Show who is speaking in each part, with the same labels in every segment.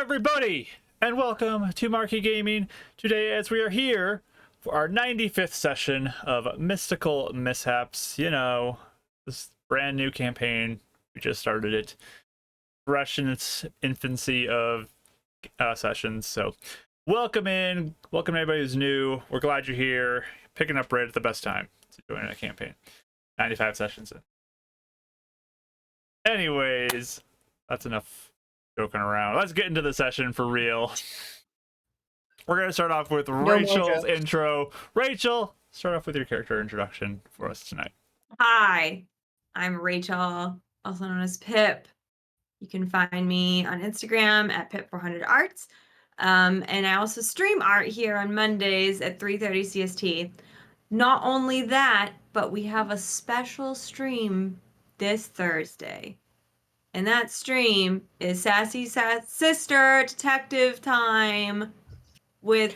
Speaker 1: everybody, and welcome to Marquee Gaming. Today, as we are here for our 95th session of Mystical Mishaps. You know, this brand new campaign. We just started it, fresh in its infancy of sessions. So, welcome everybody who's new. We're glad you're here, picking up right at the best time to join a campaign. 95 sessions in. Anyways, that's enough joking around. Let's get into the session for real. We're going to start off with Rachel's intro. Rachel, start off with your character introduction for us tonight.
Speaker 2: Hi, I'm Rachel, also known as Pip. You can find me on Instagram at Pip400Arts. And I also stream art here on Mondays at 3:30 CST. Not only that, but we have a special stream this Thursday. And that stream is Sassy Sister Detective Time with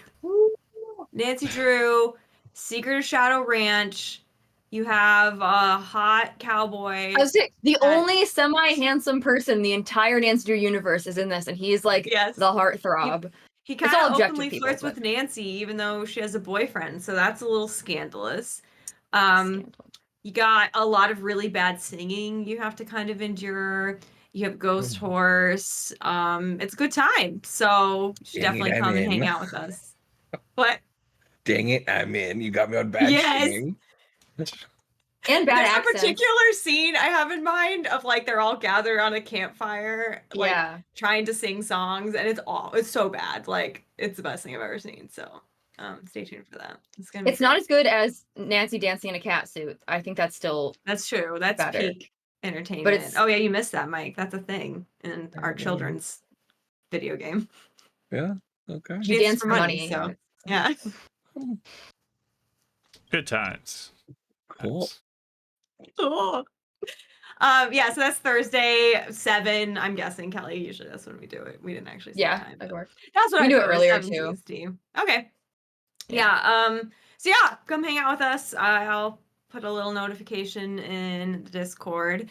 Speaker 2: Nancy Drew, Secret of Shadow Ranch. You have a hot cowboy.
Speaker 3: I was saying, the only semi-handsome person in the entire Nancy Drew universe is in this, and he's like the heartthrob.
Speaker 2: He kind of openly flirts with Nancy, even though she has a boyfriend, so that's a little scandalous. You got a lot of really bad singing you have to kind of endure. You have Ghost Horse. It's a good time, so you should definitely come and hang out with us. What?
Speaker 4: Dang it, I'm in. You got me on bad singing.
Speaker 3: And bad accents.
Speaker 2: There's a particular scene I have in mind of like they're all gathered on a campfire, like trying to sing songs, and it's so bad. Like it's the best thing I've ever seen. So stay tuned for that.
Speaker 3: It's not as good as Nancy dancing in a cat suit. I think that's true. That's
Speaker 2: better. Peak entertainment. But oh yeah, you missed that, Mike. That's a thing in our children's video game.
Speaker 4: Yeah. Okay.
Speaker 3: You dance for money.
Speaker 2: So yeah.
Speaker 1: Good times.
Speaker 4: Cool.
Speaker 2: Cool. Yeah, so that's Thursday, 7. I'm guessing, Kelly. Usually that's when we do it. We didn't actually say time.
Speaker 3: That works.
Speaker 2: That's what
Speaker 3: we do it earlier
Speaker 2: too. Okay. Yeah. So yeah, come hang out with us. I'll put a little notification in the Discord.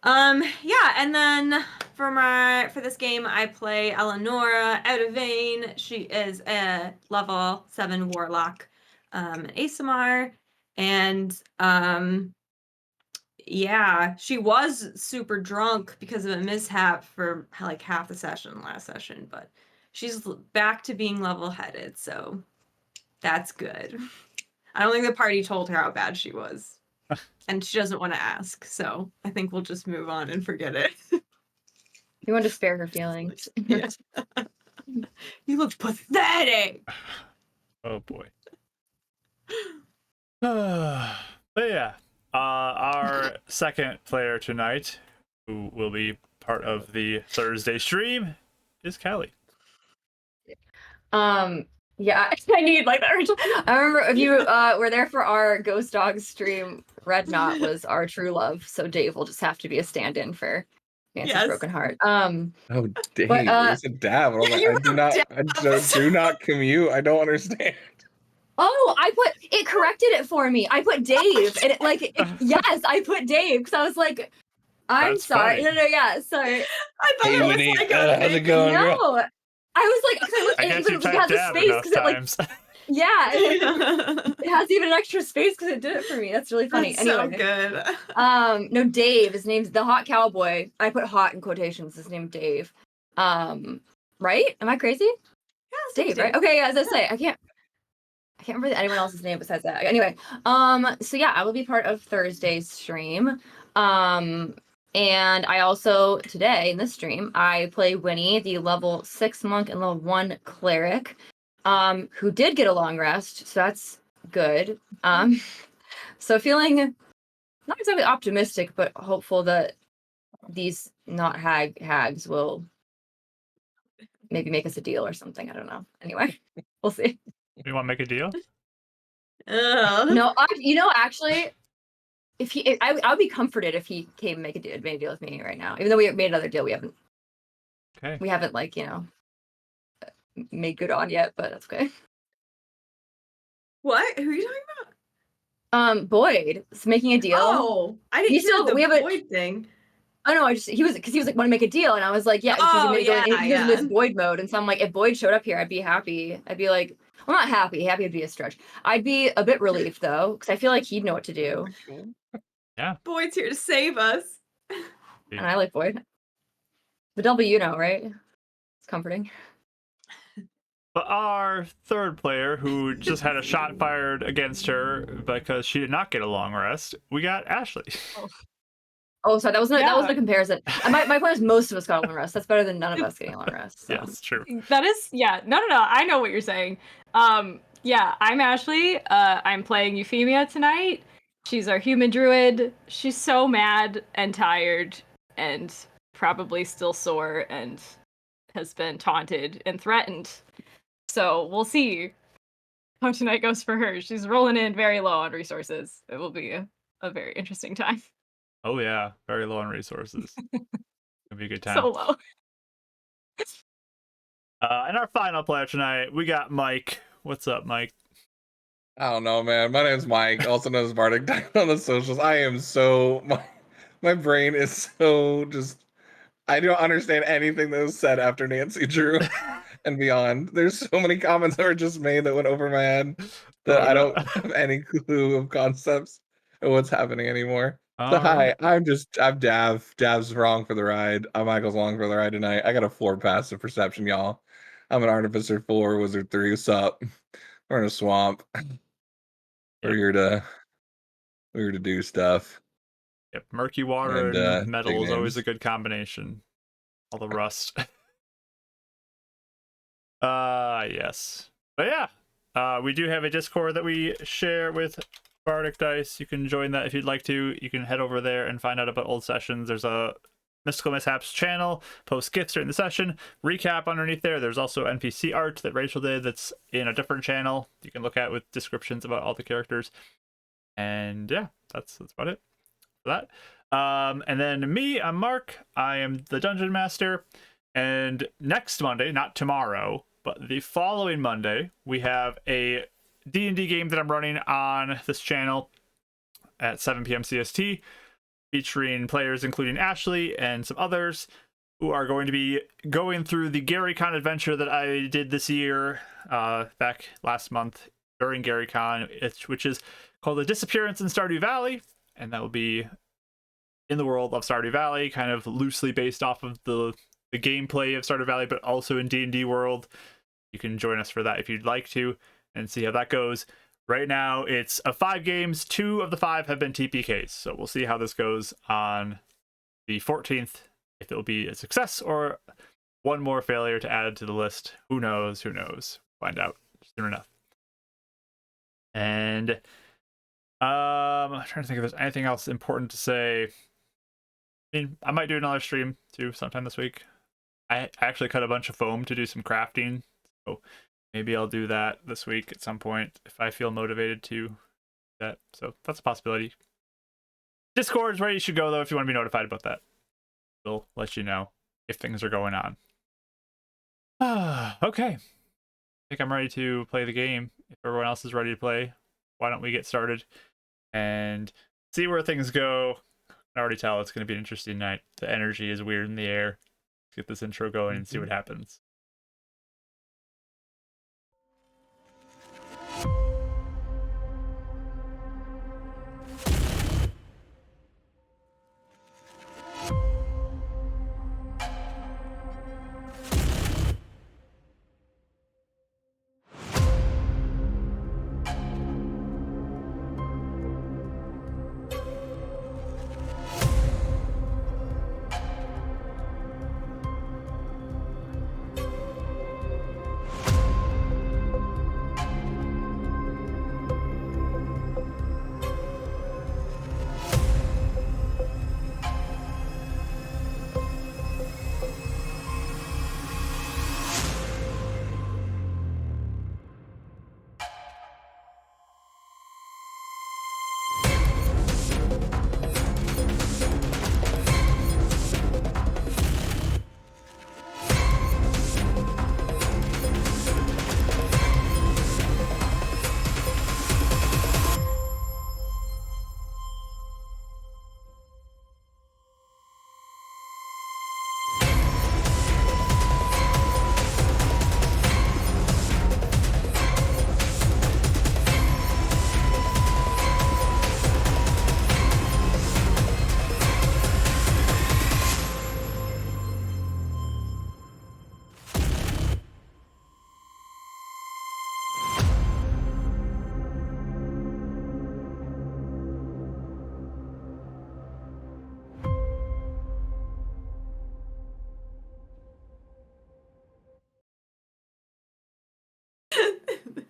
Speaker 2: Yeah, and then for this game, I play Eleonora out of Vein. She is a level 7 warlock, an ASMR, and yeah, she was super drunk because of a mishap for like half the session last session, but she's back to being level-headed, so that's good. I don't think the party told her how bad she was. And she doesn't want to ask, so I think we'll just move on and forget it.
Speaker 3: You want to spare her feelings.
Speaker 2: Yeah. You look pathetic.
Speaker 1: Oh boy. But yeah, our second player tonight, who will be part of the Thursday stream, is Callie.
Speaker 3: Yeah, I need like that, Rachel. I remember if you were there for our Ghost Dogs stream, Red Knot was our true love, so Dave will just have to be a stand-in for Nancy's broken heart.
Speaker 4: Oh, Dave, there's a dab. I do not commute. I don't understand.
Speaker 3: Oh, it corrected it for me. I put Dave, and yes, I put Dave because I was like, I'm
Speaker 1: That's
Speaker 3: sorry.
Speaker 1: funny.
Speaker 3: No, yeah, sorry.
Speaker 2: I thought it was
Speaker 4: Winnie,
Speaker 2: like
Speaker 4: how's it going?
Speaker 3: No. I was like,
Speaker 1: I guess you typed dab enough times.
Speaker 3: It has even an extra space because it did it for me. That's really funny.
Speaker 2: That's
Speaker 3: anyway,
Speaker 2: so good.
Speaker 3: No, Dave. His name's the hot cowboy. I put hot in quotations. His name Dave. Right? Am I crazy?
Speaker 2: Yeah,
Speaker 3: it's Dave, right? Okay, yeah. As I say, I can't remember anyone else's name besides that. Anyway, so yeah, I will be part of Thursday's stream. And I also, today in this stream, I play Winnie, the level 6 monk and level 1 cleric, who did get a long rest, so that's good. So feeling not exactly optimistic, but hopeful that these not hags will maybe make us a deal or something. I don't know. Anyway, we'll see.
Speaker 1: You want to make a deal?
Speaker 3: No, actually, I would be comforted if he came and made a deal with me right now. Even though we made another deal, we haven't like made good on yet, but that's okay.
Speaker 2: What? Who are you talking about?
Speaker 3: Boyd is making a deal.
Speaker 2: Oh, I didn't know the Boyd thing.
Speaker 3: Oh no, he was like, want to make a deal, and I was like, yeah, he was in this void mode, and so I'm like, if Void showed up here, I'd be happy. I'd be like, well, not happy. Happy would be a stretch. I'd be a bit relieved though, because I feel like he'd know what to do.
Speaker 1: Yeah,
Speaker 2: Void's here to save us.
Speaker 3: And I like Void. The W, right? It's comforting.
Speaker 1: But our third player, who just had a shot fired against her because she did not get a long rest, we got Ashley.
Speaker 3: Oh, sorry, that wasn't a comparison. My point is most of us got a long rest. That's better than none of us getting a long rest. So.
Speaker 1: Yes, true.
Speaker 5: That is, yeah. No. I know what you're saying. Yeah, I'm Ashley. I'm playing Euphemia tonight. She's our human druid. She's so mad and tired and probably still sore and has been taunted and threatened. So we'll see how tonight goes for her. She's rolling in very low on resources. It will be a very interesting time.
Speaker 1: Oh yeah, very low on resources. It'll be a good time.
Speaker 5: So low.
Speaker 1: And our final player tonight, we got Mike. What's up, Mike?
Speaker 4: I don't know, man. My name's Mike, also known as Bardic on the socials. I am so my brain is so just. I don't understand anything that was said after Nancy Drew and beyond. There's so many comments that were just made that went over my head that I don't have any clue of concepts of what's happening anymore. So hi, I'm Dav. Dav's wrong for the ride. Michael's along for the ride tonight. I got a 4 passive perception, y'all. I'm an Artificer 4, Wizard 3. What's up? We're in a swamp. We're here to do stuff.
Speaker 1: Yep, murky water and metal is always a good combination. All the rust. Yes. But yeah, we do have a Discord that we share with Bardic Dice. You can join that if you'd like to. You can head over there and find out about old sessions. There's a Mystical Mishaps channel, post gifts during the session, recap underneath there. There's also NPC art that Rachel did that's in a different channel you can look at with descriptions about all the characters. And yeah, that's about it for that. And then me, I'm Mark. I am the Dungeon Master. And next Monday, not tomorrow, but the following Monday, we have a D&D game that I'm running on this channel at 7 PM CST, featuring players including Ashley and some others who are going to be going through the GaryCon adventure that I did this year, back last month during GaryCon, which is called The Disappearance in Stardew Valley, and that will be in the world of Stardew Valley, kind of loosely based off of the gameplay of Stardew Valley, but also in D&D world. You can join us for that if you'd like to and see how that goes. Right now, it's of 5 games. 2 of the 5 have been TPKs, so we'll see how this goes on the 14th, if it will be a success or one more failure to add to the list. Who knows? Find out soon enough. And I'm trying to think if there's anything else important to say. I mean, I might do another stream too sometime this week. I actually cut a bunch of foam to do some crafting, so maybe I'll do that this week at some point if I feel motivated to do that. So that's a possibility. Discord is where you should go though if you want to be notified about that. We'll let you know if things are going on. Okay. I think I'm ready to play the game. If everyone else is ready to play, why don't we get started and see where things go. I can already tell it's going to be an interesting night. The energy is weird in the air. Let's get this intro going and see what happens.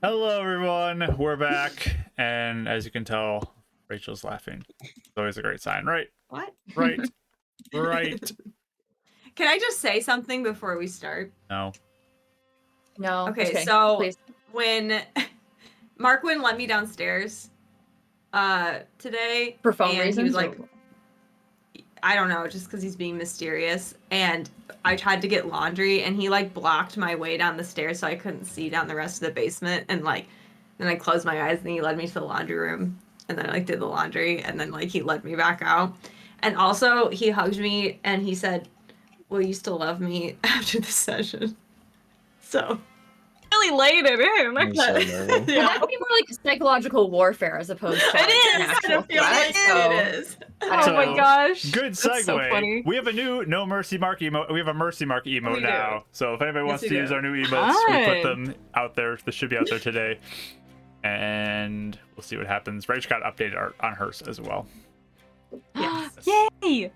Speaker 1: Hello, everyone. We're back, and as you can tell, Rachel's laughing. It's always a great sign, right?
Speaker 2: What?
Speaker 1: Right. Right.
Speaker 2: Can I just say something before we start?
Speaker 1: No.
Speaker 3: No. just
Speaker 2: Okay,
Speaker 3: kidding.
Speaker 2: so
Speaker 3: Please.
Speaker 2: when Mark wouldn't let me downstairs today,
Speaker 3: For phone
Speaker 2: and
Speaker 3: reasons.
Speaker 2: he was
Speaker 3: or-
Speaker 2: like, I don't know, just because he's being mysterious. And I tried to get laundry, and he like blocked my way down the stairs, so I couldn't see down the rest of the basement. And like, then I closed my eyes, and he led me to the laundry room, and then I like did the laundry, and then like he led me back out. And also, he hugged me, and he said, "Will you still love me after this session?" So.
Speaker 5: Really laid it in.
Speaker 4: I'm so nervous.
Speaker 3: Well,
Speaker 2: Yeah.
Speaker 3: that would be more like psychological warfare as opposed to like,
Speaker 2: It
Speaker 3: an
Speaker 2: is.
Speaker 3: actual
Speaker 2: I feel
Speaker 3: threat.
Speaker 2: like
Speaker 3: So
Speaker 2: it is.
Speaker 3: I
Speaker 5: Oh
Speaker 3: don't
Speaker 5: my
Speaker 3: know.
Speaker 5: gosh.
Speaker 1: Good
Speaker 5: That's so
Speaker 1: segue.
Speaker 5: funny.
Speaker 1: We have a new no mercy mark emote. We have a mercy mark emote
Speaker 2: We do.
Speaker 1: now. So if anybody wants
Speaker 2: we
Speaker 1: to use
Speaker 2: do.
Speaker 1: our new emotes, we put
Speaker 5: Fun.
Speaker 1: them out there. This should be out there today, and we'll see what happens. Rach got updated on hers as well.
Speaker 2: Yes.
Speaker 5: Yay!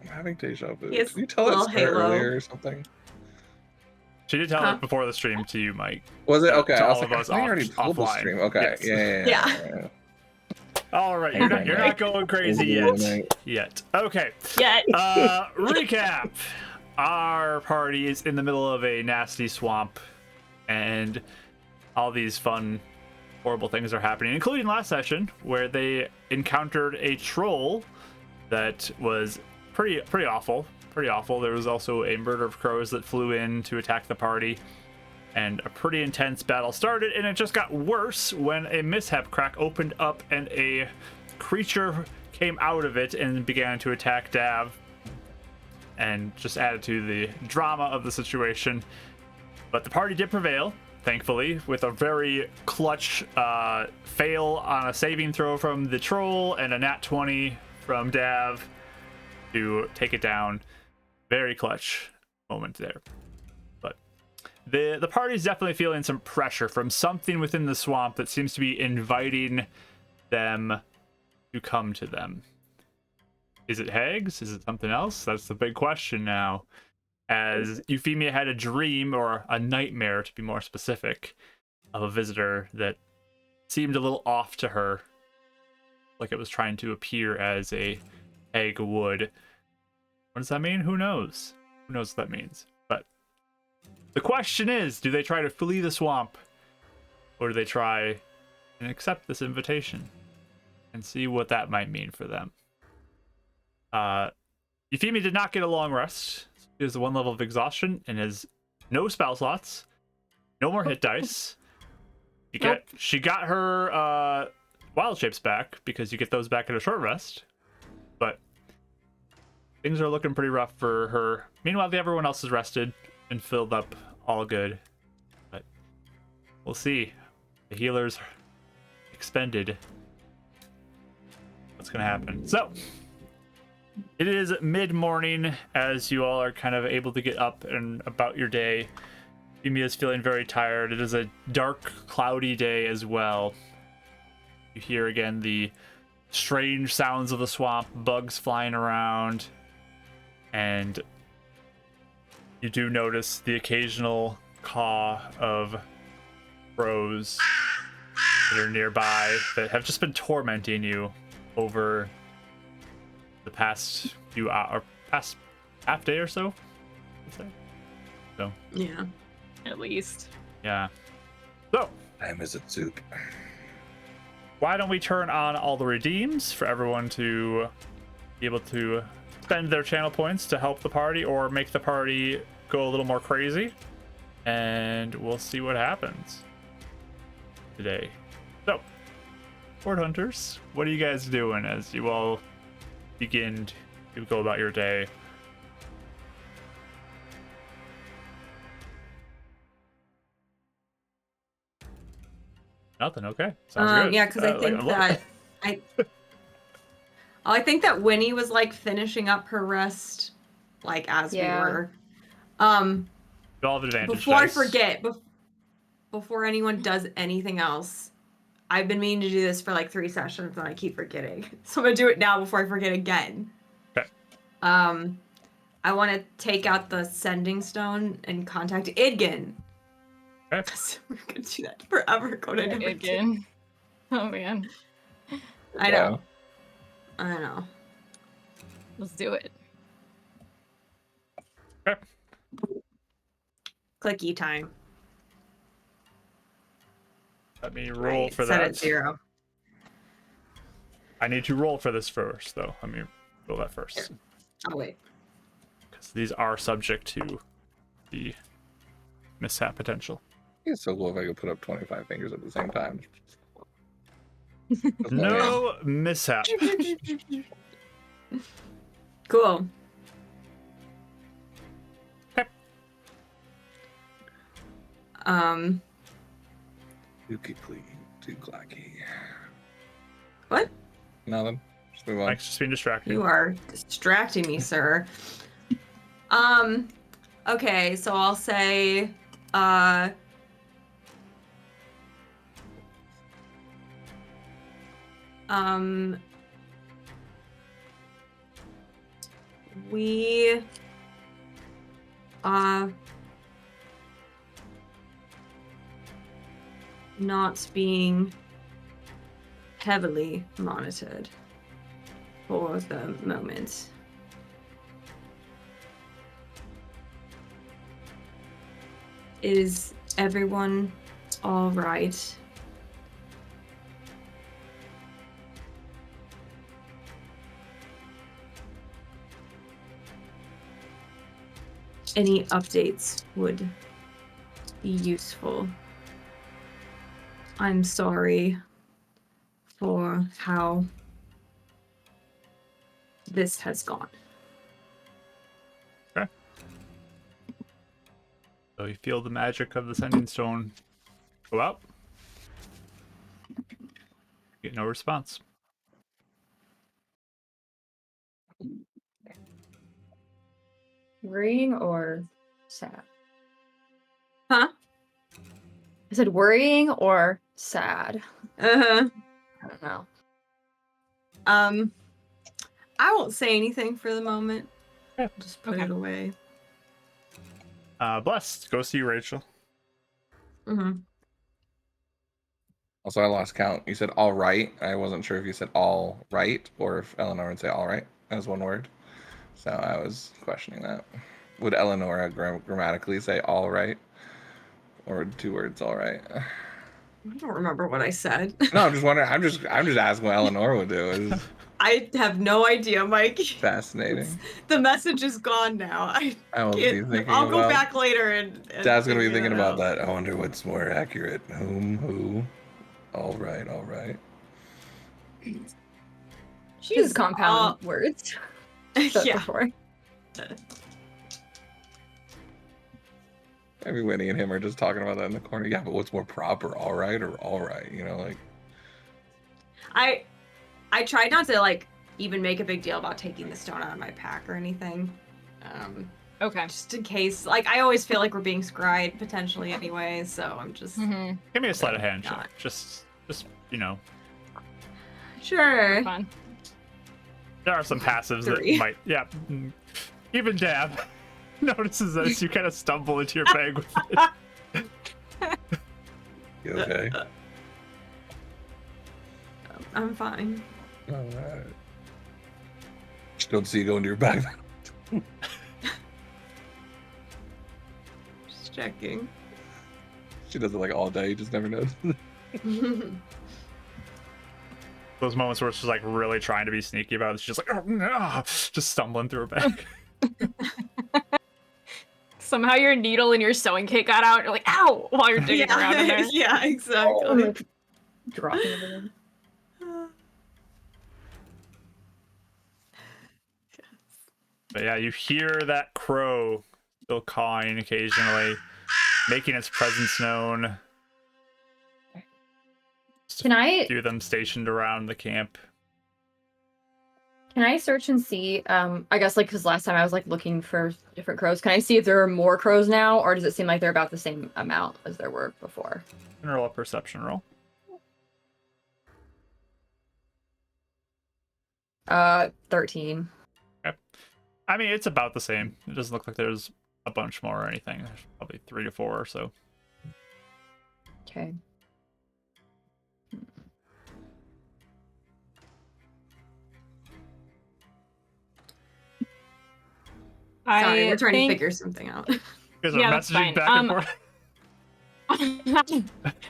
Speaker 4: I'm having deja vu.
Speaker 2: He has
Speaker 4: Did you tell that
Speaker 2: little
Speaker 4: story
Speaker 2: halo.
Speaker 4: earlier or something?
Speaker 1: She did tell
Speaker 2: Huh?
Speaker 1: it before the stream to you, Mike.
Speaker 4: Was it?
Speaker 1: To-
Speaker 4: Okay,
Speaker 1: to
Speaker 4: I was
Speaker 1: all of
Speaker 4: like,
Speaker 1: us
Speaker 4: I thought you
Speaker 1: off-
Speaker 4: already told the
Speaker 1: offline.
Speaker 4: stream. Okay,
Speaker 1: Yes.
Speaker 4: yeah.
Speaker 1: All right, you're not going crazy yet. Okay.
Speaker 5: Yet.
Speaker 1: Recap. Our party is in the middle of a nasty swamp, and all these fun, horrible things are happening, including last session where they encountered a troll that was pretty awful. Pretty awful. There was also a murder of crows that flew in to attack the party, and a pretty intense battle started, and it just got worse when a mishap crack opened up and a creature came out of it and began to attack Dav, and just added to the drama of the situation. But the party did prevail, thankfully, with a very clutch fail on a saving throw from the troll and a nat 20 from Dav to take it down. Very clutch moment there. But the party's definitely feeling some pressure from something within the swamp that seems to be inviting them to come to them. Is it hags? Is it something else? That's the big question now. As Euphemia had a dream, or a nightmare to be more specific, of a visitor that seemed a little off to her, like it was trying to appear as a hag would. What does that mean? Who knows? Who knows what that means? But the question is, do they try to flee the swamp, or do they try and accept this invitation and see what that might mean for them? Euphemia did not get a long rest. She has 1 level of exhaustion and has no spell slots, no more hit dice. She got her wild shapes back, because you get those back at a short rest. But things are looking pretty rough for her. Meanwhile, everyone else is rested and filled up, all good. But we'll see. The healers expended. What's gonna happen? So it is mid-morning as you all are kind of able to get up and about your day. Euphemia is feeling very tired. It is a dark, cloudy day as well. You hear again the strange sounds of the swamp, bugs flying around, and you do notice the occasional caw of crows that are nearby that have just been tormenting you over the past few hours, past half day or so, I'd say. So
Speaker 2: Yeah.
Speaker 5: At least.
Speaker 1: yeah. So
Speaker 4: Time is a soup.
Speaker 1: why don't we turn on all the redeems for everyone to be able to spend their channel points to help the party or make the party go a little more crazy, and we'll see what happens today. So, Horde Hunters, what are you guys doing as you all begin to go about your day? Nothing. Okay. Sounds good.
Speaker 2: Yeah, because I think
Speaker 1: look.
Speaker 2: I think that Winnie was like finishing up her rest, like as
Speaker 3: Yeah.
Speaker 2: we were.
Speaker 1: You all have advantage
Speaker 2: Before I
Speaker 1: dice.
Speaker 2: forget, before anyone does anything else, I've been meaning to do this for like 3 sessions and I keep forgetting. So I'm gonna do it now before I forget again.
Speaker 1: Okay.
Speaker 2: I want to take out the sending stone and contact Idgin.
Speaker 1: Okay.
Speaker 2: We're gonna do that forever. Go to number 2.
Speaker 5: Again. Oh man.
Speaker 2: I know. I know.
Speaker 5: Let's do it.
Speaker 1: Okay.
Speaker 2: Clicky time.
Speaker 1: Let me roll for
Speaker 2: set
Speaker 1: that.
Speaker 2: at 0.
Speaker 1: I need to roll for this first, though. Let me roll that first.
Speaker 2: Oh wait.
Speaker 1: Because these are subject to the mishap potential.
Speaker 4: It's so cool if I could put up 25 fingers at the same time.
Speaker 1: No mishap.
Speaker 2: Cool.
Speaker 1: Okay.
Speaker 4: Too clacky.
Speaker 2: What?
Speaker 4: Nothing. Just move on.
Speaker 1: Mike's just being distracted.
Speaker 2: You are distracting me, sir. Okay, so I'll say, we, not being heavily monitored for the moment. Is everyone all right? Any updates would be useful. I'm sorry for how this has gone.
Speaker 1: Okay. So you feel the magic of the sending stone go out. Get no response.
Speaker 3: Worrying or sad?
Speaker 2: Huh?
Speaker 3: I said worrying or sad.
Speaker 2: Uh-huh.
Speaker 3: I don't know.
Speaker 2: I won't say anything for the moment.
Speaker 1: Yeah.
Speaker 2: Just put
Speaker 5: Okay.
Speaker 2: it away.
Speaker 1: Blessed. Go see Rachel.
Speaker 2: Mm-hmm.
Speaker 4: Also, I lost count. You said all right. I wasn't sure if you said all right or if Eleanor would say all right as one word. So I was questioning that. Would Eleanor grammatically say all right? Or 2 words all right?
Speaker 2: I don't remember what I said.
Speaker 4: No, I'm just wondering. I'm just asking what Eleanor would do. It's
Speaker 2: I have no idea, Mike.
Speaker 4: fascinating.
Speaker 2: The message is gone now.
Speaker 4: I will be thinking
Speaker 2: I'll go
Speaker 4: about.
Speaker 2: back later and
Speaker 4: Dad's gonna be
Speaker 2: figure
Speaker 4: thinking
Speaker 2: that
Speaker 4: about
Speaker 2: out.
Speaker 4: that. I wonder what's more accurate. Whom? Who? All right. All right.
Speaker 3: She uses compound words. Said
Speaker 2: Yeah.
Speaker 3: before.
Speaker 4: Maybe Winnie and him are just talking about that in the corner. Yeah, but what's more proper? All right or all right? You know, like.
Speaker 2: I tried not to like even make a big deal about taking the stone out of my pack or anything.
Speaker 5: Okay.
Speaker 2: Just in case. Like I always feel like we're being scryed potentially anyway, so I'm just
Speaker 5: Mm-hmm.
Speaker 1: Give me a sleight of hand
Speaker 2: Not.
Speaker 1: check. Just you know,
Speaker 2: sure.
Speaker 5: Fun.
Speaker 1: there are some passives
Speaker 2: 3.
Speaker 1: that might. Yeah. Even Dab notices this. You kind of stumble into your bag with it.
Speaker 4: You okay?
Speaker 2: I'm fine.
Speaker 4: All right. Don't see you go into your bag.
Speaker 2: Just checking.
Speaker 4: She does it like all day. You just never know.
Speaker 1: Those moments where it's just like really trying to be sneaky about it. She's just like, oh, no, just stumbling through her bag.
Speaker 5: Somehow your needle and your sewing kit got out. You're like, ow! While you're digging around in there.
Speaker 2: Yeah, exactly.
Speaker 3: Oh, dropping everything.
Speaker 1: But yeah, you hear that crow still cawing occasionally, making its presence known.
Speaker 3: Can I
Speaker 1: Do them stationed around the camp.
Speaker 3: search and see? I guess like because last time I was like looking for different crows. Can I see if there are more crows now, or does it seem like they're about the same amount as there were before?
Speaker 1: Roll a perception roll.
Speaker 3: 13.
Speaker 1: Okay. I mean, it's about the same. It doesn't look like there's a bunch more or anything. There's probably 3 to 4 or so.
Speaker 3: Okay.
Speaker 2: Sorry, we're trying to
Speaker 5: think-
Speaker 2: figure something out.
Speaker 1: You guys are
Speaker 5: Yeah, that's
Speaker 1: messaging
Speaker 5: fine.
Speaker 1: back and forth.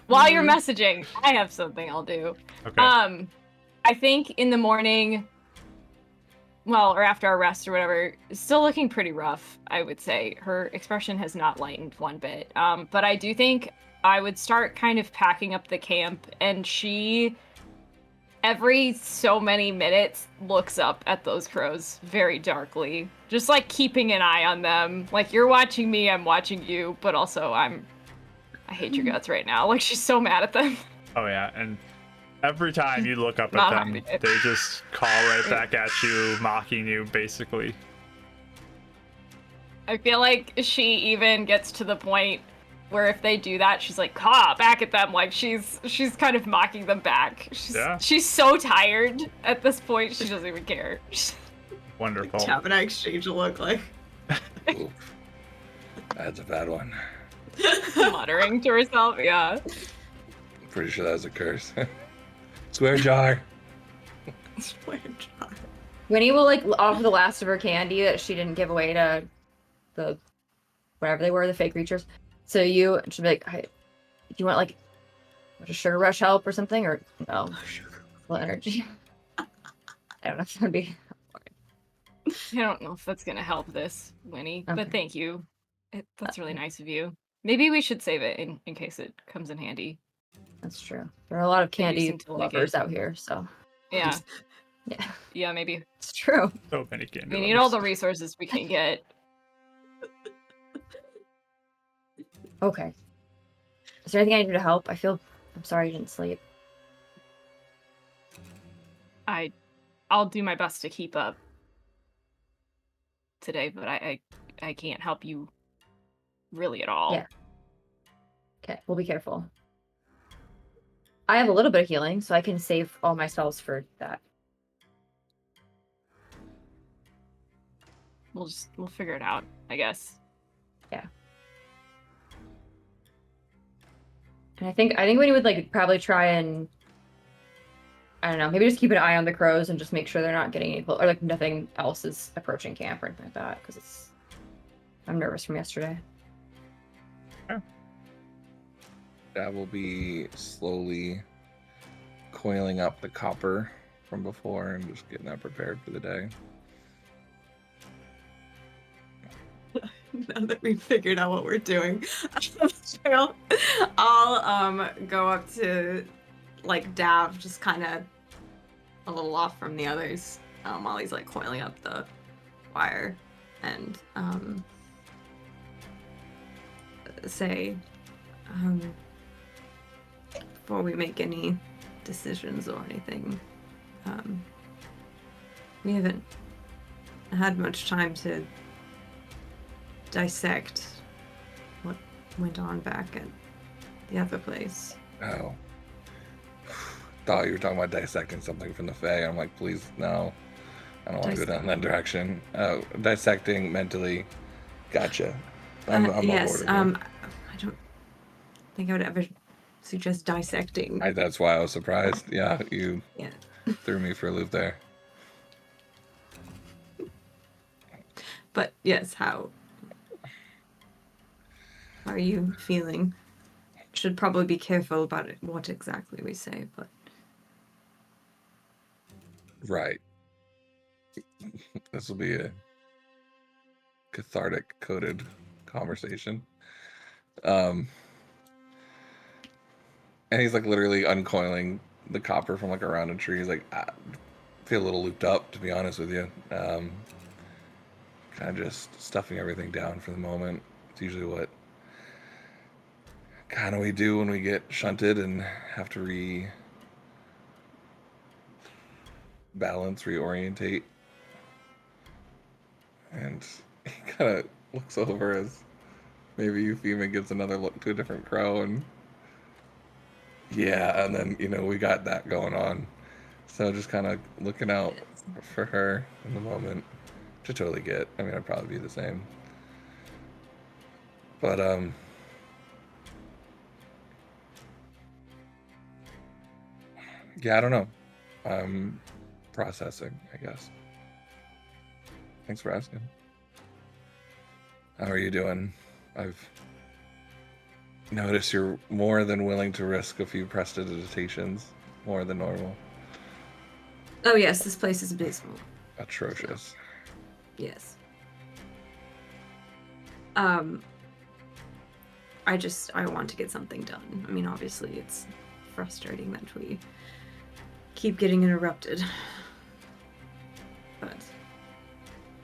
Speaker 5: While you're messaging, I have something I'll do.
Speaker 1: Okay.
Speaker 5: I think in the morning, well, or after our rest or whatever, still looking pretty rough, I would say. Her expression has not lightened one bit. But I do think I would start kind of packing up the camp, and she, every so many minutes, looks up at those crows very darkly. Just like keeping an eye on them. Like, you're watching me, I'm watching you, but also I hate your guts right now. Like, she's so mad at them.
Speaker 1: Oh yeah, and every time you look up at
Speaker 5: Not
Speaker 1: them,
Speaker 5: hiding it.
Speaker 1: they just call right back at you, mocking you, basically.
Speaker 5: I feel like she even gets to the point where if they do that, she's like, caw, back at them. Like, she's kind of mocking them back. She's so tired at this point, she doesn't even care.
Speaker 1: Wonderful.
Speaker 2: Tab and I exchange a look like.
Speaker 4: Oof. That's a bad one.
Speaker 5: Muttering to herself, yeah.
Speaker 4: Pretty sure that was a curse. Swear jar.
Speaker 2: Swear jar.
Speaker 3: Winnie will like offer the last of her candy that she didn't give away to the whatever they were, the fake creatures. So she'll be like, hey, do you want like a sugar rush help or something? Or no? Full energy. I don't know if that'd be.
Speaker 5: I don't know if that's gonna help this, Winnie,
Speaker 3: Okay.
Speaker 5: but thank you. That's really nice of you. Maybe we should save it in case it comes in handy.
Speaker 3: That's true. There are a lot of
Speaker 5: They do
Speaker 3: candy
Speaker 5: seem to like
Speaker 3: lovers
Speaker 5: it.
Speaker 3: out here, so
Speaker 5: Yeah,
Speaker 3: yeah,
Speaker 5: yeah, maybe.
Speaker 3: it's true.
Speaker 1: So many candy
Speaker 5: We need all
Speaker 1: lovers.
Speaker 5: the resources we can get.
Speaker 3: Okay. Is there anything I can do to help? I'm sorry you didn't sleep.
Speaker 5: I'll do my best to keep up today, but I can't help you really at all.
Speaker 3: Yeah. Okay, we'll be careful. I have a little bit of healing, so I can save all my spells for that.
Speaker 5: We'll figure it out, I guess.
Speaker 3: Yeah. And I think Winnie would like probably try and I don't know, maybe just keep an eye on the crows and just make sure they're not getting any or like nothing else is approaching camp or anything like that because I'm nervous from yesterday.
Speaker 4: That will be slowly coiling up the copper from before and just getting that prepared for the day.
Speaker 2: Now that we've figured out what we're doing, I'll go up to like Dav, just kind of a little off from the others, while he's like coiling up the wire, and say, before we make any decisions or anything, we haven't had much time to dissect what went on back at the other place.
Speaker 4: Oh. Thought you were talking about dissecting something from the Fae. I'm like, please, no. I don't want to go down that direction. Dissecting mentally. Gotcha. I'm
Speaker 2: yes,
Speaker 4: on board.
Speaker 2: I don't think I would ever suggest dissecting.
Speaker 4: That's why I was surprised. Yeah, you
Speaker 2: Yeah.
Speaker 4: threw me for a loop there.
Speaker 2: But yes, how are you feeling? Should probably be careful about it, what exactly we say, but
Speaker 4: Right. This will be a cathartic coded conversation. And he's like literally uncoiling the copper from like around a tree. He's like, I feel a little looped up, to be honest with you. Kind of just stuffing everything down for the moment. It's usually what kind of we do when we get shunted and have to reorientate. And he kind of looks over as maybe Euphemia gives another look to a different crow, and yeah, and then we got that going on. So just kind of looking out for her in the moment, which I totally get. I mean, I'd probably be the same. But Yeah, I don't know. I'm processing, I guess. Thanks for asking. How are you doing? I've noticed you're more than willing to risk a few prestidigitations, more than normal.
Speaker 2: Oh yes, this place is abysmal.
Speaker 4: Atrocious.
Speaker 2: Yes. I want to get something done. I mean, obviously it's frustrating that we keep getting interrupted. But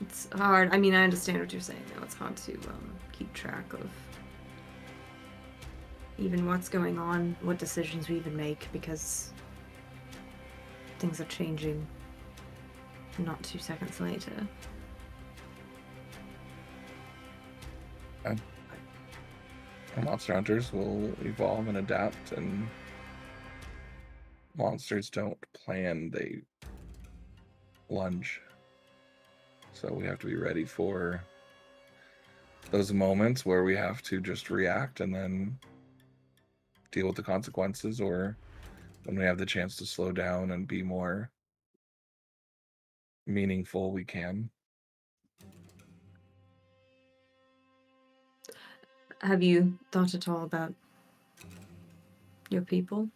Speaker 2: it's hard. I mean, I understand what you're saying though. It's hard to keep track of even what's going on, what decisions we even make, because things are changing not 2 seconds later.
Speaker 4: Monster hunters will evolve and adapt, and monsters don't plan, they lunge. So we have to be ready for those moments where we have to just react and then deal with the consequences, or when we have the chance to slow down and be more meaningful, we can.
Speaker 2: Have you thought at all about your people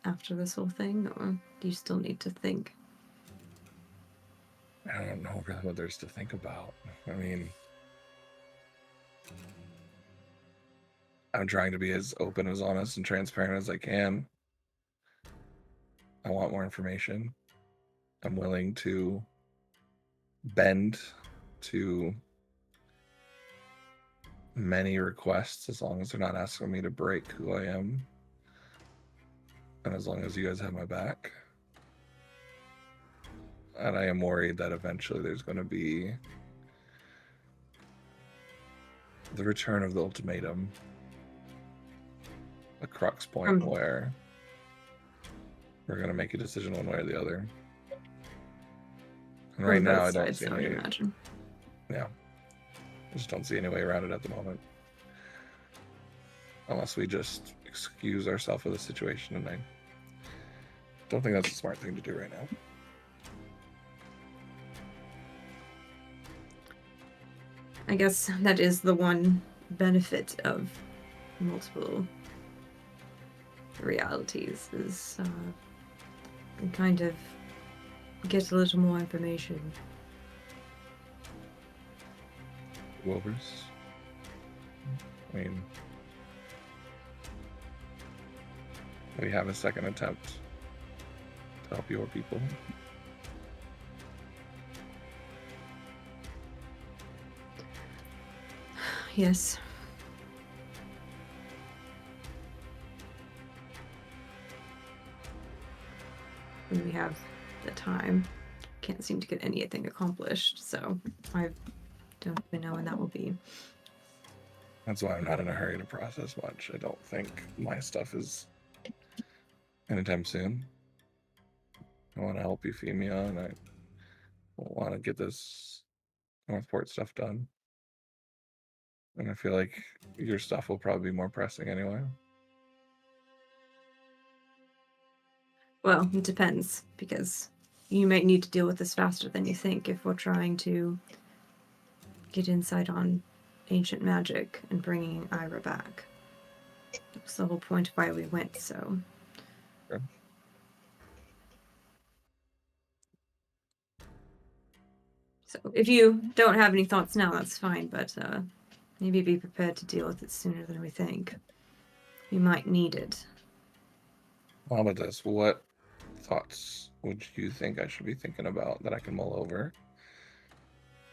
Speaker 2: after this whole thing, or do you still need to think?
Speaker 4: I don't know really what there's to think about. I mean, I'm trying to be as open, as honest, and transparent as I can. I want more information. I'm willing to bend to many requests as long as they're not asking me to break who I am, and as long as you guys have my back. And I am worried that eventually there's going to be the return of the ultimatum, a crux point where we're going to make a decision one way or the other. And right now, I don't see any.
Speaker 2: Imagine.
Speaker 4: Yeah, I just don't see any way around it at the moment, unless we just excuse ourselves of the situation. And I don't think that's a smart thing to do right now.
Speaker 2: I guess that is the one benefit of multiple realities, is you kind of get a little more information.
Speaker 4: Wilbers, I mean, we have a second attempt to help your people.
Speaker 2: Yes. When we have the time. Can't seem to get anything accomplished, so I don't even know when that will be.
Speaker 4: That's why I'm not in a hurry to process much. I don't think my stuff is anytime soon. I want to help Euphemia, and I want to get this Northport stuff done. And I feel like your stuff will probably be more pressing anyway.
Speaker 2: Well, it depends, because you might need to deal with this faster than you think if we're trying to get insight on ancient magic and bringing Ira back. That's the whole point of why we went, so...
Speaker 4: Sure.
Speaker 2: So if you don't have any thoughts now, that's fine, but maybe be prepared to deal with it sooner than we think. We might need it.
Speaker 4: How about this? What thoughts would you think I should be thinking about that I can mull over?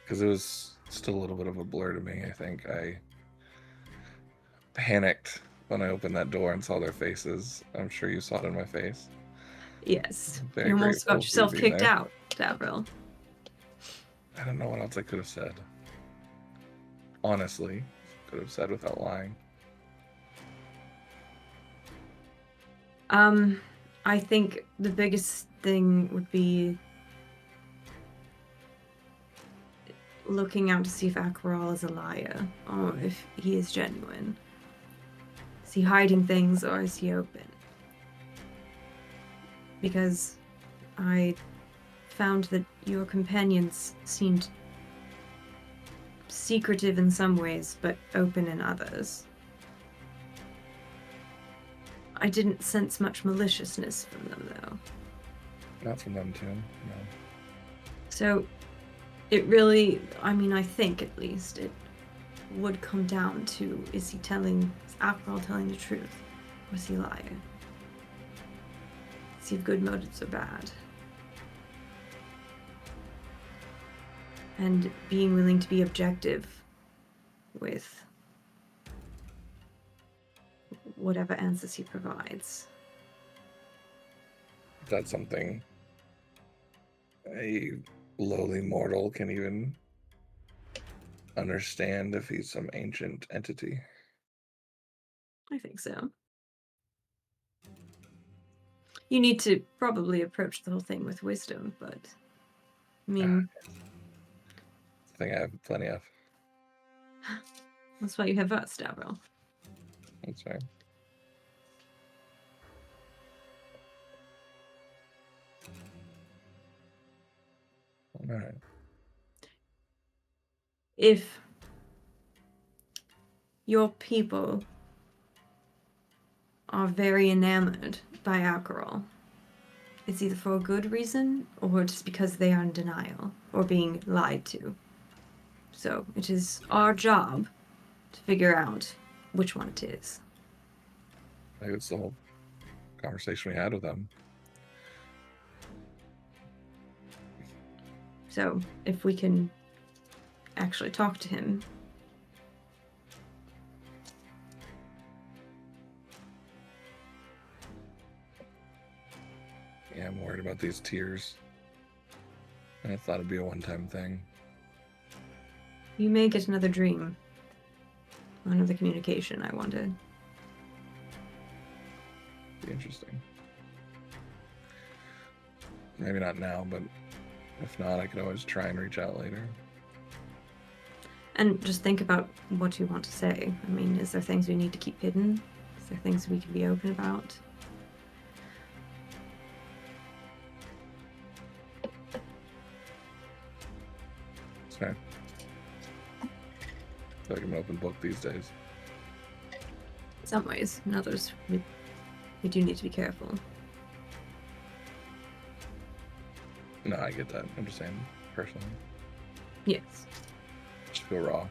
Speaker 4: Because it was still a little bit of a blur to me. I think I panicked when I opened that door and saw their faces. I'm sure you saw it in my face.
Speaker 2: Yes.
Speaker 4: Very
Speaker 2: You almost got
Speaker 4: grateful for
Speaker 2: yourself
Speaker 4: you being
Speaker 2: kicked
Speaker 4: there.
Speaker 2: out, Davril.
Speaker 4: I don't know what else I could have said. Honestly, could have said without lying.
Speaker 2: I think the biggest thing would be looking out to see if Akral is a liar, or if he is genuine. Is he hiding things, or is he open? because I found that your companions seemed secretive in some ways, but open in others. I didn't sense much maliciousness from them, though.
Speaker 4: Not from them too. No.
Speaker 2: So, it really, I mean, I think at least, it would come down to, is Alcohol telling the truth? Or is he lying? See if good motives are bad. And being willing to be objective with whatever answers he provides.
Speaker 4: That's something a lowly mortal can even understand if he's some ancient entity.
Speaker 2: I think so. You need to probably approach the whole thing with wisdom, but I mean,
Speaker 4: I think I have plenty of.
Speaker 2: that's why you have us, Davro.
Speaker 4: That's right. All right.
Speaker 2: If your people are very enamored by alcohol, it's either for a good reason or just because they are in denial or being lied to. So it is our job to figure out which one it is.
Speaker 4: I think it's the whole conversation we had with them.
Speaker 2: So if we can actually talk to him.
Speaker 4: Yeah, I'm worried about these tears. I thought it'd be a one-time thing.
Speaker 2: You may get another dream. Another communication, I wanted.
Speaker 4: Be interesting. Maybe not now, but if not, I could always try and reach out later.
Speaker 2: And just think about what you want to say. I mean, is there things we need to keep hidden? Is there things we can be open about?
Speaker 4: It's fair. I feel like I'm an open book these days.
Speaker 2: In some ways. In others, we do need to be careful.
Speaker 4: No, I get that. I'm just saying personally.
Speaker 2: Yes.
Speaker 4: Just feel raw.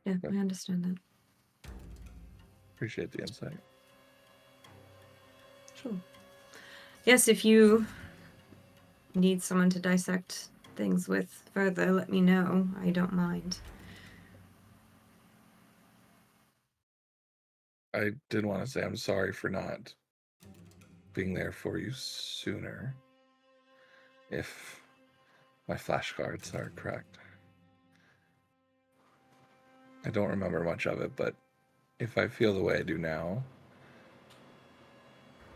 Speaker 2: Yeah,
Speaker 4: Okay.
Speaker 2: I understand that.
Speaker 4: Appreciate the insight.
Speaker 2: Sure. Yes, if you need someone to dissect things with further, let me know. I don't mind.
Speaker 4: I did want to say I'm sorry for not being there for you sooner. If my flashcards are correct. I don't remember much of it, but if I feel the way I do now,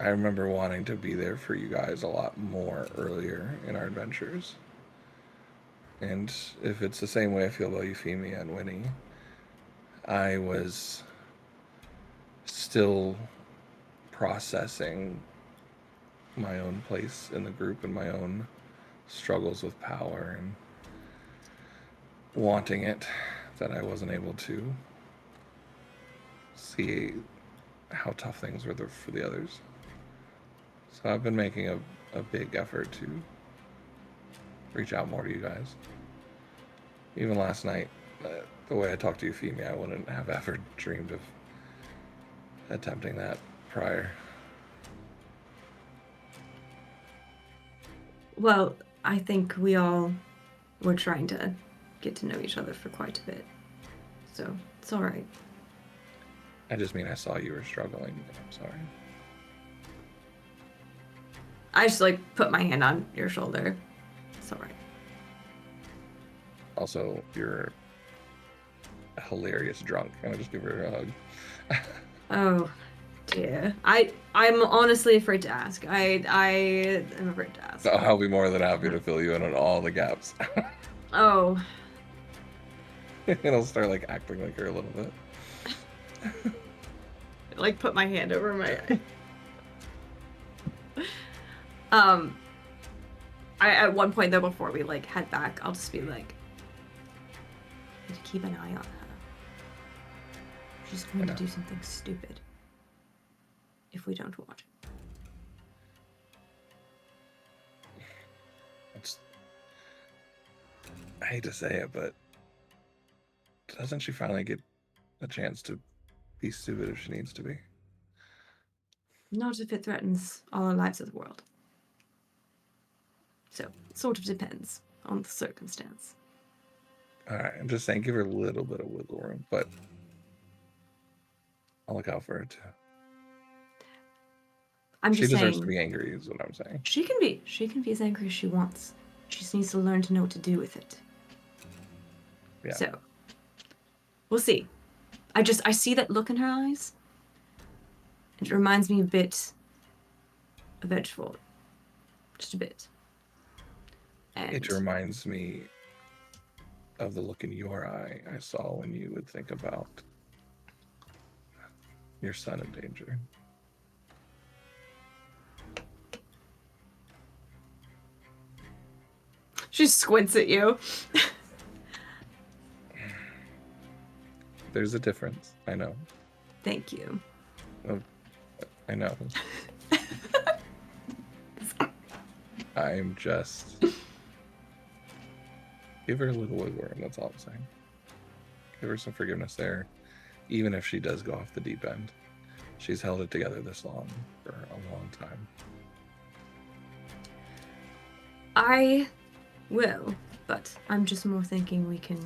Speaker 4: I remember wanting to be there for you guys a lot more earlier in our adventures. And if it's the same way I feel about Euphemia and Winnie, I was still processing my own place in the group and my own struggles with power and wanting it, that I wasn't able to see how tough things were for the others. So I've been making a big effort to reach out more to you guys. Even last night, the way I talked to Euphemia, I wouldn't have ever dreamed of attempting that prior.
Speaker 2: Well, I think we all were trying to get to know each other for quite a bit. So, it's all right.
Speaker 4: I just mean I saw you were struggling. I'm sorry.
Speaker 2: I just, put my hand on your shoulder. It's all right.
Speaker 4: Also, you're a hilarious drunk. I'm gonna just give her a hug.
Speaker 2: Oh, dear. I'm honestly afraid to ask. I am afraid to ask.
Speaker 4: So I'll be more than happy to fill you in on all the gaps.
Speaker 2: Oh.
Speaker 4: And I'll start acting like her a little bit.
Speaker 2: like put my hand over my eye. I at one point though, before we like head back, I'll just be like, "You need to keep an eye on her. She's going to do something stupid if we don't watch it."
Speaker 4: I hate to say it, but doesn't she finally get a chance to be stupid if she needs to be?
Speaker 2: Not if it threatens all our lives of the world. So it sort of depends on the circumstance.
Speaker 4: All right, I'm just saying, give her a little bit of wiggle room, but I'll look out for her too.
Speaker 2: I'm
Speaker 4: She
Speaker 2: just
Speaker 4: deserves
Speaker 2: saying
Speaker 4: to be angry, is what I'm saying.
Speaker 2: she can be as angry as she wants. She just needs to learn to know what to do with it.
Speaker 4: Yeah.
Speaker 2: So we'll see. I see that look in her eyes. It reminds me a bit of Edgewood. Just a bit. And
Speaker 4: It reminds me of the look in your eye I saw when you would think about your son in danger.
Speaker 2: she squints at you.
Speaker 4: There's a difference. I know.
Speaker 2: Thank you.
Speaker 4: I know. I'm just... Give her a little wiggle room, that's all I'm saying. Give her some forgiveness there. Even if she does go off the deep end. She's held it together this long for a long time.
Speaker 2: I will, but I'm just more thinking we can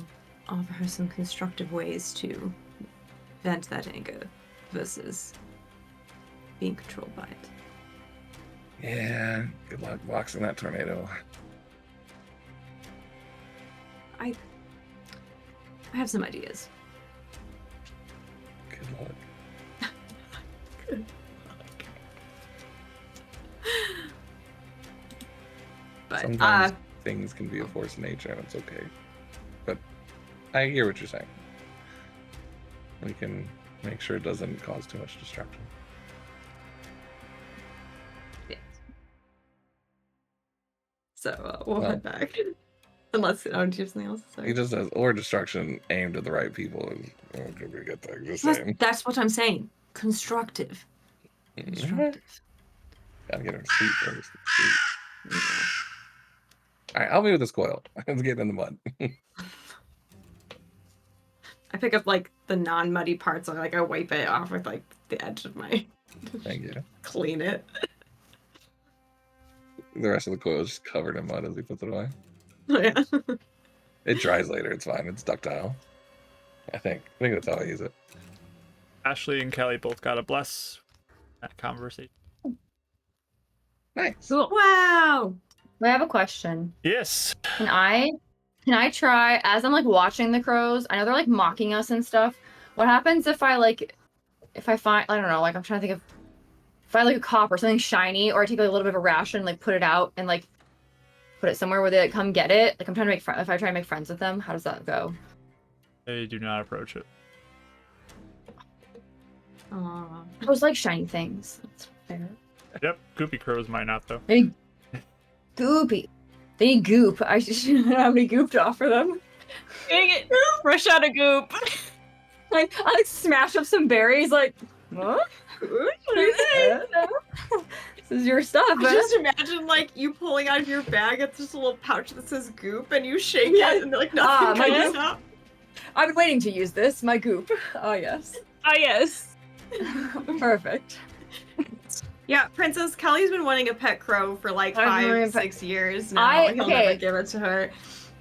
Speaker 2: offer her some constructive ways to vent that anger versus being controlled by it.
Speaker 4: Yeah, good luck boxing that tornado.
Speaker 2: I have some ideas.
Speaker 4: Good luck.
Speaker 2: But
Speaker 4: Sometimes things can be a force of nature and it's okay. But I hear what you're saying. We can make sure it doesn't cause too much destruction.
Speaker 2: yes. So we'll
Speaker 4: Well,
Speaker 2: head back. Unless do you have something else to say?
Speaker 4: He just says, or destruction aimed at the right people is could be a good thing. Just saying.
Speaker 2: That's what I'm saying. Constructive. Constructive.
Speaker 4: Gotta get her to sleep first. Alright, help me with this coil. Let's get in the mud.
Speaker 2: I pick up like the non-muddy parts and like I wipe it off with like the edge of my
Speaker 4: Thank you.
Speaker 2: clean it.
Speaker 4: The rest of the coil is just covered in mud as he puts it away.
Speaker 2: Oh, yeah.
Speaker 4: It dries later, it's fine. It's ductile. I think that's how I use it.
Speaker 1: Ashley and Kelly both got a bless that conversation.
Speaker 4: Nice.
Speaker 3: Cool.
Speaker 2: Wow.
Speaker 3: I have a question.
Speaker 1: Yes.
Speaker 3: Can I try, as I'm like watching the crows, I know they're like mocking us and stuff. What happens if I find, I don't know, like I'm trying to think of, if I like a cop or something shiny, or I take like, a little bit of a ration, like put it out and like put it somewhere where they like, come get it. Like I'm trying to make friends, if I try to make friends with them, how does that go?
Speaker 1: They do not approach it.
Speaker 2: Aw.
Speaker 3: I was like shiny things. That's fair.
Speaker 1: Yep. Goopy crows might not though.
Speaker 3: They goopy. They need goop. I don't have any goop to offer them.
Speaker 5: Dang it! Fresh out of goop.
Speaker 3: I like smash up some berries. Like, what? What is this? This is your stuff.
Speaker 2: I just imagine like you pulling out of your bag, it's just a little pouch that says goop, and you shake it, and like nothing
Speaker 3: my
Speaker 2: comes
Speaker 3: goop.
Speaker 2: up.
Speaker 3: I've been waiting to use this. My goop. Oh yes.
Speaker 5: Ah, yes.
Speaker 3: Perfect.
Speaker 2: Yeah, Princess Kelly's been wanting a pet crow for like
Speaker 3: I've been wanting a
Speaker 2: 5-6 years now. He'll
Speaker 3: okay.
Speaker 2: never give it to her.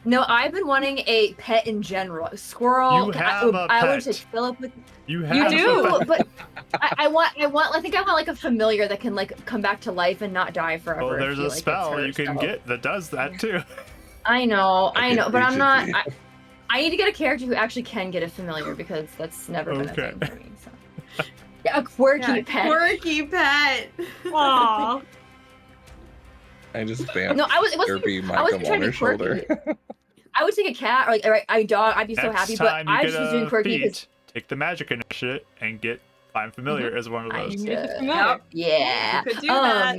Speaker 3: No, I've been wanting a pet in general. A squirrel.
Speaker 1: You have a
Speaker 3: I would
Speaker 1: pet.
Speaker 3: just fill up with.
Speaker 1: You
Speaker 5: You
Speaker 1: have
Speaker 5: do,
Speaker 1: a pet.
Speaker 3: but I think I want like a familiar that can like come back to life and not die forever.
Speaker 1: Well,
Speaker 3: if
Speaker 1: there's
Speaker 3: he,
Speaker 1: a
Speaker 3: like, gets
Speaker 1: spell
Speaker 3: hurt,
Speaker 1: you can
Speaker 3: so.
Speaker 1: get that does that too.
Speaker 3: I know,
Speaker 4: I can
Speaker 3: but I'm
Speaker 4: reach it
Speaker 3: not.
Speaker 4: to you.
Speaker 3: I need to get a character who actually can get a familiar because that's never been a
Speaker 1: Okay.
Speaker 3: thing for me. So. Yeah, a quirky
Speaker 2: Yeah,
Speaker 3: pet.
Speaker 2: quirky pet.
Speaker 5: Aw.
Speaker 4: I just bam.
Speaker 3: No, it wasn't.
Speaker 4: Derpy
Speaker 3: I wasn't
Speaker 4: Micah
Speaker 3: trying
Speaker 4: on
Speaker 3: to
Speaker 4: her
Speaker 3: be quirky.
Speaker 4: shoulder.
Speaker 3: I would take a cat or like a dog. I'd be so
Speaker 1: Next
Speaker 3: happy.
Speaker 1: time
Speaker 3: But
Speaker 1: you
Speaker 3: I
Speaker 1: get
Speaker 3: just was doing
Speaker 1: a
Speaker 3: quirky because
Speaker 1: feat, take the magic initiative and get Find familiar is one of
Speaker 3: I
Speaker 1: those.
Speaker 5: You can get the
Speaker 3: should.
Speaker 5: familiar.
Speaker 2: Yep.
Speaker 3: Yeah.
Speaker 2: You could do that.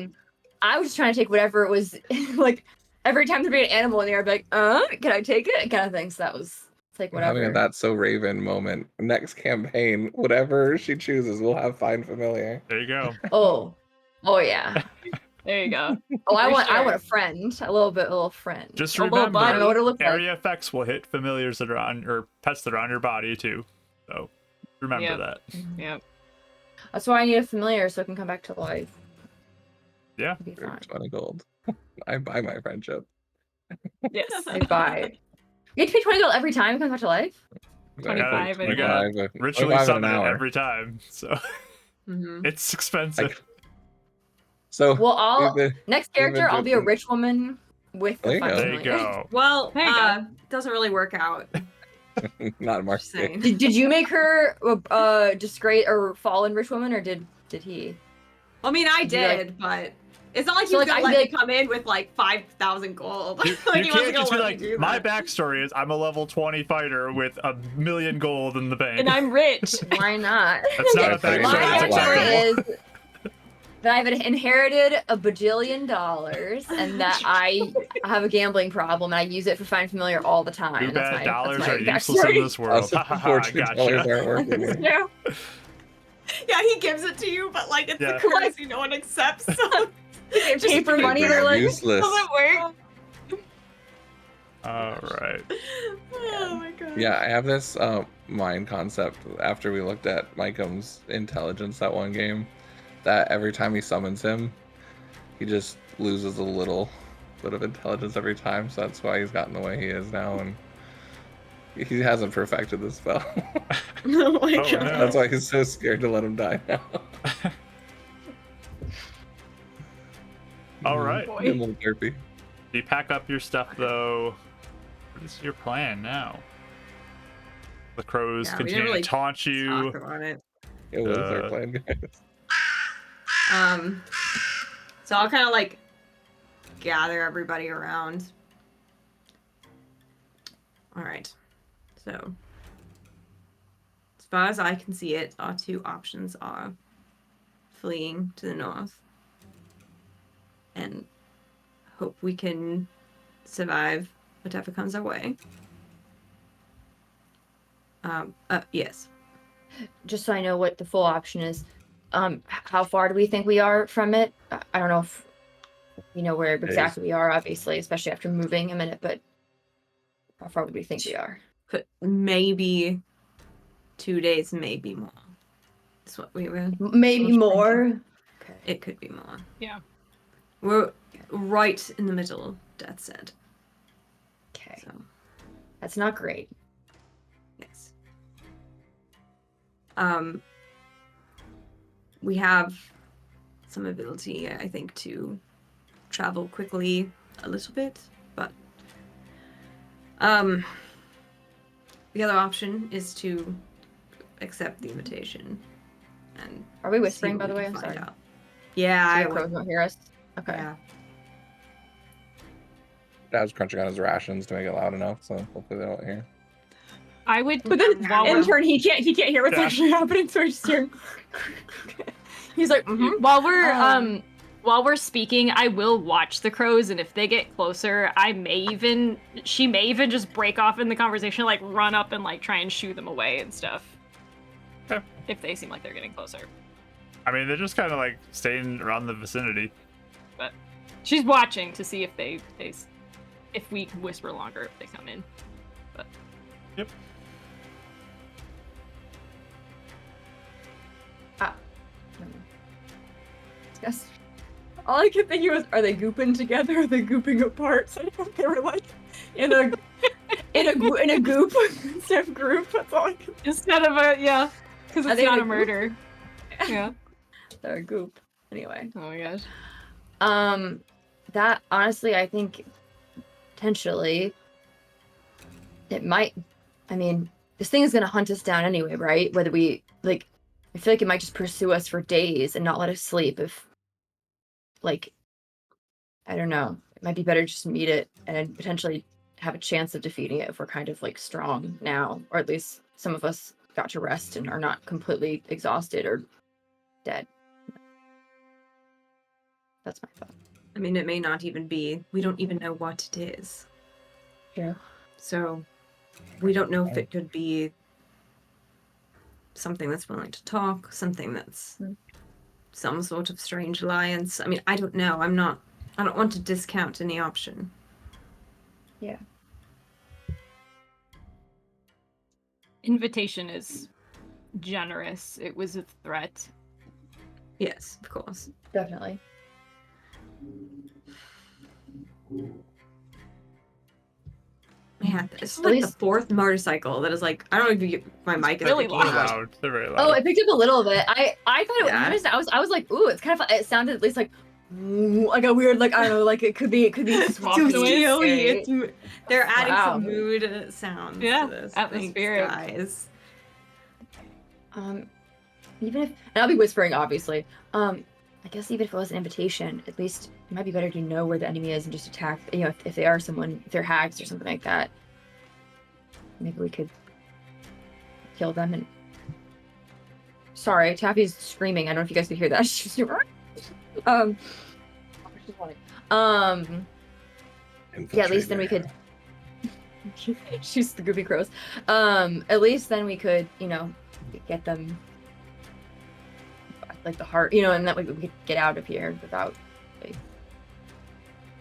Speaker 3: I was just trying to take whatever it was like every time there'd be an animal in the air, I'd be like, can I take it? Kind of thing. So that was it's like
Speaker 4: We're having
Speaker 3: whatever.
Speaker 4: a That's So Raven moment. Next campaign, whatever she chooses, we'll have Find Familiar.
Speaker 1: There you go.
Speaker 3: Oh yeah.
Speaker 5: There you go.
Speaker 3: Oh, I
Speaker 5: For
Speaker 3: want
Speaker 5: sure.
Speaker 3: a friend. A little friend.
Speaker 1: Just
Speaker 5: A little
Speaker 1: remember,
Speaker 3: I don't know what
Speaker 5: buddy.
Speaker 3: it looks like.
Speaker 1: area effects will hit familiars that are on, or pets that are on your body too. So remember
Speaker 5: Yep.
Speaker 1: that.
Speaker 5: Yep.
Speaker 3: That's why I need a familiar so I can come back to life.
Speaker 1: Yeah.
Speaker 3: It'll be
Speaker 4: For
Speaker 3: fine.
Speaker 4: 20 gold. I buy my friendship.
Speaker 5: Yes.
Speaker 3: I buy it. You have to pay 20 gold every time it comes back to life?
Speaker 5: 25
Speaker 1: You gotta
Speaker 4: 25
Speaker 1: ritually
Speaker 4: 25 in
Speaker 1: summon
Speaker 4: an
Speaker 1: it
Speaker 4: hour.
Speaker 1: every time. So
Speaker 2: Mhm.
Speaker 1: it's expensive.
Speaker 4: So
Speaker 3: Well,
Speaker 4: the-
Speaker 3: next character, I'll be a rich woman with
Speaker 4: There
Speaker 3: the
Speaker 4: you
Speaker 3: fun
Speaker 4: go.
Speaker 1: There you
Speaker 3: familiar.
Speaker 1: go.
Speaker 2: Well,
Speaker 5: There you go.
Speaker 2: doesn't really work out.
Speaker 4: not Mark.
Speaker 2: Just saying.
Speaker 3: Did you make her disgrace or fallen rich woman, or did he?
Speaker 2: I mean, I
Speaker 3: Did you, like-
Speaker 2: did, but it's not like
Speaker 3: So,
Speaker 2: he's
Speaker 3: like,
Speaker 2: gonna
Speaker 3: I
Speaker 2: let
Speaker 3: feel
Speaker 2: me come in with like 5,000 gold.
Speaker 1: You,
Speaker 2: Like,
Speaker 1: you
Speaker 2: he wasn't
Speaker 1: can't just be
Speaker 2: gonna let
Speaker 1: like,
Speaker 2: me do
Speaker 1: my
Speaker 2: that.
Speaker 1: backstory is I'm a level 20 fighter with 1,000,000 gold in the bank.
Speaker 5: And I'm rich.
Speaker 3: Why not?
Speaker 1: That's not a
Speaker 4: Sorry,
Speaker 1: backstory.
Speaker 3: My
Speaker 4: that's
Speaker 1: That's
Speaker 4: why.
Speaker 3: backstory is that I've inherited $1 bajillion and that I have a gambling problem and I use it for find familiar all the time.
Speaker 1: Too
Speaker 3: That's
Speaker 1: bad dollars
Speaker 3: my
Speaker 1: are useless in
Speaker 3: backstory.
Speaker 1: this world.
Speaker 4: Also,
Speaker 1: Ha ha ha,
Speaker 4: unfortunately, dollars
Speaker 1: gotcha.
Speaker 4: aren't working here.
Speaker 3: Yeah.
Speaker 2: Yeah, he gives it to you, but like it's
Speaker 1: Yeah.
Speaker 2: the currency no one accepts. So
Speaker 3: Just paper money,
Speaker 4: Paper
Speaker 3: they're like,
Speaker 4: useless.
Speaker 2: doesn't work.
Speaker 1: All right.
Speaker 2: Oh my god.
Speaker 4: Yeah, I have this mind concept after we looked at Mycom's intelligence that one game, that every time he summons him, he just loses a little bit of intelligence every time, so that's why he's gotten the way he is now, and he hasn't perfected the spell.
Speaker 2: Oh my
Speaker 1: Oh,
Speaker 2: god.
Speaker 1: no.
Speaker 4: That's why he's so scared to let him die now.
Speaker 1: All right.
Speaker 5: Boy.
Speaker 4: Get a little derpy.
Speaker 1: You pack up your stuff though. What is your plan now? The crows
Speaker 2: Yeah, we didn't
Speaker 1: continue
Speaker 2: really
Speaker 1: to taunt you.
Speaker 2: Talk about it.
Speaker 4: Yeah, what is our
Speaker 1: Uh,
Speaker 4: plan, guys?
Speaker 2: So I'll kind of like gather everybody around. All right. So as far as I can see it, our two options are fleeing to the north and hope we can survive whatever comes our way. Yes.
Speaker 3: just so I know what the full option is, how far do we think we are from it? I don't know if we know where exactly we are, obviously, especially after moving a minute, but how far would we think we are?
Speaker 2: But maybe 2 days, maybe more. That's what we were.
Speaker 3: Maybe more. Okay.
Speaker 2: It could be more.
Speaker 5: Yeah.
Speaker 2: We're right in the middle, Death said.
Speaker 3: Okay.
Speaker 2: So,
Speaker 3: That's not great.
Speaker 2: yes. We have some ability, I think, to travel quickly a little bit, but the other option is to accept the invitation and
Speaker 3: Are we
Speaker 2: see
Speaker 3: whispering,
Speaker 2: what
Speaker 3: by the
Speaker 2: we
Speaker 3: way?
Speaker 2: can
Speaker 3: I'm
Speaker 2: find
Speaker 3: sorry.
Speaker 2: out. Yeah,
Speaker 3: So
Speaker 2: I
Speaker 3: the crows
Speaker 2: would.
Speaker 3: won't hear us. Okay.
Speaker 2: Yeah.
Speaker 4: Dad's crunching on his rations to make it loud enough, so hopefully they don't hear.
Speaker 5: I would.
Speaker 3: But then
Speaker 5: While
Speaker 3: in
Speaker 5: we're-
Speaker 3: turn, he can't hear what's
Speaker 1: Yeah.
Speaker 3: actually happening, so he's just hearing. He's like, mm-hmm.
Speaker 5: While we're speaking, I will watch the crows, and if they get closer, she may even just break off in the conversation, like run up and like try and shoo them away and stuff.
Speaker 1: Okay.
Speaker 5: If they seem like they're getting closer.
Speaker 1: I mean, they're just kind of like staying around the vicinity.
Speaker 5: But she's watching to see if if we whisper longer, if they come in. But
Speaker 1: Yep.
Speaker 3: Yes. All I could think was, are they gooping together? Are they gooping apart? So I don't know if they were like in a goop instead of group. That's all I could.
Speaker 5: instead of because
Speaker 3: Are
Speaker 5: it's
Speaker 3: they
Speaker 5: not
Speaker 3: in
Speaker 5: a
Speaker 3: a
Speaker 5: murder. Yeah.
Speaker 3: They're a goop. Anyway.
Speaker 5: Oh my gosh.
Speaker 3: That honestly, I think potentially it might. I mean, this thing is gonna hunt us down anyway, right? Whether we like, I feel like it might just pursue us for days and not let us sleep. If, like, I don't know, it might be better just to meet it and potentially have a chance of defeating it if we're kind of like strong now, or at least some of us got to rest and are not completely exhausted or dead. That's my thought.
Speaker 2: I mean, it may not even be. We don't even know what it is.
Speaker 3: Yeah.
Speaker 2: So we don't know if it could be something that's willing to talk, something that's some sort of strange alliance. I mean, I don't know. I don't want to discount any option.
Speaker 3: Yeah.
Speaker 5: Invitation is generous. It was a threat.
Speaker 2: Yes, of course.
Speaker 3: Definitely.
Speaker 2: Man, this is
Speaker 3: At
Speaker 2: like
Speaker 3: least-
Speaker 2: the fourth motorcycle that is like, I don't know if you get my mic is
Speaker 5: Really
Speaker 2: picking it up.
Speaker 1: Loud. They're very loud.
Speaker 3: Oh, I picked up a little bit. I thought it
Speaker 2: Yeah.
Speaker 3: was. I was like, ooh, it's kind of. It sounded at least like a weird, like I don't know, like it could be
Speaker 5: Swamp
Speaker 2: Too
Speaker 5: noise.
Speaker 2: steely. It's they're adding
Speaker 3: Wow.
Speaker 2: some mood sounds
Speaker 5: Yeah,
Speaker 2: to this.
Speaker 5: atmospheric.
Speaker 2: Thanks, guys.
Speaker 3: Even if, and I'll be whispering, obviously. I guess even if it was an invitation, at least it might be better to know where the enemy is and just attack. You know, if they are someone, if they're hags or something like that, maybe we could kill them. And sorry, Taffy's screaming. I don't know if you guys could hear that. She's yeah, at least then we could. She's the goofy crows. At least then we could, you know, get them like the heart, you know, and that way we could get out of here without like,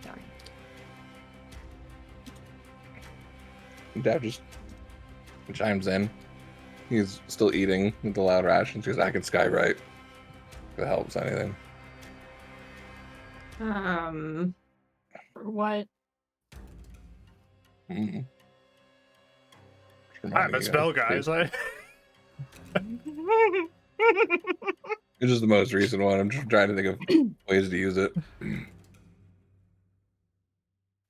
Speaker 3: dying.
Speaker 4: Dad just chimes in. He's still eating with the loud rations because I can skywrite. If it helps anything.
Speaker 5: For what?
Speaker 4: Mm.
Speaker 1: I misspell, guys.
Speaker 4: It's just the most recent one. I'm just trying to think of ways to use it.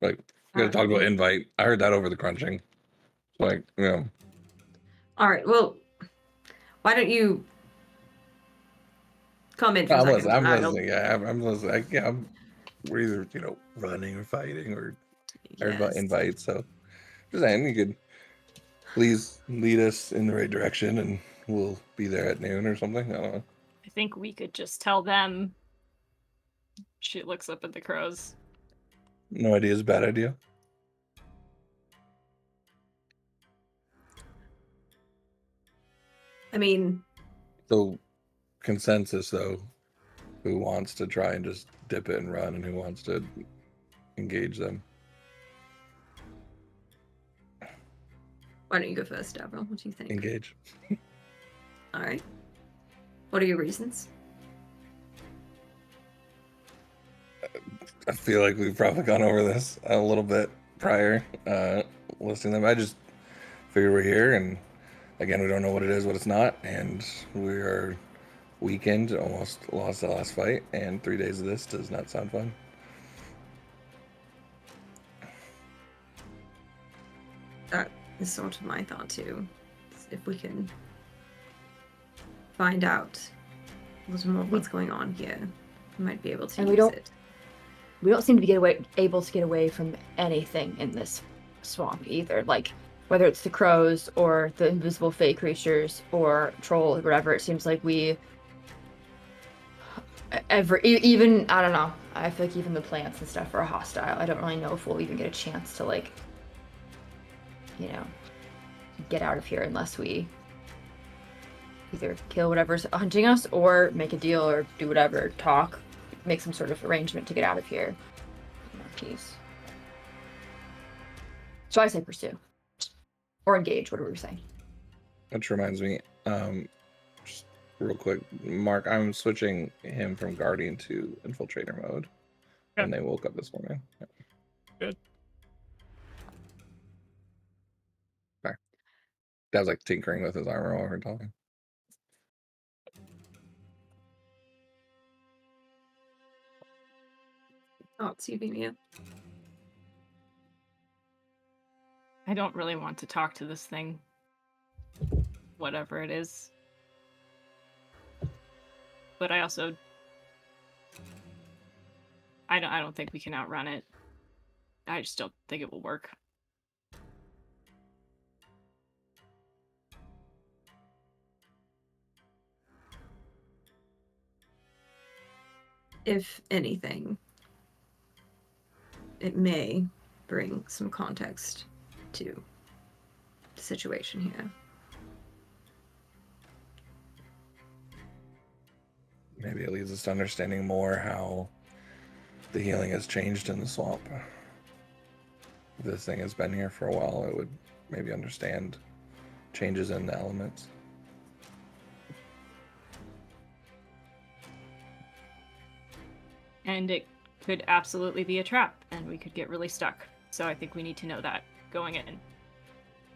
Speaker 4: Like, you gotta talk about invite. I heard that over the crunching. Like, you know.
Speaker 2: All right. Well, why don't you come in for a
Speaker 4: I'm
Speaker 2: second?
Speaker 4: listening. I'm
Speaker 2: I'll-
Speaker 4: listening. Yeah, I'm listening. Yeah, we're either, you know, running or fighting or heard about
Speaker 2: Yes.
Speaker 4: invites. So, just saying, you could please lead us in the right direction and we'll be there at noon or something. I don't know.
Speaker 5: I think we could just tell them. She looks up at the crows.
Speaker 4: No idea is a bad idea.
Speaker 2: I mean,
Speaker 4: So, consensus though, who wants to try and just dip it and run and who wants to engage them?
Speaker 2: why don't you go first, Avril? What do you think?
Speaker 4: Engage.
Speaker 2: All right. What are your reasons?
Speaker 4: I feel like we've probably gone over this a little bit prior, listing them. I just figure we're here, and again, we don't know what it is, what it's not, and we are weakened, almost lost the last fight, and 3 days of this does not sound fun.
Speaker 2: That is sort of my thought too. If we can find out a little more of what's going on here, we might be able to
Speaker 3: And
Speaker 2: use
Speaker 3: we don't-
Speaker 2: it.
Speaker 3: We don't seem to be able to get away from anything in this swamp either. Like whether it's the crows or the invisible fey creatures or troll or whatever, it seems like we even I don't know. I feel like even the plants and stuff are hostile. I don't really know if we'll even get a chance to like, you know, get out of here unless we either kill whatever's hunting us or make a deal or do whatever, talk, make some sort of arrangement to get out of here. Peace. So I say pursue. Or engage, whatever we're saying.
Speaker 4: Which reminds me, just real quick, Mark, I'm switching him from Guardian to Infiltrator mode.
Speaker 1: Yeah.
Speaker 4: And they woke up this morning. Yeah.
Speaker 1: Good.
Speaker 4: Okay. Dad's like tinkering with his armor while we're talking.
Speaker 2: Oh, it's Euphemia.
Speaker 5: I don't really want to talk to this thing. Whatever it is. But I also I don't think we can outrun it. I just don't think it will work.
Speaker 2: if anything, it may bring some context to the situation here.
Speaker 4: Maybe it leads us to understanding more how the healing has changed in the swamp. If this thing has been here for a while, it would maybe understand changes in the elements.
Speaker 5: And it could absolutely be a trap, and we could get really stuck. So I think we need to know that going in.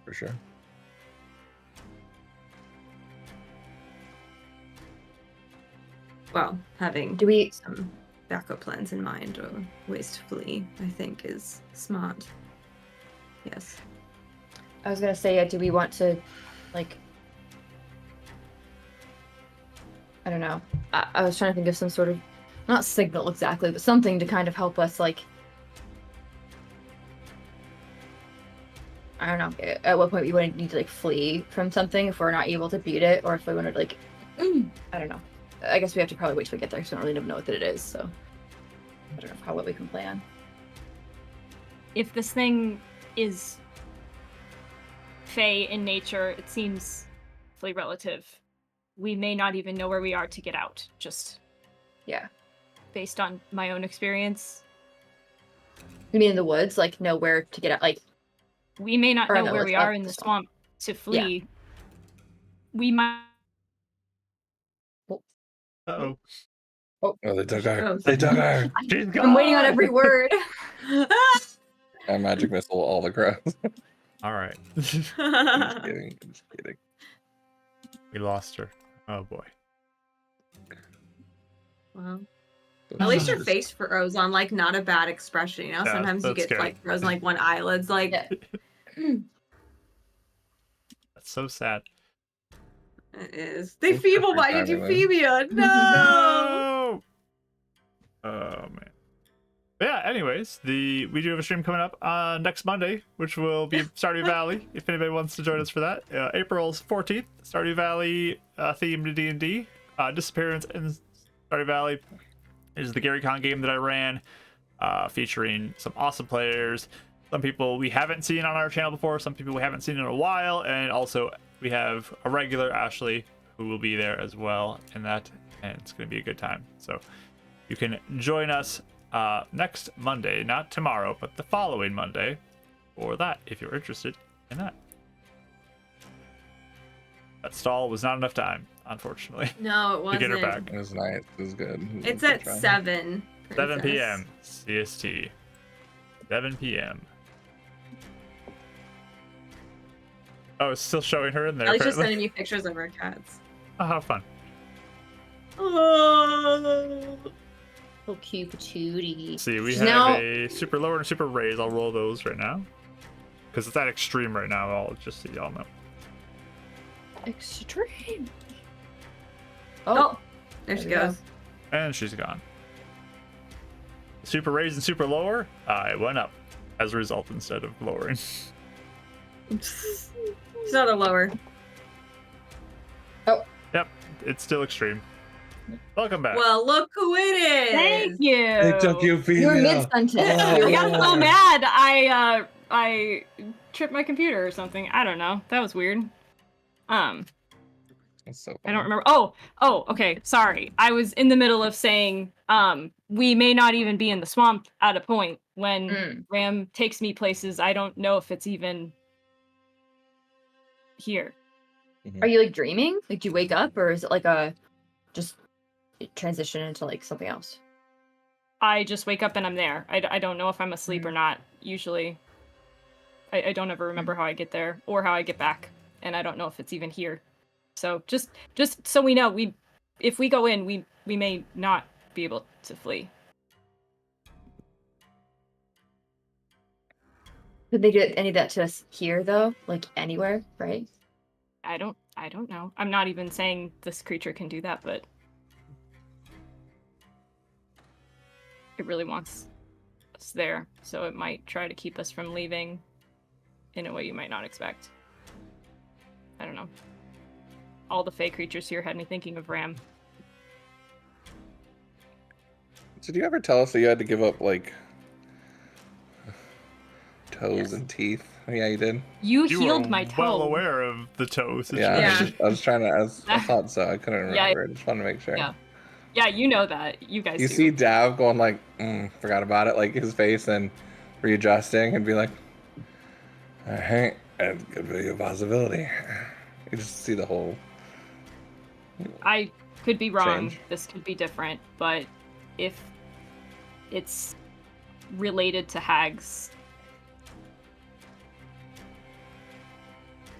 Speaker 4: For sure.
Speaker 2: Well, having
Speaker 3: Do we?
Speaker 2: some backup plans in mind or ways to flee, I think, is smart. Yes.
Speaker 3: I was gonna say, do we want to, like, I don't know. I was trying to think of some sort of, not signal exactly, but something to kind of help us, like, I don't know, at what point we would need to, like, flee from something if we're not able to beat it, or if we wanted to, like, I don't know. I guess we have to probably wait till we get there, because I don't really know what it is, so I don't know what we can plan.
Speaker 5: If this thing is fey in nature, it seems fully relative. We may not even know where we are to get out, just based on my own experience.
Speaker 3: You mean in the woods, like, know where to get out, like...
Speaker 5: We may not
Speaker 3: Or
Speaker 5: know
Speaker 3: no,
Speaker 5: where
Speaker 3: like,
Speaker 5: we are in the swamp to flee. We might...
Speaker 1: Uh-oh.
Speaker 4: Oh, they took her.
Speaker 2: Oh.
Speaker 4: They took her.
Speaker 1: She's gone!
Speaker 3: I'm waiting on every word.
Speaker 4: I magic missile all the crows.
Speaker 1: All right.
Speaker 4: I'm just kidding. I'm just kidding.
Speaker 1: We lost her. Oh boy.
Speaker 2: Well,
Speaker 4: So
Speaker 2: at least your
Speaker 4: just-
Speaker 2: face froze on like not a bad expression, you know?
Speaker 1: Yeah,
Speaker 2: Sometimes you
Speaker 1: that's
Speaker 2: get
Speaker 1: good.
Speaker 2: like frozen like one eyelid's like
Speaker 3: Yeah.
Speaker 1: That's so sad.
Speaker 2: it is. They
Speaker 4: Thanks for
Speaker 2: feeble
Speaker 4: free
Speaker 2: minded
Speaker 4: timing,
Speaker 2: Euphemia. No.
Speaker 1: No! Oh man. But yeah, anyways, we do have a stream coming up next Monday, which will be Stardew Valley, if anybody wants to join us for that. April's 14th, Stardew Valley themed D&D. Disappearance in Stardew Valley is the Gary Con game that I ran, featuring some awesome players, some people we haven't seen on our channel before, some people we haven't seen in a while, and also we have a regular Ashley who will be there as well in that, and it's going to be a good time. So you can join us next Monday, not tomorrow, but the following Monday for that, if you're interested in that. That stall was not enough time, unfortunately,
Speaker 2: No, it
Speaker 1: to
Speaker 2: wasn't.
Speaker 1: get her back.
Speaker 4: It was nice. It was good. It was
Speaker 2: It's
Speaker 4: a good
Speaker 2: at
Speaker 4: try.
Speaker 2: 7.
Speaker 1: 7
Speaker 2: princess.
Speaker 1: p.m. CST. 7 p.m. Oh, it's still showing her in there.
Speaker 2: I was just
Speaker 1: apparently.
Speaker 2: sending you pictures of our cats.
Speaker 1: Oh, how fun.
Speaker 2: Oh.
Speaker 3: Oh, cute patootie.
Speaker 1: See, we
Speaker 3: She's
Speaker 1: have
Speaker 3: now-
Speaker 1: a super lower and a super raise. I'll roll those right now. Because it's at extreme right now, I'll just so y'all know.
Speaker 3: Extreme.
Speaker 2: Oh, there she
Speaker 3: There we go.
Speaker 2: goes.
Speaker 1: And she's gone. Super raise and super lower, it went up as a result instead of lowering.
Speaker 2: She's not a lower.
Speaker 1: Yep, it's still extreme. Welcome back.
Speaker 2: Well, look who it is.
Speaker 5: Thank you!
Speaker 4: They took
Speaker 3: You were
Speaker 4: Euphemia.
Speaker 3: mid-sentence.
Speaker 4: Oh.
Speaker 3: You
Speaker 5: I
Speaker 3: were
Speaker 5: got so
Speaker 4: Lord.
Speaker 5: mad, I tripped my computer or something. I don't know. That was weird.
Speaker 4: That's so
Speaker 5: I
Speaker 4: funny.
Speaker 5: don't remember. Oh, okay. Sorry. I was in the middle of saying, we may not even be in the swamp at a point when Ram takes me places. I don't know if it's even here.
Speaker 3: Are you, like, dreaming? Like, do you wake up, or is it like a just transition into like something else?
Speaker 5: I just wake up and I'm there. I don't know if I'm asleep or not. Usually, I don't ever remember how I get there or how I get back, and I don't know if it's even here. So just so we know, if we go in, we may not be able to flee.
Speaker 3: Could they do any of that to us here, though? Like, anywhere, right?
Speaker 5: I don't know. I'm not even saying this creature can do that, but it really wants us there, so it might try to keep us from leaving in a way you might not expect. I don't know. All the fey creatures here had me thinking of Ram.
Speaker 4: Did you ever tell us that you had to give up like toes
Speaker 2: Yes.
Speaker 4: and teeth? Yeah, you did.
Speaker 5: You
Speaker 1: You
Speaker 5: healed
Speaker 1: were
Speaker 5: my toe.
Speaker 1: well aware of the toe situation.
Speaker 4: Yeah, I was trying to. I thought so. I couldn't
Speaker 5: Yeah.
Speaker 4: remember. I just wanted to make sure.
Speaker 5: Yeah. Yeah, you know that. You guys
Speaker 4: You
Speaker 5: do.
Speaker 4: see Dav going like, forgot about it, like his face, and readjusting and be like, all right, that could be a possibility. You just see the whole.
Speaker 5: I could be wrong.
Speaker 4: Change.
Speaker 5: This could be different, but if it's related to hags,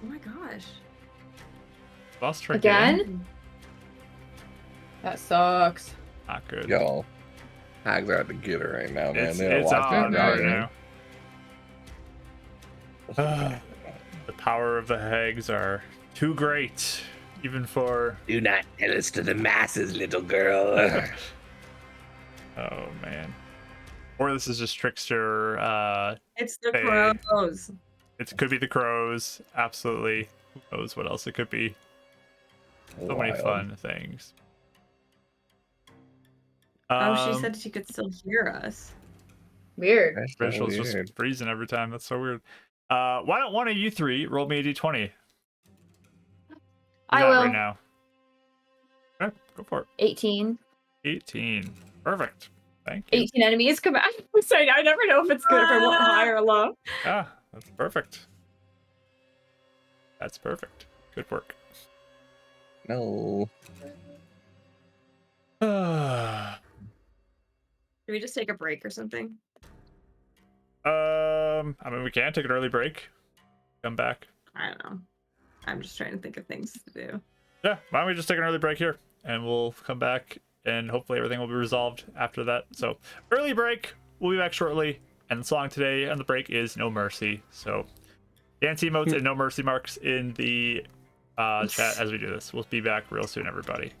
Speaker 2: Oh my gosh.
Speaker 1: Lost trick
Speaker 3: Again? That sucks.
Speaker 1: Not good.
Speaker 4: Yo, hags are at the getter right now, man.
Speaker 1: It's
Speaker 4: They're watching
Speaker 1: on
Speaker 4: that
Speaker 1: right
Speaker 4: garden.
Speaker 1: now. The power of the hags are too great, even for.
Speaker 4: Do not tell us to the masses, little girl.
Speaker 1: Oh man. Or this is just trickster.
Speaker 2: It's the
Speaker 1: Hey.
Speaker 2: crows.
Speaker 1: It could be the crows. Absolutely. Who knows what else it could be? So many
Speaker 4: Wild.
Speaker 1: fun things.
Speaker 2: Oh, she said she could still hear us.
Speaker 3: Weird.
Speaker 4: That's so
Speaker 1: Rachel's just
Speaker 4: weird.
Speaker 1: freezing every time. That's so weird. Why don't one of you three roll me a d20?
Speaker 3: I
Speaker 1: That
Speaker 3: will.
Speaker 1: right now. Okay, go for it.
Speaker 3: 18.
Speaker 1: 18. Perfect. Thank you.
Speaker 3: 18 enemies come out. I'm saying I never know if it's good if I want high or low.
Speaker 1: Ah, that's perfect. That's perfect. Good work.
Speaker 4: No.
Speaker 1: I
Speaker 2: Can we just take a break or something?
Speaker 1: mean, we can take an early break. Come back.
Speaker 2: I don't know. I'm just trying to think of things to do.
Speaker 1: Yeah, why don't we just take an early break here and we'll come back and hopefully everything will be resolved after that. So, early break. We'll be back shortly. And the song today on the break is No Mercy. So, dance emotes and No Mercy marks in the chat as we do this. We'll be back real soon, everybody.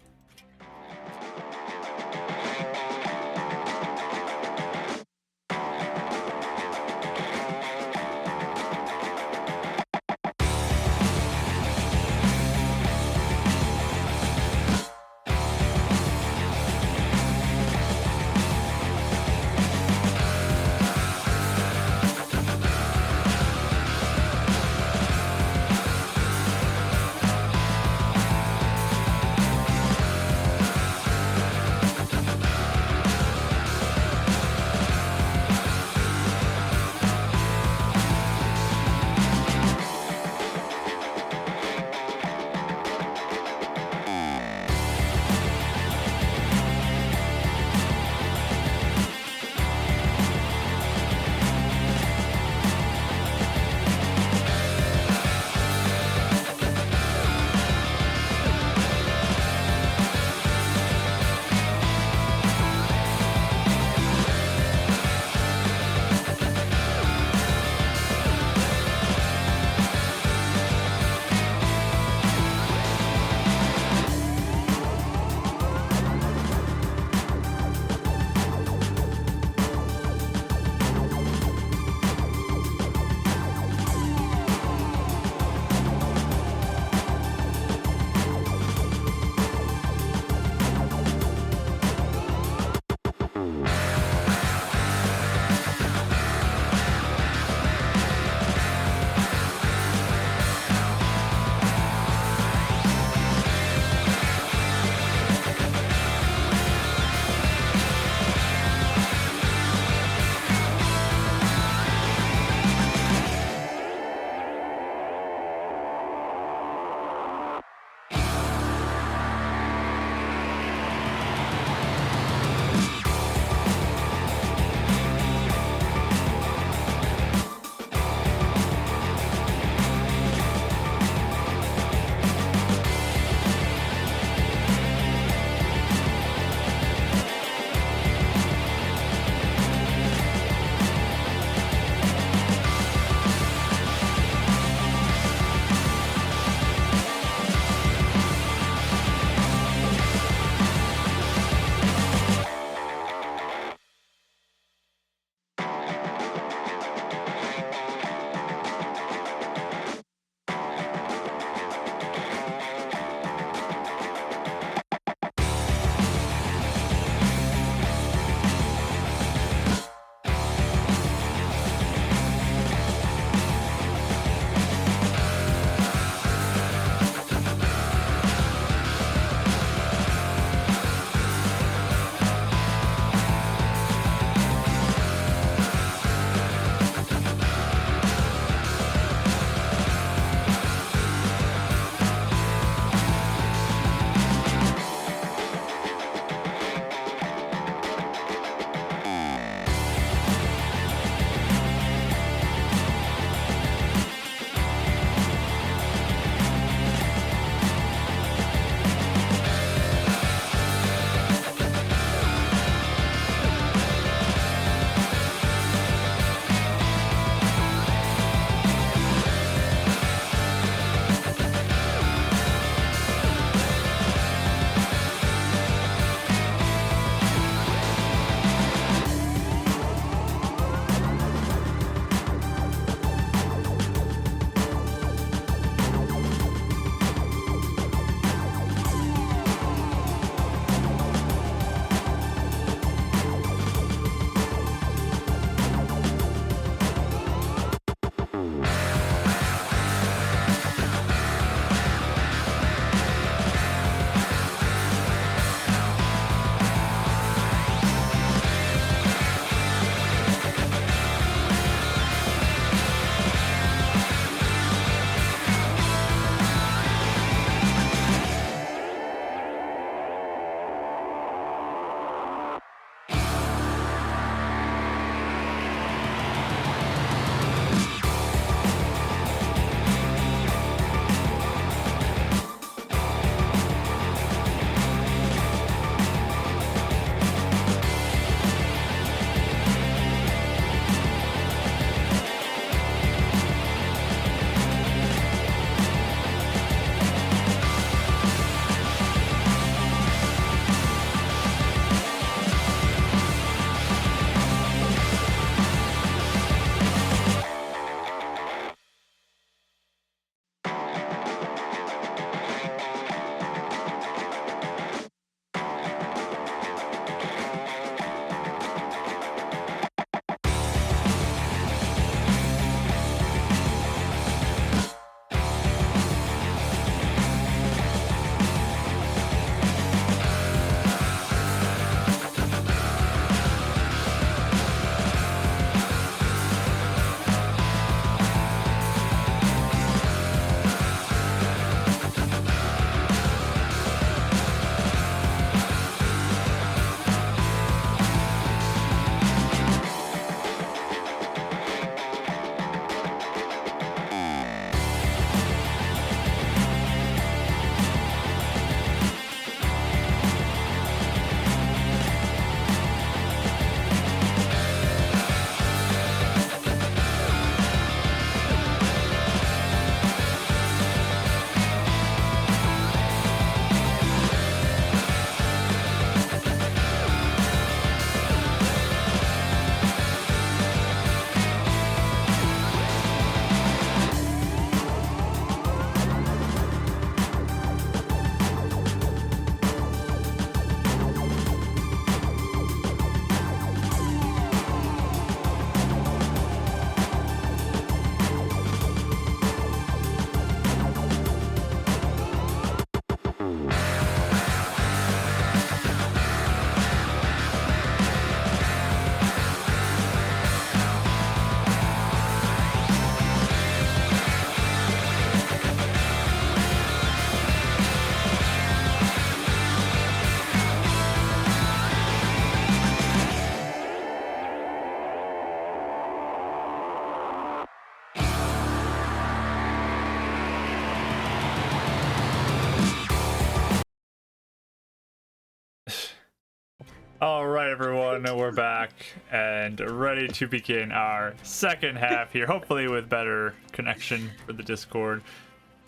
Speaker 1: All right, everyone, we're back and ready to begin our second half here, hopefully with better connection for the Discord.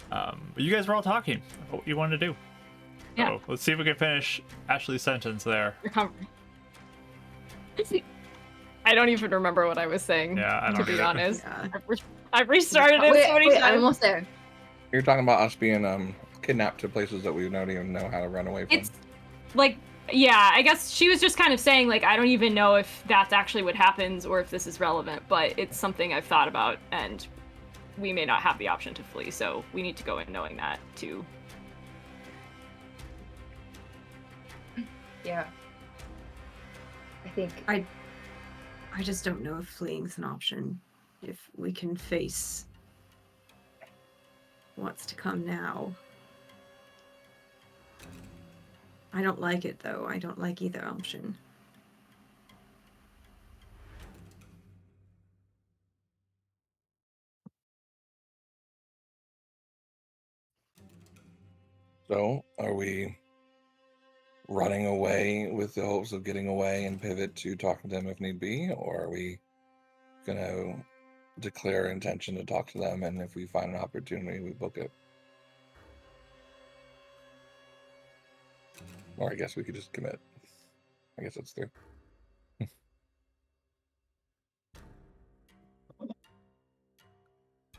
Speaker 1: But you guys were all talking about what you wanted to do.
Speaker 5: Yeah.
Speaker 1: So let's see if we can finish Ashley's sentence there.
Speaker 5: Recovery. I don't even remember what I was saying.
Speaker 1: Yeah, I
Speaker 5: to
Speaker 1: don't
Speaker 5: be
Speaker 1: either.
Speaker 5: honest.
Speaker 2: Yeah.
Speaker 5: I've restarted it
Speaker 3: Wait,
Speaker 5: so many
Speaker 3: wait, I'm
Speaker 5: times.
Speaker 3: almost there.
Speaker 4: You're talking about us being kidnapped to places that we don't even know how to run away from.
Speaker 5: It's like, yeah, I guess she was just kind of saying, like, I don't even know if that's actually what happens or if this is relevant, but it's something I've thought about, and we may not have the option to flee, so we need to go in knowing that, too.
Speaker 3: Yeah. I think
Speaker 2: I just don't know if fleeing's an option. If we can face what's to come now. I don't like it, though. I don't like either option.
Speaker 4: So, are we running away with the hopes of getting away and pivot to talking to them if need be, or are we gonna declare intention to talk to them, and if we find an opportunity, we book it? Or I guess we could just commit. I guess that's true.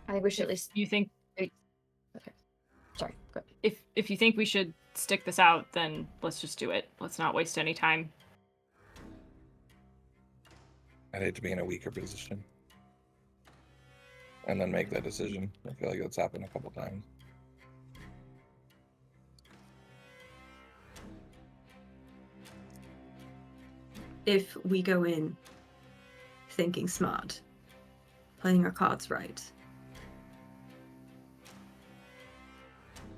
Speaker 3: I think we should at least.
Speaker 5: You think
Speaker 3: Sorry. Go ahead.
Speaker 5: if you think we should stick this out, then let's just do it. Let's not waste any time.
Speaker 4: I'd hate to be in a weaker position and then make that decision. I feel like that's happened a couple times.
Speaker 2: If we go in thinking smart, playing our cards right,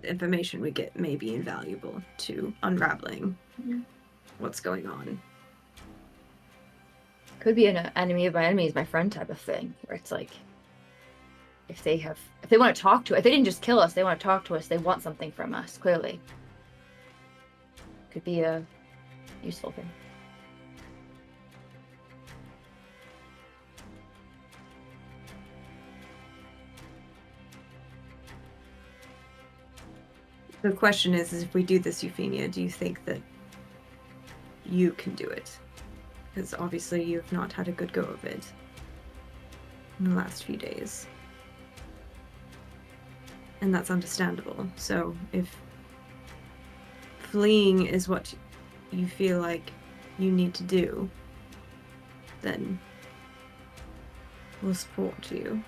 Speaker 2: the information we get may be invaluable to unraveling what's going on.
Speaker 3: Could be an enemy of my enemy is my friend type of thing, where it's like, if they want to talk to us, if they didn't just kill us, they want to talk to us, they want something from us, clearly. Could be a useful thing.
Speaker 2: The question is if we do this, Euphemia, do you think that you can do it? Because obviously you have not had a good go of it in the last few days. And that's understandable. So if fleeing is what you feel like you need to do, then we'll support you.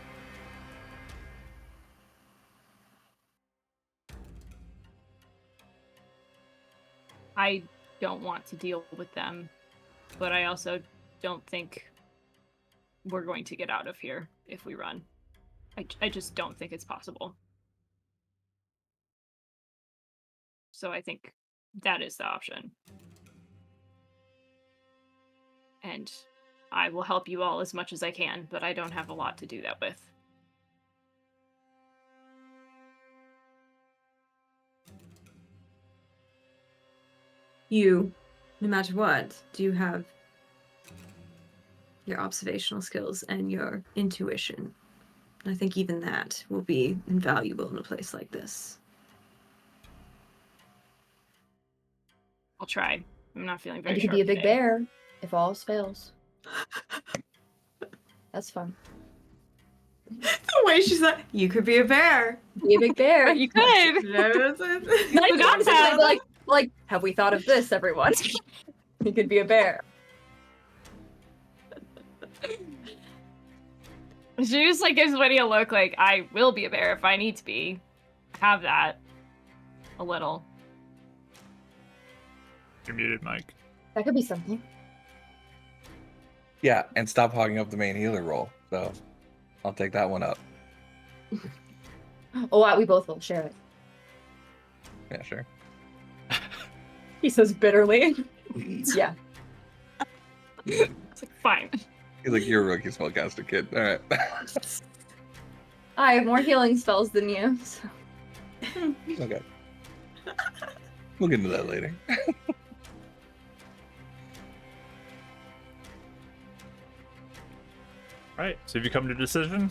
Speaker 5: I don't want to deal with them, but I also don't think we're going to get out of here if we run. I just don't think it's possible. So I think that is the option. And I will help you all as much as I can, but I don't have a lot to do that with.
Speaker 2: You, no matter what, do have your observational skills and your intuition. I think even that will be invaluable in a place like this.
Speaker 5: I'll try. I'm not feeling very
Speaker 3: And you could
Speaker 5: sharp
Speaker 3: be a big
Speaker 5: today.
Speaker 3: bear if all else fails. That's fun.
Speaker 2: The way she's like, you could be a bear.
Speaker 3: Be a big bear.
Speaker 5: But you could!
Speaker 3: You
Speaker 5: got that.
Speaker 3: Like, have we thought of this, everyone? You could be a bear.
Speaker 5: She just like gives Winnie a look like, I will be a bear if I need to be. Have that. A little.
Speaker 1: You're muted, Mike.
Speaker 3: That could be something.
Speaker 4: Yeah, and stop hogging up the main healer role. So I'll take that one up.
Speaker 3: Oh, wow, we both will share it.
Speaker 4: Yeah, sure.
Speaker 3: He says bitterly. Yeah.
Speaker 5: It's like, fine.
Speaker 4: He's like, you're a rookie spellcaster, kid. All right.
Speaker 3: I have more healing spells than you. So.
Speaker 4: Okay. We'll get into that later.
Speaker 1: Right. So have you come to a decision?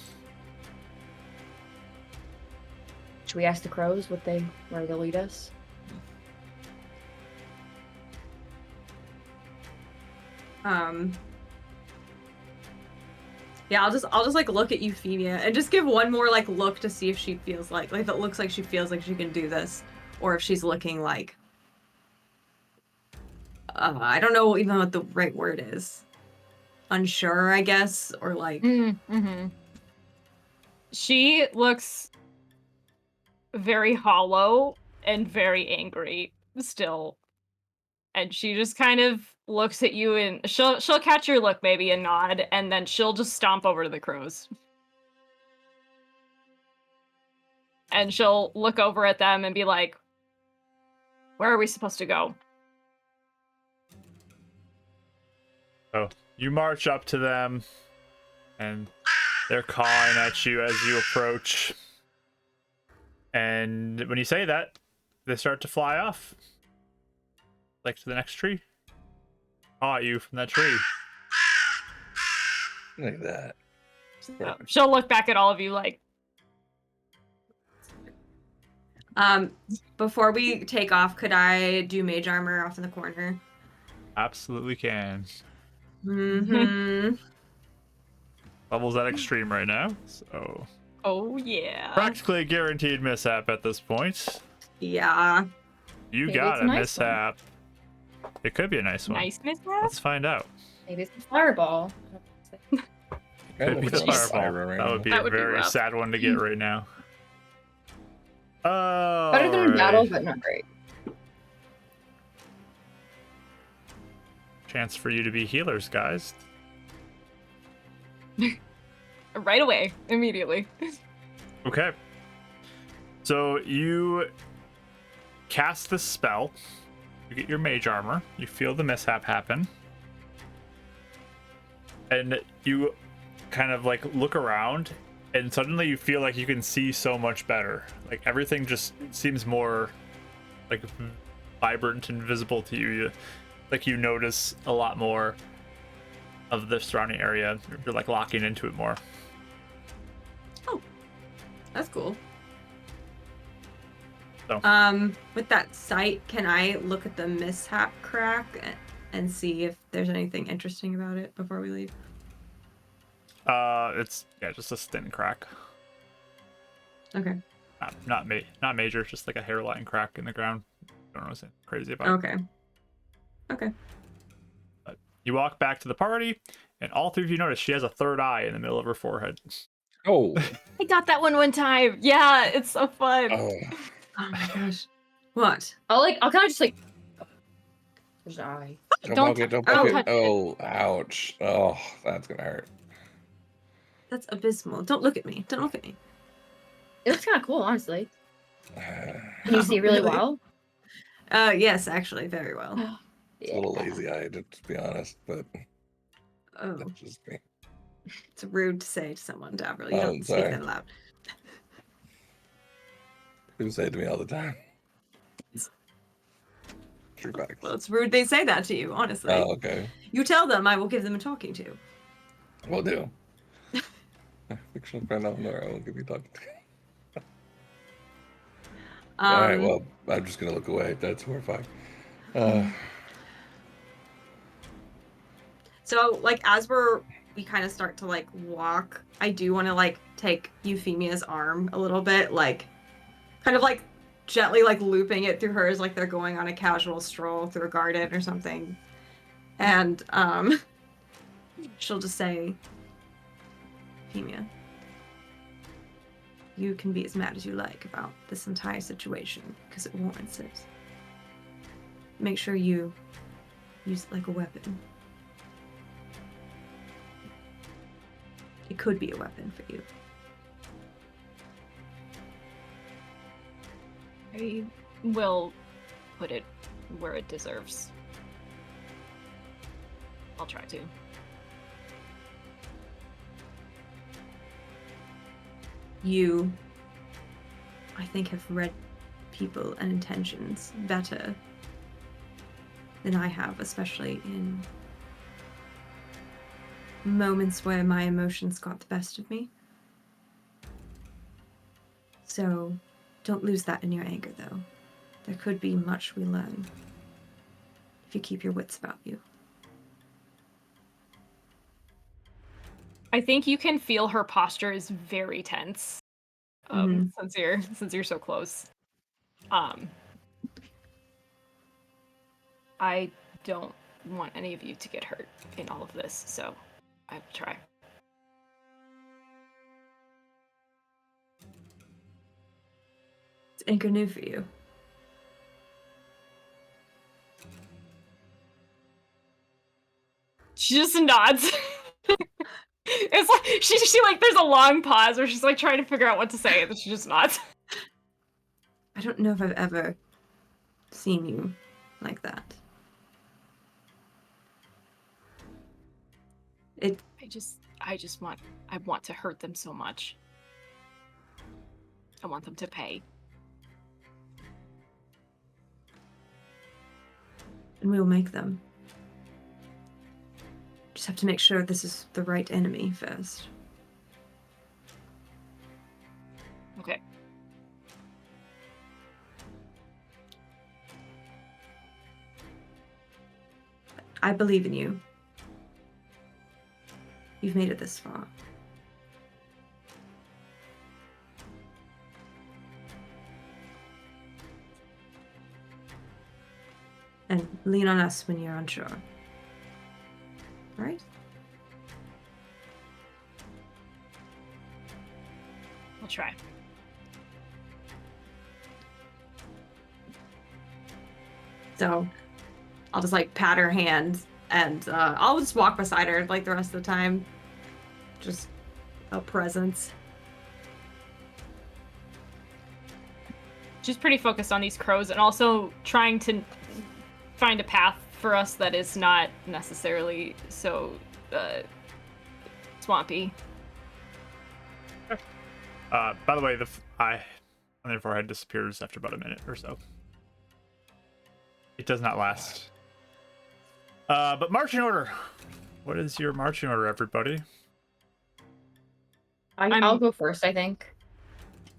Speaker 3: Should we ask the crows where they'll lead us?
Speaker 2: Yeah, I'll just like look at Euphemia and just give one more like look to see if she feels like if it looks like she feels like she can do this, or if she's looking like I don't know even what the right word is. Unsure, I guess, or like
Speaker 5: Mm-hmm. She looks very hollow and very angry still. And she just kind of looks at you and she'll catch your look maybe and nod, and then she'll just stomp over to the crows. And she'll look over at them and be like, "Where are we supposed to go?"
Speaker 1: Oh, you march up to them, and they're cawing at you as you approach. And when you say that, they start to fly off, like to the next tree. Caw at you from that tree.
Speaker 4: Like that.
Speaker 5: She'll look back at all of you like,
Speaker 2: before we take off, could I do mage armor off in the corner?
Speaker 1: Absolutely can.
Speaker 2: Mm-hmm.
Speaker 1: Level's at extreme right now, so
Speaker 5: "Oh yeah."
Speaker 1: practically a guaranteed mishap at this point.
Speaker 2: Yeah.
Speaker 1: You
Speaker 3: Maybe
Speaker 1: got
Speaker 3: it's
Speaker 1: a
Speaker 3: a nice
Speaker 1: mishap. It could be a nice one.
Speaker 5: Nice mishap.
Speaker 1: Let's find out.
Speaker 3: Maybe it's a fireball.
Speaker 1: Could be the
Speaker 4: Jeez.
Speaker 1: fireball. That would be
Speaker 5: That
Speaker 1: a
Speaker 5: would be
Speaker 1: very
Speaker 5: rough.
Speaker 1: sad one to get right now. Oh,
Speaker 3: Better than in battle, but not great.
Speaker 1: Chance for you to be healers, guys.
Speaker 5: Right away, immediately.
Speaker 1: Okay. So you cast the spell. You get your mage armor. You feel the mishap happen. And you kind of like look around, and suddenly you feel like you can see so much better. Like everything just seems more like vibrant and visible to you. Like you notice a lot more of the surrounding area. You're like locking into it more.
Speaker 2: Oh, that's cool.
Speaker 1: So.
Speaker 2: With that sight, can I look at the mishap crack and see if there's anything interesting about it before we leave?
Speaker 1: It's just a thin crack.
Speaker 2: Okay.
Speaker 1: Not major, just like a hairline crack in the ground. Don't know what's crazy about.
Speaker 2: Okay. Okay.
Speaker 1: But you walk back to the party, and all three of you notice she has a third eye in the middle of her forehead.
Speaker 4: Oh.
Speaker 5: I got that one time. Yeah, it's so fun.
Speaker 4: Oh.
Speaker 2: Oh my gosh. What?
Speaker 3: I'll kind of just like. There's an eye.
Speaker 4: Don't poke it. Don't
Speaker 5: don't
Speaker 4: poke it.
Speaker 5: touch it.
Speaker 4: Oh, ouch. Oh, that's gonna hurt.
Speaker 2: That's abysmal. Don't look at me. Don't look at me.
Speaker 3: It looks kind of cool, honestly.
Speaker 4: It's
Speaker 3: Can you see really
Speaker 2: Really?
Speaker 3: well?
Speaker 2: Yes, actually, very well.
Speaker 4: a little lazy-eyed, to be honest, but
Speaker 2: Oh,
Speaker 4: that's just me.
Speaker 2: it's rude to say to someone, Davril. You
Speaker 4: Oh,
Speaker 2: don't
Speaker 4: I'm
Speaker 2: speak
Speaker 4: sorry.
Speaker 2: that loud.
Speaker 4: People say it to me all the time. True facts.
Speaker 2: Well, it's rude they say that to you, honestly.
Speaker 4: Oh, okay.
Speaker 2: You tell them, I will give them a talking to.
Speaker 4: Will do. Fictional friend out there, I will give you talking to. All right, well, I'm just gonna look away. That's horrifying.
Speaker 2: So, like, as we kind of start to, like, walk, I do want to, like, take Euphemia's arm a little bit, like, kind of, like, gently, like, looping it through hers, like they're going on a casual stroll through a garden or something. And, she'll just say, Euphemia, you can be as mad as you like about this entire situation, because it warrants it. Make sure you use it like a weapon. It could be a weapon for you.
Speaker 5: I will put it where it deserves. I'll try to.
Speaker 2: You, I think, have read people and intentions better than I have, especially in moments where my emotions got the best of me. So don't lose that in your anger, though. There could be much we learn if you keep your wits about you.
Speaker 5: I think you can feel her posture is very tense. Since you're so close. I don't want any of you to get hurt in all of this, so I will try.
Speaker 2: It's anchor new for you.
Speaker 5: She just nods. It's like she like there's a long pause where she's like trying to figure out what to say, and then she just nods.
Speaker 2: I don't know if I've ever seen you like that.
Speaker 5: I want to hurt them so much. I want them to pay.
Speaker 2: And we'll make them. Just have to make sure this is the right enemy first.
Speaker 5: Okay.
Speaker 2: I believe in you. You've made it this far. And lean on us when you're unsure. Right?
Speaker 5: I'll try.
Speaker 2: So I'll just like pat her hand and I'll just walk beside her like the rest of the time. Just a presence.
Speaker 5: She's pretty focused on these crows and also trying to find a path for us that is not necessarily so swampy.
Speaker 1: By the way, the eye on their forehead disappears after about a minute or so. It does not last. But marching order. What is your marching order, everybody?
Speaker 3: I'll go first, I think.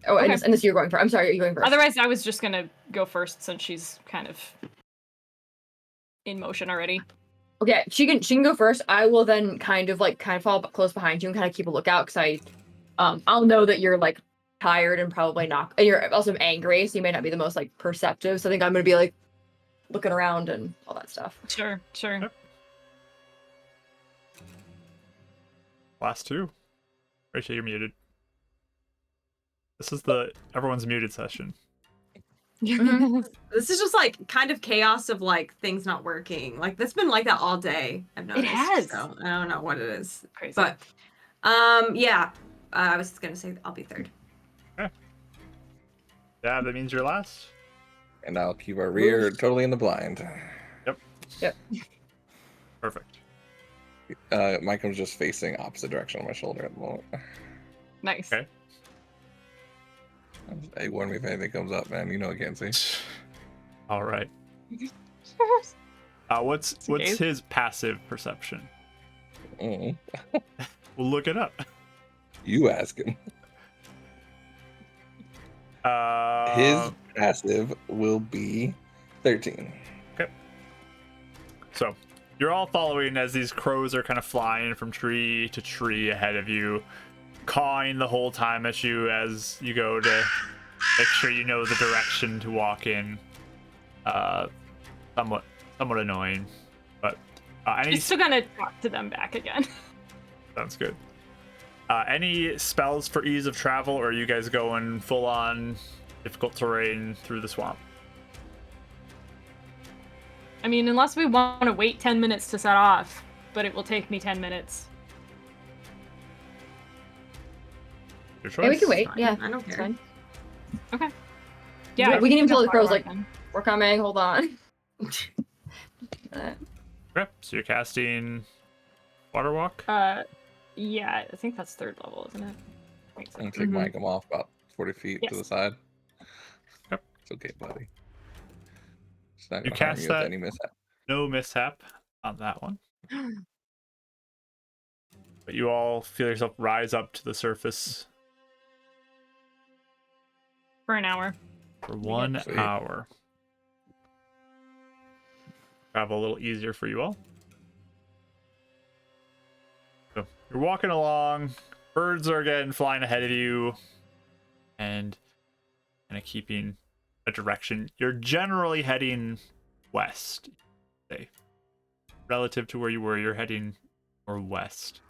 Speaker 3: Oh,
Speaker 5: Okay.
Speaker 3: and this you're going first. I'm sorry, you're going first.
Speaker 5: Otherwise, I was just gonna go first since she's kind of in motion already.
Speaker 3: Okay, she can go first. I will then kind of follow close behind you and kind of keep a lookout because I'll know that you're like tired and probably not, and you're also angry, so you may not be the most like perceptive. So I think I'm gonna be like looking around and all that stuff.
Speaker 5: Sure.
Speaker 1: Yep. Last two. Rachel, you're muted. This is the everyone's muted session.
Speaker 2: This is just like kind of chaos of like things not working. Like that's been like that all day. I've noticed.
Speaker 5: has.
Speaker 2: So I don't know what it is.
Speaker 5: Crazy.
Speaker 2: But yeah. I was gonna say I'll be third.
Speaker 1: Okay. Yeah, that means you're last.
Speaker 4: And I'll keep our rear totally in the blind.
Speaker 3: Yep.
Speaker 1: Perfect.
Speaker 4: Micah's just facing opposite direction on my shoulder at the moment.
Speaker 5: Nice.
Speaker 1: Okay.
Speaker 4: Hey, warn me if anything comes up, man. You know I can't see.
Speaker 1: All right. What's his passive perception?
Speaker 4: Mm.
Speaker 1: We'll look it up.
Speaker 4: You ask him. His passive will be 13.
Speaker 1: Okay. So you're all following as these crows are kind of flying from tree to tree ahead of you, cawing the whole time at you as you go to make sure you know the direction to walk in. Somewhat annoying, but
Speaker 5: She's still gonna talk to them back again.
Speaker 1: sounds good. Any spells for ease of travel, or are you guys going full on difficult terrain through the swamp?
Speaker 5: I mean, unless we want to wait 10 minutes to set off, but it will take me 10 minutes.
Speaker 1: Your choice.
Speaker 3: Yeah, we can wait.
Speaker 2: Fine.
Speaker 3: Yeah,
Speaker 2: I don't
Speaker 3: it's
Speaker 2: care.
Speaker 3: fine.
Speaker 5: Okay. Yeah,
Speaker 3: We can even tell the
Speaker 5: talk
Speaker 3: crows
Speaker 5: about
Speaker 3: like,
Speaker 5: them.
Speaker 3: we're coming. Hold on.
Speaker 1: Okay, so you're casting Water Walk.
Speaker 5: Yeah, I think that's 3rd level, isn't it? I think so.
Speaker 4: I'm gonna take Micah off about 40 feet to
Speaker 5: Yes.
Speaker 4: the side.
Speaker 1: Yep.
Speaker 4: It's okay, buddy. It's not
Speaker 1: You
Speaker 4: gonna harm
Speaker 1: cast
Speaker 4: you with
Speaker 1: that.
Speaker 4: any mishap.
Speaker 1: No mishap on that one. But you all feel yourself rise up to the surface
Speaker 5: For an hour.
Speaker 1: for 1
Speaker 4: Sweet.
Speaker 1: hour. Travel a little easier for you all. So you're walking along. Birds are again flying ahead of you, and kind of keeping a direction. You're generally heading west, say, relative to where you were. You're heading more west.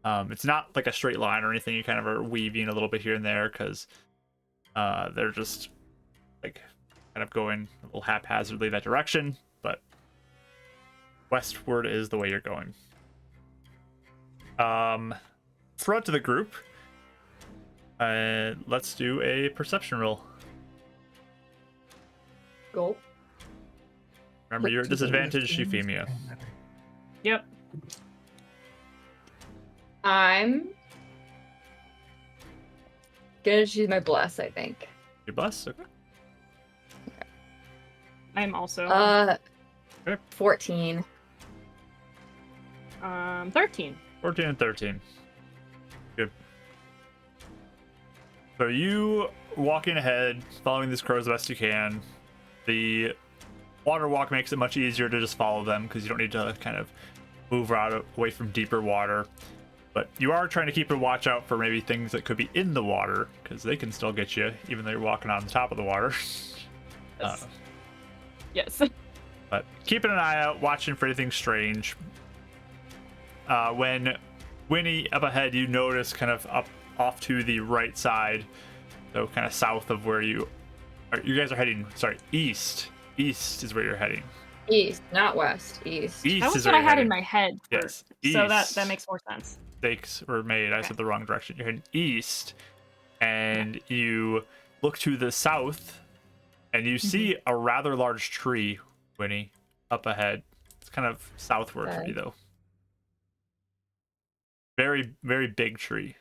Speaker 1: It's not like a straight line or anything. You kind of are weaving a little bit here and there because they're just like kind of going a little haphazardly that direction, but westward is the way you're going. Front of the group, let's do a perception roll.
Speaker 3: Go.
Speaker 1: Remember, you're at disadvantage, Euphemia.
Speaker 5: Yep.
Speaker 3: I'm gonna choose my bless, I think.
Speaker 1: You're blessed? Okay.
Speaker 5: I'm also
Speaker 1: Okay.
Speaker 3: 14.
Speaker 5: 13.
Speaker 1: 14 and 13. Good. So you walking ahead, following these crows the best you can. The water walk makes it much easier to just follow them because you don't need to kind of move out away from deeper water. But you are trying to keep a watch out for maybe things that could be in the water because they can still get you even though you're walking on the top of the water.
Speaker 5: Yes. Yes.
Speaker 1: But keeping an eye out, watching for anything strange. When Winnie up ahead, you notice kind of up off to the right side, so kind of south of where you guys are heading. Sorry, east. East is where you're heading.
Speaker 3: East, not west. East.
Speaker 1: East
Speaker 5: That was
Speaker 1: is
Speaker 5: what
Speaker 1: where
Speaker 5: I
Speaker 1: you're
Speaker 5: had
Speaker 1: heading.
Speaker 5: in my head.
Speaker 1: Yes.
Speaker 5: First. So that
Speaker 1: East.
Speaker 5: makes more sense.
Speaker 1: Mistakes were made. I said the wrong direction. You're heading east, and you look to the south, and you see a rather large tree, Winnie, up ahead. It's kind of southward for
Speaker 3: Okay.
Speaker 1: you, though. Very, very big tree.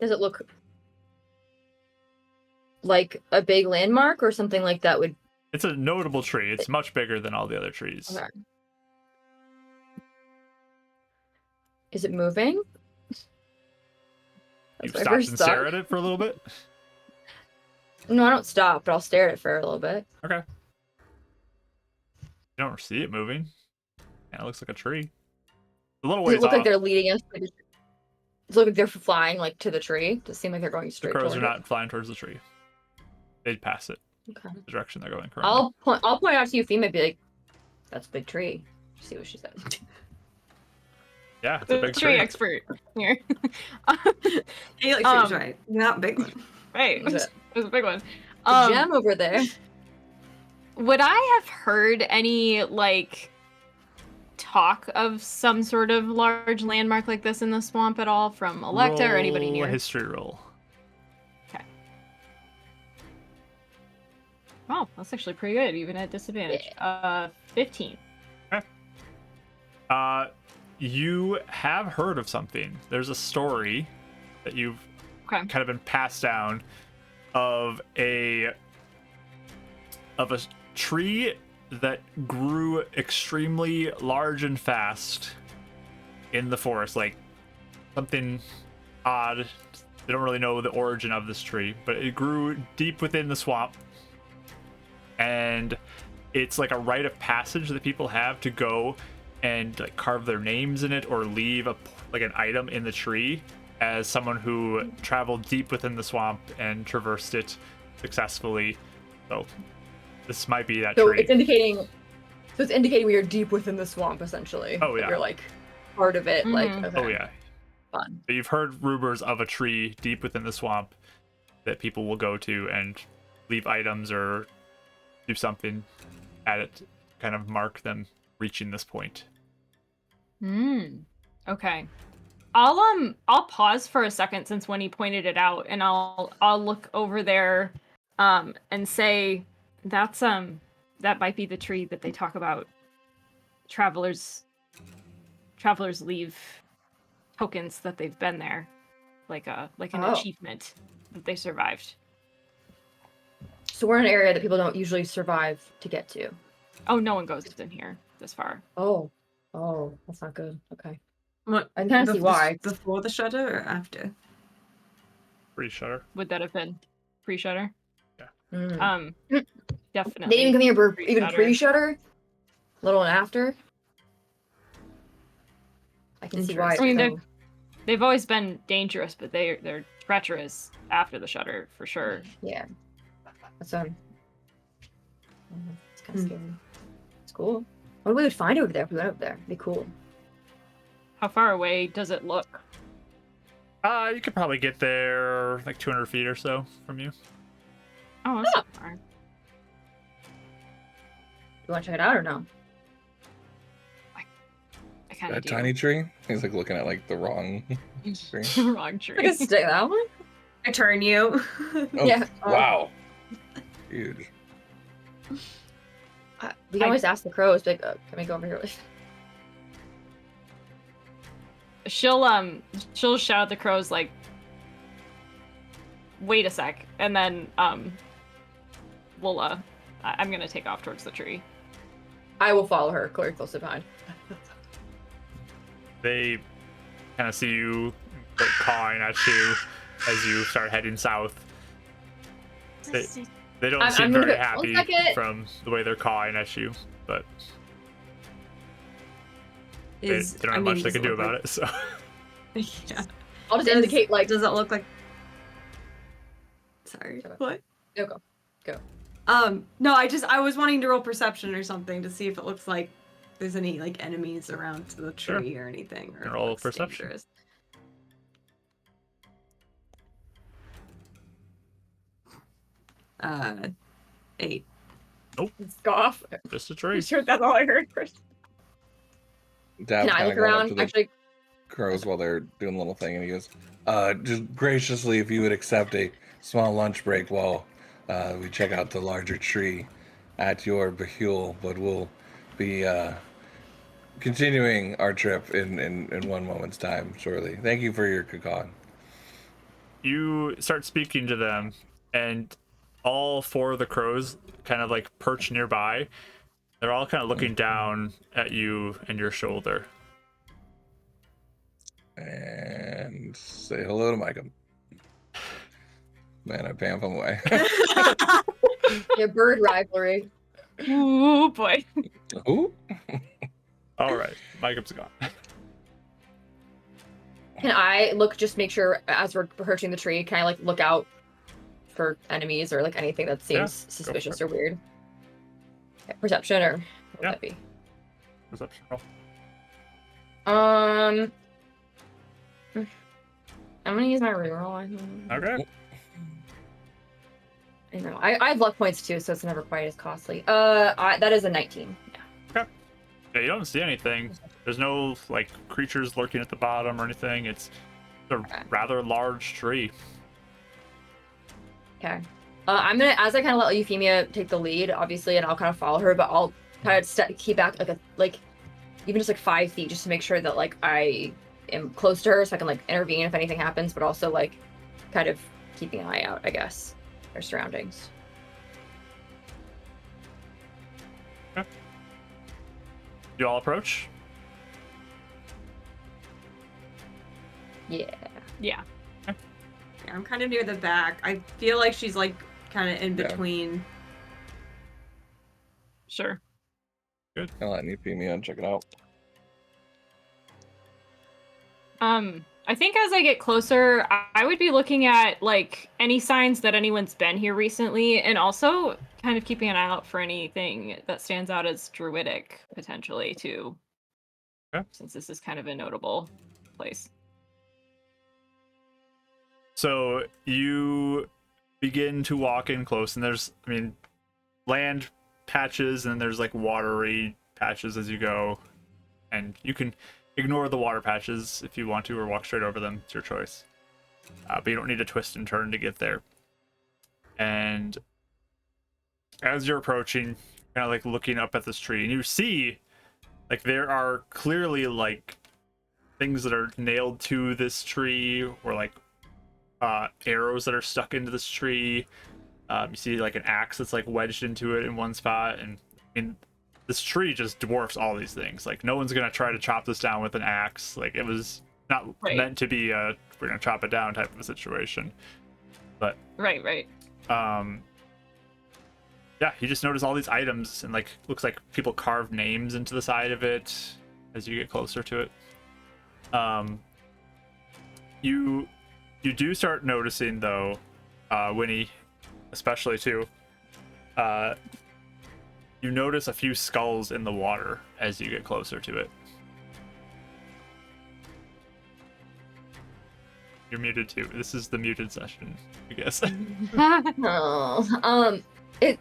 Speaker 3: Does it look like a big landmark or something like that would...
Speaker 1: It's a notable tree. It's much bigger than all the other trees.
Speaker 3: Okay. Is it moving?
Speaker 1: You
Speaker 3: That's my
Speaker 1: stop
Speaker 3: first
Speaker 1: and
Speaker 3: thought.
Speaker 1: stare at it for a little bit.
Speaker 3: No, I don't stop, but I'll stare at it for a little bit.
Speaker 1: Okay. You don't see it moving. Yeah, it looks like a tree. A little
Speaker 3: Does
Speaker 1: ways
Speaker 3: it look
Speaker 1: off.
Speaker 3: like they're leading us? Does it look like they're flying like to the tree? Does it seem like they're going
Speaker 1: The
Speaker 3: straight
Speaker 1: crows
Speaker 3: toward
Speaker 1: are not flying towards the tree. They'd pass it.
Speaker 3: it? Okay.
Speaker 1: The direction they're going currently.
Speaker 3: I'll point out to you, Fema, be like, "That's a big tree." See what she says.
Speaker 1: Yeah, it's a
Speaker 5: The
Speaker 1: big
Speaker 5: tree
Speaker 1: tree.
Speaker 5: expert here.
Speaker 2: Hey, like, she's right. Not big one.
Speaker 5: Right.
Speaker 3: Is
Speaker 5: It
Speaker 3: it
Speaker 5: was a big one.
Speaker 3: a gem over there?
Speaker 5: Would I have heard any like talk of some sort of large landmark like this in the swamp at all from Electa or anybody
Speaker 1: Roll
Speaker 5: near?
Speaker 1: a history roll.
Speaker 5: Oh, that's actually pretty good, even at disadvantage. 15.
Speaker 1: You have heard of something. There's a story that you've
Speaker 5: Okay.
Speaker 1: kind of been passed down of a tree that grew extremely large and fast in the forest, like something odd. They don't really know the origin of this tree, but it grew deep within the swamp, and it's like a rite of passage that people have to go and like carve their names in it or leave like an item in the tree as someone who traveled deep within the swamp and traversed it successfully. So this might be that
Speaker 3: So
Speaker 1: tree.
Speaker 3: it's indicating. So it's indicating we are deep within the swamp, essentially.
Speaker 1: Oh,
Speaker 3: That
Speaker 1: yeah.
Speaker 3: You're like part of it. Like,
Speaker 5: Mhm.
Speaker 3: okay,
Speaker 1: Oh yeah.
Speaker 3: fun.
Speaker 1: But you've heard rumors of a tree deep within the swamp that people will go to and leave items or do something at it to kind of mark them reaching this point.
Speaker 5: Okay. I'll pause for a second since when he pointed it out, and I'll look over there and say that's that might be the tree that they talk about. Travelers leave tokens that they've been there, like an
Speaker 3: Oh.
Speaker 5: achievement that they survived.
Speaker 3: So we're in an area that people don't usually survive to get to.
Speaker 5: Oh, no one goes in here this far.
Speaker 3: Oh, that's not good. Okay.
Speaker 2: What?
Speaker 3: I can kind of see why.
Speaker 2: Before the shutter or after?
Speaker 1: Pre-shutter.
Speaker 5: Would that have been pre-shutter?
Speaker 3: Mm.
Speaker 5: Definitely.
Speaker 3: They didn't even come here even
Speaker 5: pre-shutter.
Speaker 3: pre-shutter. Little and after. I can see why.
Speaker 2: Interesting.
Speaker 5: I mean,
Speaker 3: so-
Speaker 5: they've always been dangerous, but they're treacherous after the shutter for sure.
Speaker 3: Yeah. That's it's kind of
Speaker 2: Hmm.
Speaker 3: scary. It's cool. What we would find over there if we went over there? It'd be cool.
Speaker 5: How far away does it look?
Speaker 1: You could probably get there like 200 feet or so from you.
Speaker 5: Oh, that's not far.
Speaker 3: You want to check it out or no?
Speaker 5: I kind of
Speaker 4: That
Speaker 5: do.
Speaker 4: tiny tree? He's like looking at like the wrong tree.
Speaker 5: Wrong
Speaker 3: I
Speaker 5: tree.
Speaker 3: can stick that one.
Speaker 2: I turn you.
Speaker 4: Oh,
Speaker 3: Yeah.
Speaker 4: Wow. Huge.
Speaker 3: We can always ask the crows, like, can we go over here?
Speaker 5: She'll shout at the crows like, wait a sec, and then we'll I'm gonna take off towards the tree.
Speaker 3: I will follow her, very close behind.
Speaker 1: They kind of see you like, cawing at you as you start heading south. They don't
Speaker 3: I'm
Speaker 1: seem
Speaker 3: gonna
Speaker 1: very
Speaker 3: go-
Speaker 1: happy
Speaker 3: 1 second.
Speaker 1: from the way they're cawing at you, but they don't have much they can do about it. So
Speaker 2: Yeah.
Speaker 3: I'll just indicate, like,
Speaker 2: Does it look like? Sorry.
Speaker 3: Okay.
Speaker 2: What?
Speaker 3: Go.
Speaker 2: No, I was wanting to roll perception or something to see if it looks like there's any like enemies around the
Speaker 1: Sure.
Speaker 2: tree or anything. Or if it
Speaker 1: Roll
Speaker 2: looks
Speaker 1: perception.
Speaker 2: dangerous. Uh, 8.
Speaker 3: Scoff.
Speaker 1: just a
Speaker 3: I'm
Speaker 1: tree.
Speaker 3: sure that's all I heard first.
Speaker 4: Dad's
Speaker 3: Can I
Speaker 4: kinda
Speaker 3: look
Speaker 4: going up
Speaker 3: around?
Speaker 4: to the
Speaker 3: Actually,
Speaker 4: crows while they're doing a little thing, and he goes, just graciously, if you would accept a small lunch break while we check out the larger tree at your behul, but we'll be continuing our trip in 1 moment's time, shortly. Thank you for your cacao.
Speaker 1: You start speaking to them, and all 4 of the crows kind of like perch nearby. They're all kind of looking down at you and your shoulder.
Speaker 4: And say hello to Micah. Man, I bamf him away.
Speaker 3: yeah, bird rivalry.
Speaker 5: Ooh boy.
Speaker 4: Ooh.
Speaker 1: All right, Mikeup's gone.
Speaker 3: Can I look, just make sure as we're approaching the tree, can I like look out for enemies or like anything that
Speaker 1: Yeah,
Speaker 3: seems suspicious
Speaker 1: for
Speaker 3: or weird? Okay, perception or what would
Speaker 1: Yeah.
Speaker 3: that be?
Speaker 1: Perception roll.
Speaker 3: I'm gonna use my reroll.
Speaker 1: Okay.
Speaker 3: I know. I have luck points too, so it's never quite as costly. That is a 19. Yeah.
Speaker 1: Yeah, you don't see anything. There's no like creatures lurking at the bottom or anything. It's a
Speaker 3: Okay.
Speaker 1: rather large tree.
Speaker 3: Okay. I'm gonna, as I kind of let Euphemia take the lead, obviously, and I'll kind of follow her, but I'll kind of keep back like even just like 5 feet, just to make sure that like I am close to her, so I can like intervene if anything happens, but also like kind of keeping an eye out, I guess, her surroundings.
Speaker 1: You all approach.
Speaker 3: Yeah.
Speaker 5: Yeah.
Speaker 2: Yeah, I'm kind of near the back. I feel like she's like kind of in
Speaker 4: Yeah.
Speaker 2: between.
Speaker 5: Sure.
Speaker 4: I'll let Euphemia check it out.
Speaker 5: I think as I get closer, I would be looking at like any signs that anyone's been here recently, and also kind of keeping an eye out for anything that stands out as druidic potentially too.
Speaker 1: Okay.
Speaker 5: Since this is kind of a notable place.
Speaker 1: So you begin to walk in close, and there's, I mean, land patches, and there's like watery patches as you go, and you can ignore the water patches if you want to, or walk straight over them. It's your choice. But you don't need to twist and turn to get there. And as you're approaching, kind of like looking up at this tree, and you see like there are clearly like things that are nailed to this tree, or like arrows that are stuck into this tree. You see like an axe that's like wedged into it in one spot, and this tree just dwarfs all these things. Like, no one's gonna try to chop this down with an axe. Like, it was not meant to be a we're gonna chop it down type of a situation. But
Speaker 5: Right.
Speaker 1: yeah, you just notice all these items, and like looks like people carved names into the side of it as you get closer to it. You do start noticing though, Winnie, especially too. You notice a few skulls in the water as you get closer to it. You're muted too. This is the muted session, I guess.
Speaker 3: Oh, it.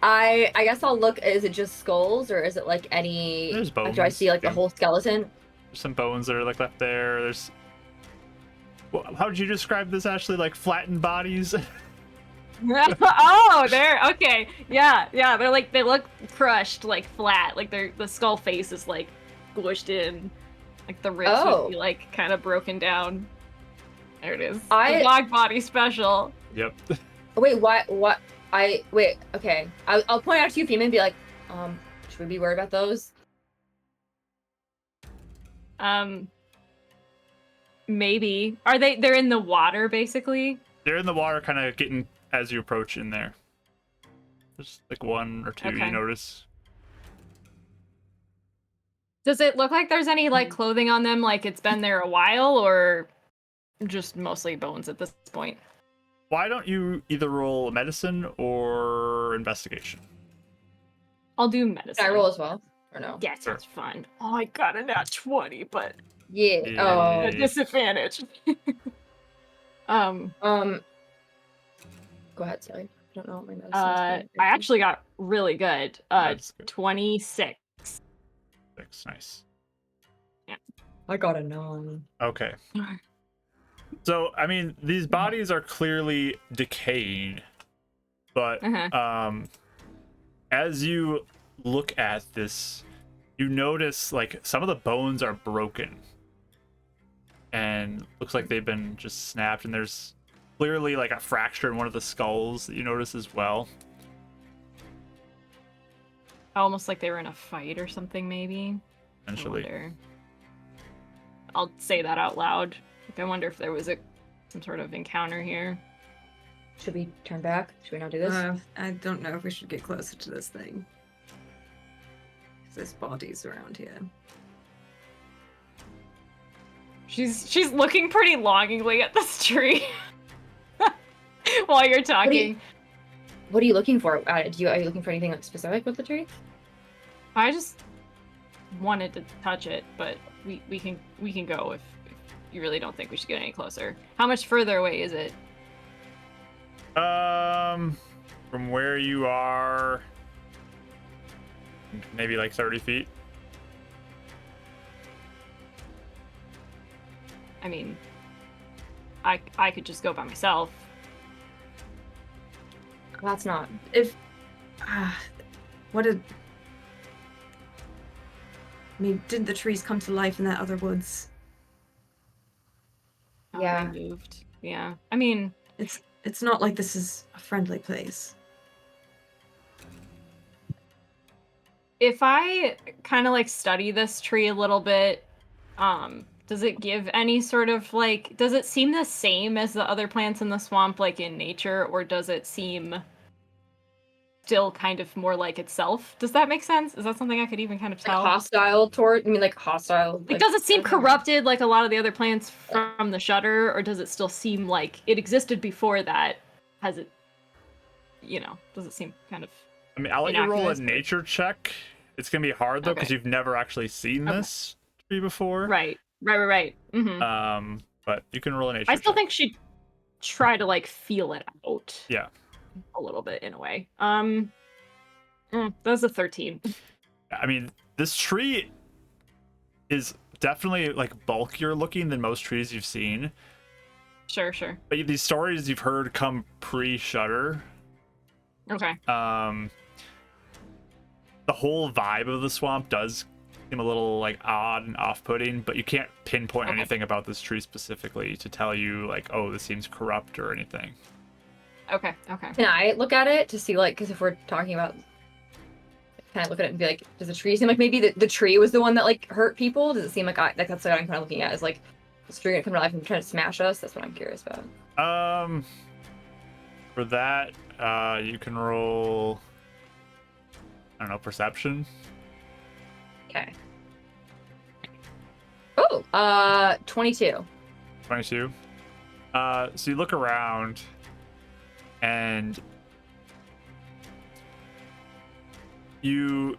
Speaker 3: I guess I'll look. Is it just skulls, or is it like any?
Speaker 1: There's bones.
Speaker 3: Do I see like the
Speaker 1: too.
Speaker 3: whole skeleton?
Speaker 1: There's some bones that are like left there. There's. Well, how would you describe this, Ashley? Like flattened bodies?
Speaker 5: Oh, there. Okay. Yeah. They're like, they look crushed, like flat. Like the skull face is like squished in. Like the ribs would be like kind of broken down. There it is. The dog body special.
Speaker 1: Yep.
Speaker 3: Wait, what? Wait. Okay. I'll point out to you, Fema, and be like, should we be worried about those?
Speaker 5: Maybe. Are they? They're in the water, basically.
Speaker 1: They're in the water, kind of getting as you approach in there. There's like one or two you notice.
Speaker 5: Does it look like there's any like clothing on them, like it's been there a while, or just mostly bones at this point?
Speaker 1: Why don't you either roll medicine or investigation?
Speaker 5: I'll do medicine.
Speaker 3: Can I roll as well, or no?
Speaker 5: Yeah, sounds fun. Oh, I got a nat 20, but
Speaker 3: Yeah.
Speaker 1: Yeah.
Speaker 5: a disadvantage.
Speaker 3: Go ahead, sorry. I don't know what my medicine
Speaker 5: I actually got really good.
Speaker 1: That's good.
Speaker 5: 26.
Speaker 1: Nice.
Speaker 3: I got a 9.
Speaker 1: Okay. So, I mean, these bodies are clearly decaying, but as you look at this, you notice like some of the bones are broken, and looks like they've been just snapped, and there's clearly like a fracture in one of the skulls that you notice as well.
Speaker 5: Almost like they were in a fight or something, maybe.
Speaker 1: Essentially.
Speaker 5: I'll say that out loud. Like, I wonder if there was some sort of encounter here.
Speaker 3: Should we turn back? Should we not do this?
Speaker 2: I don't know if we should get closer to this thing. There's bodies around here.
Speaker 5: She's looking pretty longingly at this tree while you're talking.
Speaker 3: What are you looking for? Are you looking for anything like specific with the tree?
Speaker 5: I just wanted to touch it, but we can go if you really don't think we should get any closer. How much further away is it?
Speaker 1: From where you are, maybe like 30 feet.
Speaker 5: I mean, I could just go by myself.
Speaker 3: That's not.
Speaker 2: If what did I mean, didn't the trees come to life in that other woods?
Speaker 3: Yeah.
Speaker 5: They moved. Yeah. I mean,
Speaker 2: it's not like this is a friendly place.
Speaker 5: if I kind of like study this tree a little bit, does it give any sort of like, does it seem the same as the other plants in the swamp, like in nature, or does it seem still kind of more like itself? Does that make sense? Is that something I could even kind of tell?
Speaker 3: Like hostile toward, I mean, like hostile.
Speaker 5: Like, does it seem corrupted like a lot of the other plants from the Shutter, or does it still seem like it existed before that? Has it, you know, does it seem kind of...
Speaker 1: I mean, I'll let you roll a
Speaker 5: innocuous?
Speaker 1: nature check. It's going to be hard, though, because
Speaker 5: Okay.
Speaker 1: you've never actually seen this tree before.
Speaker 5: Right. Mm-hmm.
Speaker 1: But you can roll a nature
Speaker 5: I still
Speaker 1: check.
Speaker 5: think she'd try to like feel it out.
Speaker 1: Yeah.
Speaker 5: A little bit in a way. That's a 13.
Speaker 1: I mean, this tree is definitely like bulkier looking than most trees you've seen.
Speaker 5: Sure.
Speaker 1: But these stories you've heard come pre-Shutter.
Speaker 5: Okay.
Speaker 1: The whole vibe of the swamp does seem a little like odd and off-putting, but you can't pinpoint
Speaker 5: Okay.
Speaker 1: anything about this tree specifically to tell you like, oh, this seems corrupt or anything.
Speaker 5: Okay.
Speaker 3: Can I look at it to see, like, because if we're talking about kind of look at it and be like, does the tree seem like maybe the tree was the one that like hurt people? Does it seem like that's what I'm kind of looking at? Is like, is the tree gonna come to life and try to smash us? That's what I'm curious about.
Speaker 1: For that, you can roll, I don't know, perception.
Speaker 3: Okay. Oh, 22.
Speaker 1: 22. So you look around and you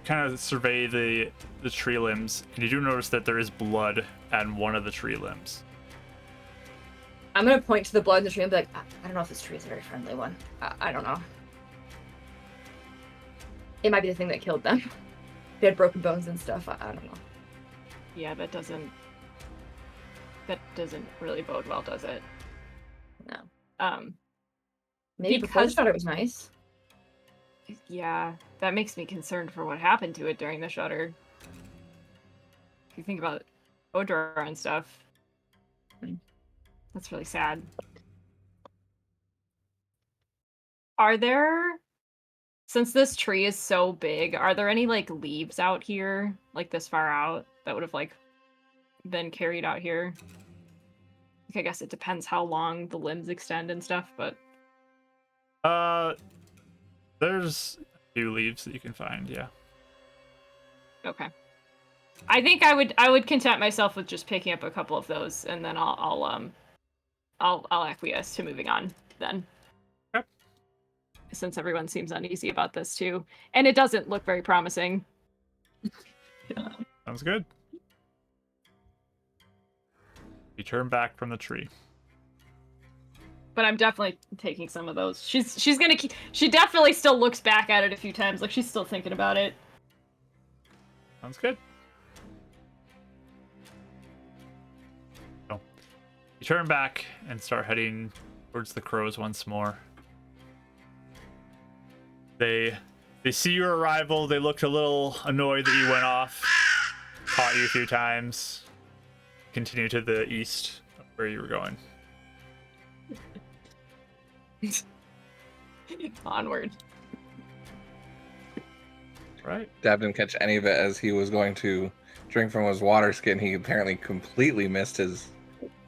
Speaker 1: kind of survey the tree limbs, and you do notice that there is blood on one of the tree limbs.
Speaker 3: I'm gonna point to the blood in the tree and be like, I don't know if this tree is a very friendly one. I don't know. It might be the thing that killed them. They had broken bones and stuff. I don't know.
Speaker 5: Yeah, that doesn't really bode well, does it?
Speaker 3: No. Maybe before the shutter was nice.
Speaker 5: Yeah, that makes me concerned for what happened to it during the shutter. If you think about odor and stuff, that's really sad. Are there, since this tree is so big, are there any like leaves out here, like this far out, that would have like been carried out here? I guess it depends how long the limbs extend and stuff, but
Speaker 1: there's a few leaves that you can find, yeah.
Speaker 5: okay. I think I would content myself with just picking up a couple of those, and then I'll acquiesce to moving on then.
Speaker 1: Okay.
Speaker 5: Since everyone seems uneasy about this too, and it doesn't look very promising.
Speaker 1: Sounds good. You turn back from the tree.
Speaker 5: But I'm definitely taking some of those. She's gonna keep. She definitely still looks back at it a few times, like she's still thinking about it.
Speaker 1: Sounds good. So, you turn back and start heading towards the crows once more. They see your arrival. They looked a little annoyed that you went off. Caught you a few times. Continue to the east of where you were going.
Speaker 5: Onward.
Speaker 1: Right.
Speaker 4: Dab didn't catch any of it as he was going to drink from his water skin. He apparently completely missed his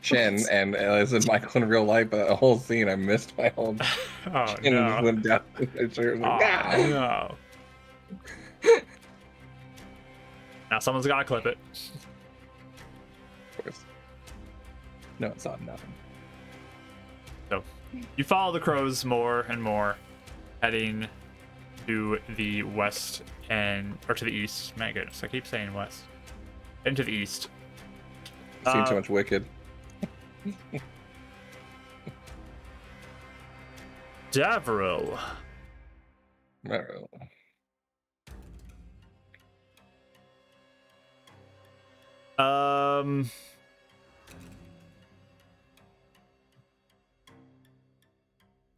Speaker 4: chin, and as in Michael in real life, a whole scene, I missed my whole
Speaker 1: Oh,
Speaker 4: chin
Speaker 1: no.
Speaker 4: just went down. Like,
Speaker 1: Oh, no. Now someone's gotta clip it.
Speaker 4: Of course. No, it's not nothing.
Speaker 1: So you follow the crows more and more, heading to the west or to the east. My goodness, I keep saying west. And to the east.
Speaker 4: I've seen too much Wicked.
Speaker 1: Davril.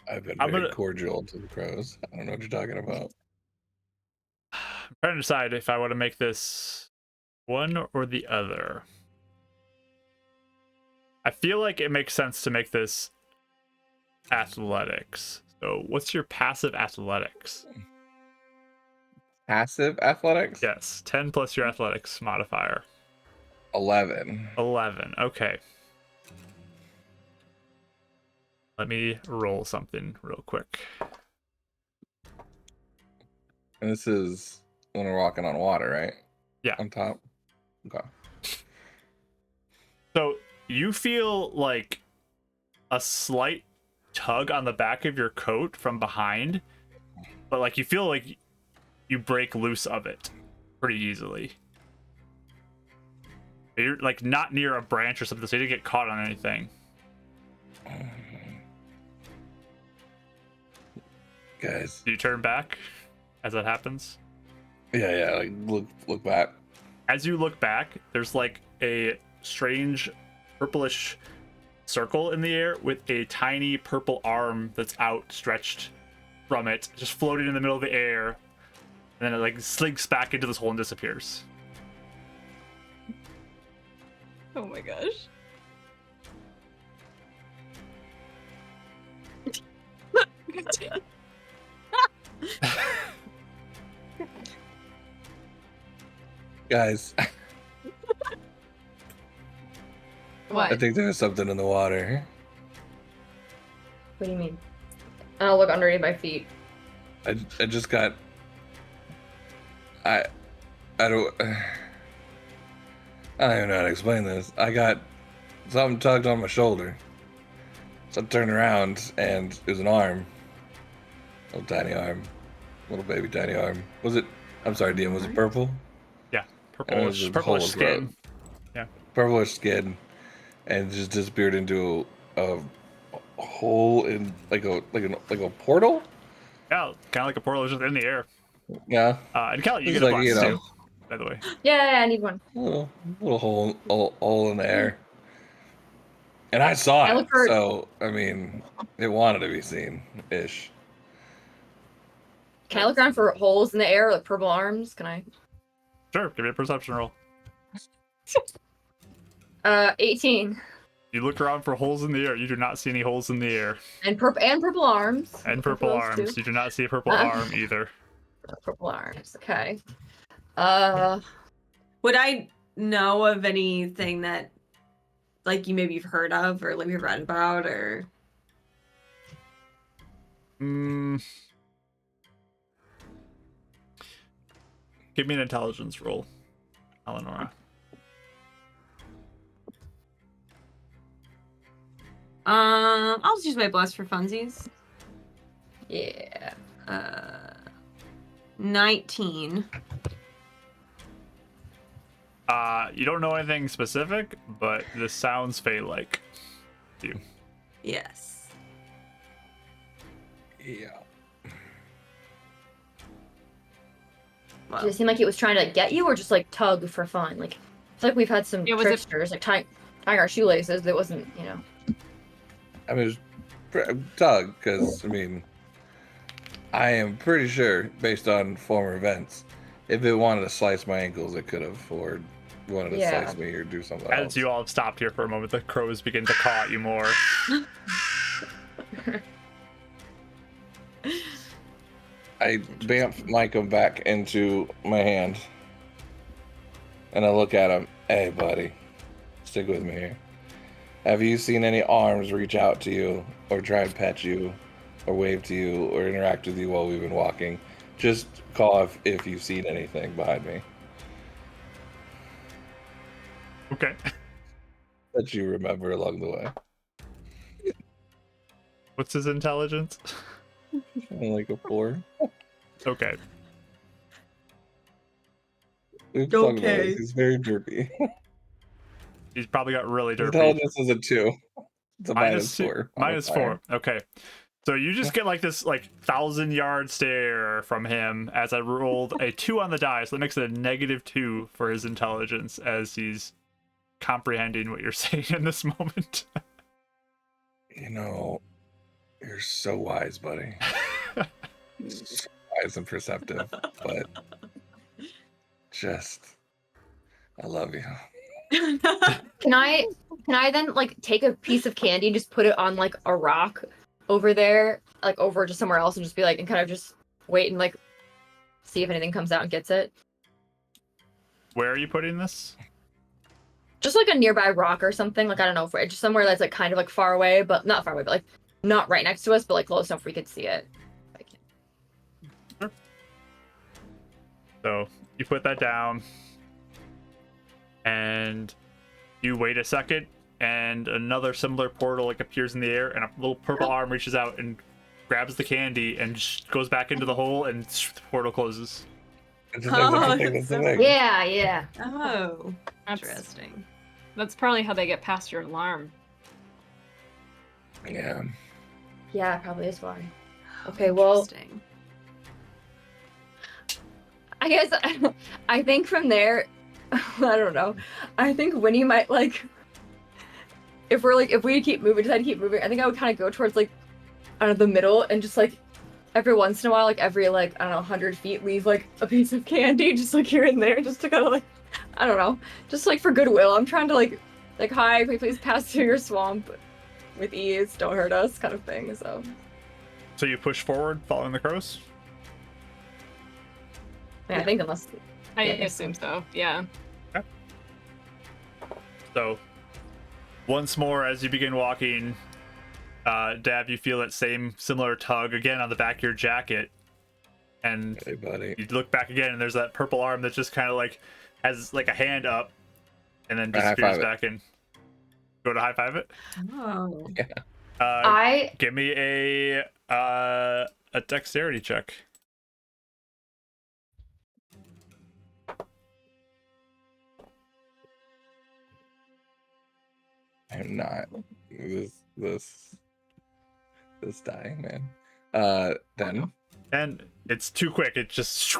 Speaker 4: I've been
Speaker 1: I'm
Speaker 4: very
Speaker 1: gonna-
Speaker 4: cordial to the crows. I don't know what you're talking about.
Speaker 1: I'm trying to decide if I want to make this one or the other. I feel like it makes sense to make this athletics. So what's your passive athletics?
Speaker 4: Passive athletics?
Speaker 1: Yes, 10 plus your athletics modifier.
Speaker 4: 11.
Speaker 1: 11, okay. Let me roll something real quick.
Speaker 4: And this is when we're walking on water, right?
Speaker 1: Yeah.
Speaker 4: On top? Okay.
Speaker 1: So you feel like a slight tug on the back of your coat from behind, but like you feel like you break loose of it pretty easily. You're like not near a branch or something, so you didn't get caught on anything.
Speaker 4: Guys.
Speaker 1: Do you turn back as that happens?
Speaker 4: Yeah, like look back.
Speaker 1: As you look back, there's like a strange purplish circle in the air with a tiny purple arm that's outstretched from it, just floating in the middle of the air, and then it like slinks back into this hole and disappears.
Speaker 5: Oh my gosh.
Speaker 4: Guys,
Speaker 5: What?
Speaker 4: I think there's something in the water.
Speaker 3: What do you mean? And I'll look underneath my feet.
Speaker 4: I just got. I don't. I don't even know how to explain this. I got something tugged on my shoulder. So I turned around and it was an arm. Little tiny arm. Little baby tiny arm. Was it? I'm sorry, DM. Was it purple?
Speaker 1: Yeah,
Speaker 4: And it was
Speaker 1: purplish
Speaker 4: just
Speaker 1: skin.
Speaker 4: purplish skin, and it just disappeared into a hole in like a portal.
Speaker 1: Yeah, kind of like a portal just in the air.
Speaker 4: Yeah,
Speaker 1: And Kelly, you
Speaker 4: It's
Speaker 1: get a
Speaker 4: like,
Speaker 1: blast
Speaker 4: you know.
Speaker 1: too, by the way.
Speaker 3: Yeah, I need one.
Speaker 4: little hole in the air. And I saw
Speaker 3: I
Speaker 4: it,
Speaker 3: look for-
Speaker 4: so I mean, it wanted to be seen, ish.
Speaker 3: Can I look around for holes in the air, like purple arms? Can I?
Speaker 1: Sure, give me a perception roll.
Speaker 3: 18.
Speaker 1: You look around for holes in the air. You do not see any holes in the air.
Speaker 3: And purple arms.
Speaker 1: And
Speaker 3: Look for
Speaker 1: purple
Speaker 3: those
Speaker 1: arms.
Speaker 3: too.
Speaker 1: You do not see a purple arm either.
Speaker 3: Purple arms. Okay.
Speaker 2: Would I know of anything that, like, you've heard of or like you've read about or?
Speaker 1: Give me an intelligence roll, Eleonora.
Speaker 2: I'll just use my bless for funsies.
Speaker 3: Yeah.
Speaker 2: 19.
Speaker 1: You don't know anything specific, but this sounds Fey-like to you.
Speaker 2: Yes.
Speaker 4: Yeah.
Speaker 3: Did it seem like it was trying to get you, or just like tug for fun? Like, I feel like we've had some
Speaker 5: Yeah, was it-
Speaker 3: tricksters like tying our shoelaces. That wasn't,
Speaker 4: I mean, it was tug, because I mean, I am pretty sure, based on former events, if it wanted to slice my ankles, it could have, or wanted to
Speaker 3: Yeah.
Speaker 4: slice me or do something
Speaker 1: As
Speaker 4: else.
Speaker 1: you all have stopped here for a moment, the crows begin to caw at you more.
Speaker 4: I bamf Micah back into my hand, and I look at him. Hey, buddy, stick with me here. Have you seen any arms reach out to you, or try and pet you, or wave to you, or interact with you while we've been walking? Just call if you've seen anything behind me
Speaker 1: Okay.
Speaker 4: that you remember along the way.
Speaker 1: What's his intelligence?
Speaker 4: Like a 4.
Speaker 1: Okay.
Speaker 4: We've talked about
Speaker 2: Okay.
Speaker 4: this. He's very derpy.
Speaker 1: He's probably got really
Speaker 4: His
Speaker 1: derpy.
Speaker 4: intelligence is a 2. It's a minus
Speaker 1: two-
Speaker 4: 4.
Speaker 1: Minus 4. Okay. So you just get like this 1,000-yard stare from him as I rolled a 2 on the die, so that makes it a -2 for his intelligence as he's comprehending what you're saying in this moment.
Speaker 4: You know, you're so wise, buddy. So wise and perceptive, but just, I love you.
Speaker 3: Can I then like take a piece of candy and just put it on like a rock over there, like over to somewhere else, and just be like, and kind of just wait and like see if anything comes out and gets it?
Speaker 1: Where are you putting this?
Speaker 3: Just like a nearby rock or something. Like, I don't know, for just somewhere that's like kind of like far away, but not far away, but like not right next to us, but like close enough we could see it.
Speaker 1: So you put that down and you wait a second, and another similar portal like appears in the air, and a little purple arm reaches out and grabs the candy and goes back into the hole, and the portal closes.
Speaker 4: It's just like, that's the thing,
Speaker 2: that's
Speaker 4: that's the
Speaker 2: so
Speaker 4: thing.
Speaker 3: Yeah.
Speaker 2: Oh,
Speaker 5: That's,
Speaker 2: interesting.
Speaker 5: that's probably how they get past your alarm.
Speaker 4: Yeah.
Speaker 3: Yeah, probably is why. Okay, well,
Speaker 2: Interesting.
Speaker 3: I guess I think from there, I don't know. I think Winnie might like, if we keep moving, decide to keep moving, I think I would kind of go towards like, I don't know, the middle, and just like every once in a while, like every like, I don't know, 100 feet, leave like a piece of candy just like here and there, just to kind of like, I don't know, just like for goodwill. I'm trying to like hi, please pass through your swamp with ease, don't hurt us, kind of thing. So
Speaker 1: you push forward following the crows.
Speaker 3: yeah, I think unless
Speaker 5: I
Speaker 3: Yeah.
Speaker 5: assume so. Yeah.
Speaker 1: So once more, as you begin walking, Dab, you feel that same similar tug again on the back of your jacket, and
Speaker 4: Hey, buddy.
Speaker 1: you look back again, and there's that purple arm that just kind of like has like a hand up, and then
Speaker 4: I
Speaker 1: disappears
Speaker 4: high-five it.
Speaker 1: back and go to high five it.
Speaker 2: Oh.
Speaker 1: Give me a dexterity check.
Speaker 4: I'm not this dying man. 10.
Speaker 1: And it's too quick. It just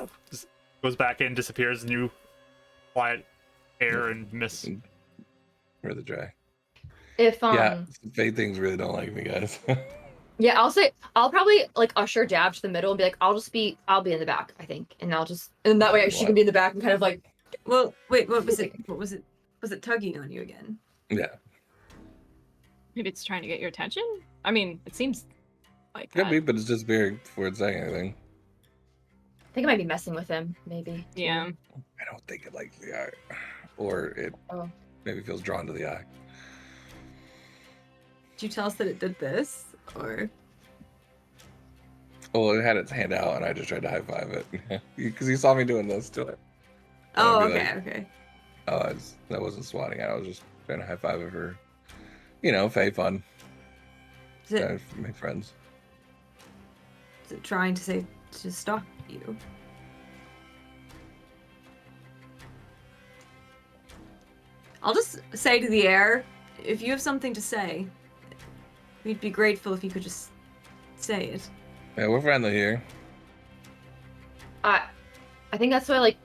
Speaker 1: goes back in, disappears, new quiet air and mist.
Speaker 4: Or the dry.
Speaker 3: If
Speaker 4: Yeah, fate things really don't like me, guys.
Speaker 3: yeah, I'll probably like usher Dab to the middle and be like, I'll be in the back, I think, and that way she can be in the back and kind of like.
Speaker 2: Well, wait, what was it? What was it? Was it tugging on you again?
Speaker 4: Yeah.
Speaker 5: Maybe it's trying to get your attention. I mean, it seems like
Speaker 4: Could
Speaker 5: that.
Speaker 4: be, but it's just very before it's saying anything.
Speaker 3: I think it might be messing with him, maybe. too.
Speaker 5: Yeah.
Speaker 4: I don't think it likes the eye. Or it maybe feels drawn to the eye.
Speaker 2: Did you tell us that it did this, or?
Speaker 4: Well, it had its hand out, and I just tried to high five it because you saw me doing this to it.
Speaker 2: Oh,
Speaker 4: I'd be
Speaker 2: okay,
Speaker 4: like,
Speaker 2: okay.
Speaker 4: Oh, that wasn't swatting it. I was just trying to high five it for, Faye fun.
Speaker 2: Is it,
Speaker 4: Trying to make friends.
Speaker 2: is it trying to say to stop you? I'll just say to the air, if you have something to say, we'd be grateful if you could just say it.
Speaker 4: Yeah, we're friendly here.
Speaker 3: I think that's why, like,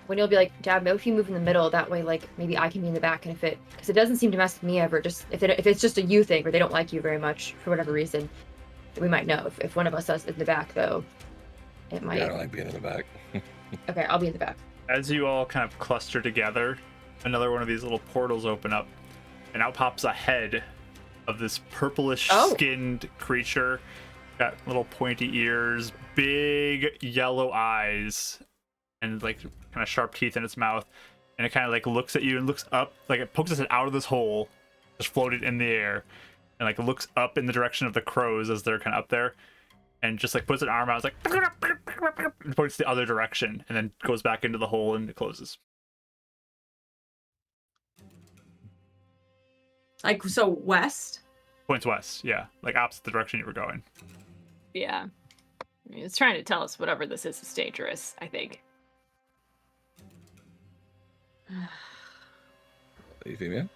Speaker 3: when you'll be like, Dab, maybe if you move in the middle, that way, like, maybe I can be in the back, and because it doesn't seem to mess with me ever, just if it's just a you thing, or they don't like you very much for whatever reason, we might know. If one of us is in the back, though, it might.
Speaker 4: Yeah, I don't like being in the back.
Speaker 3: Okay, I'll be in the back.
Speaker 1: As you all kind of cluster together, another one of these little portals open up, and out pops a head of this purplish skinned creature. Got little pointy ears, big yellow eyes, and like kind of sharp teeth in its mouth. And it kind of like looks at you and looks up, like it pokes its head out of this hole, just floated in the air, and like looks up in the direction of the crows as they're kind of up there, and just like puts an arm out, it's like, and points the other direction, and then goes back into the hole and it closes.
Speaker 2: Like, so west?
Speaker 1: Points west, yeah, like opposite the direction you were going.
Speaker 5: Yeah. I mean, it's trying to tell us whatever this is dangerous, I think.
Speaker 4: Euphemia?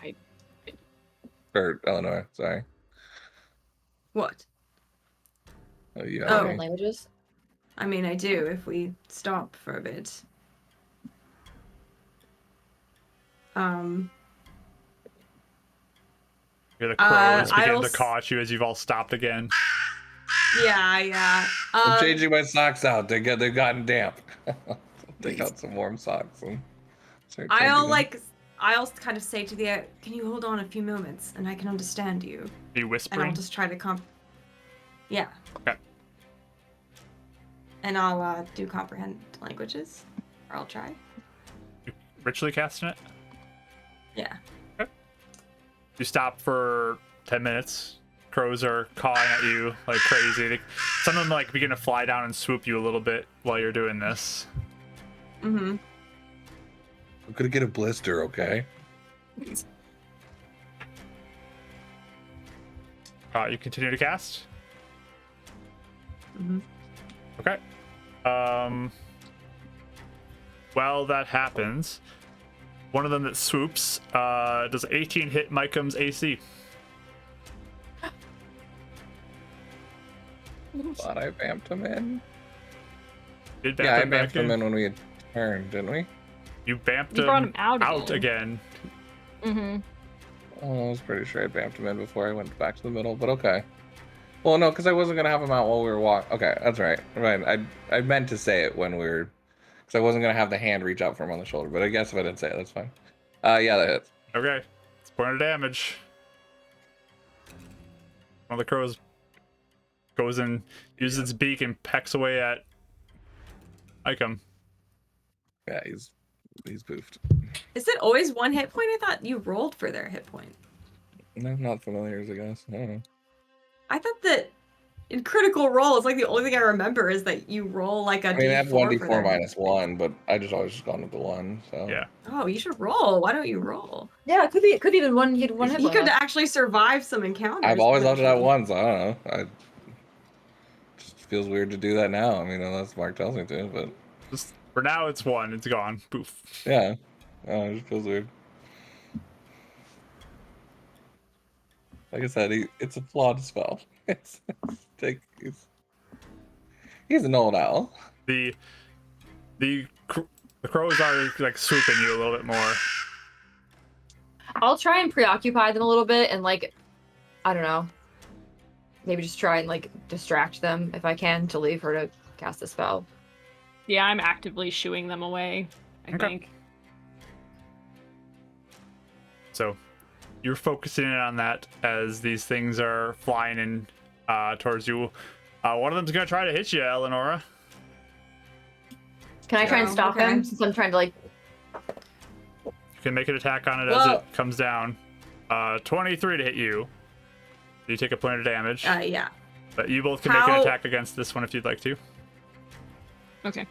Speaker 5: I-
Speaker 4: Or Eleanor, sorry.
Speaker 2: What?
Speaker 4: Oh, you
Speaker 2: Oh.
Speaker 3: Different languages.
Speaker 2: I mean, I do if we stop for a bit.
Speaker 1: You're the crows begin
Speaker 2: I'll
Speaker 1: to caw at you as you've all stopped again.
Speaker 2: Yeah.
Speaker 4: I'm changing my socks out. They've gotten damp. Take out some warm socks and start changing them.
Speaker 2: I'll kind of say to the air, can you hold on a few moments and I can understand you?
Speaker 1: Are you
Speaker 2: And I'll
Speaker 1: whispering?
Speaker 2: just try to Yeah.
Speaker 1: Okay.
Speaker 2: And I'll do comprehend languages. Or I'll try.
Speaker 1: Ritually casting it?
Speaker 2: Yeah.
Speaker 1: You stop for 10 minutes. Crows are cawing at you like crazy. Some of them like begin to fly down and swoop you a little bit while you're doing this.
Speaker 2: Mm-hmm.
Speaker 4: I'm gonna get a blister, okay?
Speaker 1: You continue to cast?
Speaker 2: Mm-hmm.
Speaker 1: Okay. While that happens, one of them that swoops does 18 hit Mycom's AC.
Speaker 4: Thought I vamped him in.
Speaker 1: Did
Speaker 4: Yeah, I
Speaker 1: him back
Speaker 4: vamped him in when we had turned, didn't we?
Speaker 1: You vamped
Speaker 5: You
Speaker 1: him
Speaker 5: brought him out
Speaker 1: again.
Speaker 5: Mm-hmm.
Speaker 4: Oh, I was pretty sure I vamped him in before I went back to the middle, but okay. Well, no, because I wasn't gonna have him out while we were walking. Okay, that's right. Right, I meant to say it when we were, because I wasn't gonna have the hand reach out for him on the shoulder. But I guess if I didn't say it, that's fine. Yeah, that hits.
Speaker 1: Okay. It's point of damage. One of the crows goes and uses its beak and pecks away at I come.
Speaker 4: Yeah, he's poofed.
Speaker 2: Is it always 1 hit point? I thought you rolled for their hit point.
Speaker 4: No, not familiars, I guess. I don't know.
Speaker 2: I thought that in Critical Role, it's like the only thing I remember is that you roll like a
Speaker 4: I mean, I have
Speaker 2: D4 for
Speaker 4: 1d4
Speaker 2: them.
Speaker 4: minus 1, but I just always just gone with the 1, so.
Speaker 1: Yeah.
Speaker 2: Oh, you should roll. Why don't you roll?
Speaker 3: Yeah, it could be. It could be even one hit. One hit.
Speaker 2: He could
Speaker 3: bonus.
Speaker 2: actually survive some encounters.
Speaker 4: I've always left it at
Speaker 2: potentially.
Speaker 4: 1, so I don't know. It just feels weird to do that now. I mean, unless Mark tells me to, but
Speaker 1: Just for now, it's 1. It's gone. Poof.
Speaker 4: yeah. It just feels weird. Like I said, it's a flawed spell. He's an old owl.
Speaker 1: The crows are like swooping you a little bit more.
Speaker 3: I'll try and preoccupy them a little bit, and like, I don't know, maybe just try and like distract them if I can to leave her to cast the spell.
Speaker 5: Yeah, I'm actively shooing them away, I
Speaker 1: Okay.
Speaker 5: think.
Speaker 1: So you're focusing in on that as these things are flying in towards you. One of them's gonna try to hit you, Eleonora.
Speaker 3: Can I try and
Speaker 2: Oh,
Speaker 3: stop
Speaker 2: okay.
Speaker 3: him since I'm trying to like?
Speaker 1: You can make an attack on it as
Speaker 2: Whoa.
Speaker 1: it comes down. 23 to hit you. You take a point of damage.
Speaker 2: Yeah.
Speaker 1: But you both can make an
Speaker 2: How-
Speaker 1: attack against this one if you'd like to.
Speaker 5: Okay.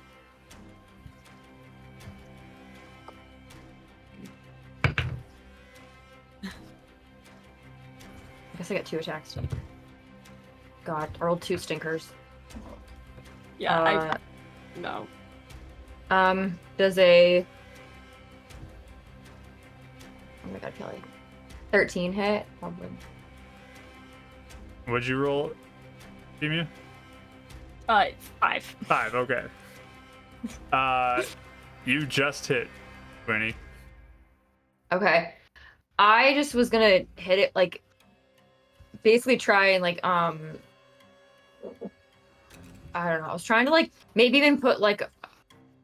Speaker 3: I guess I got 2 attacks. God, I rolled 2 stinkers.
Speaker 5: Yeah, no.
Speaker 3: Does a oh my god, Kelly, 13 hit? Probably.
Speaker 1: What'd you roll, Emu?
Speaker 5: 5.
Speaker 1: 5, okay. You just hit, Winnie.
Speaker 3: Okay, I just was gonna hit it like, basically try and like I don't know. I was trying to like maybe even put like, I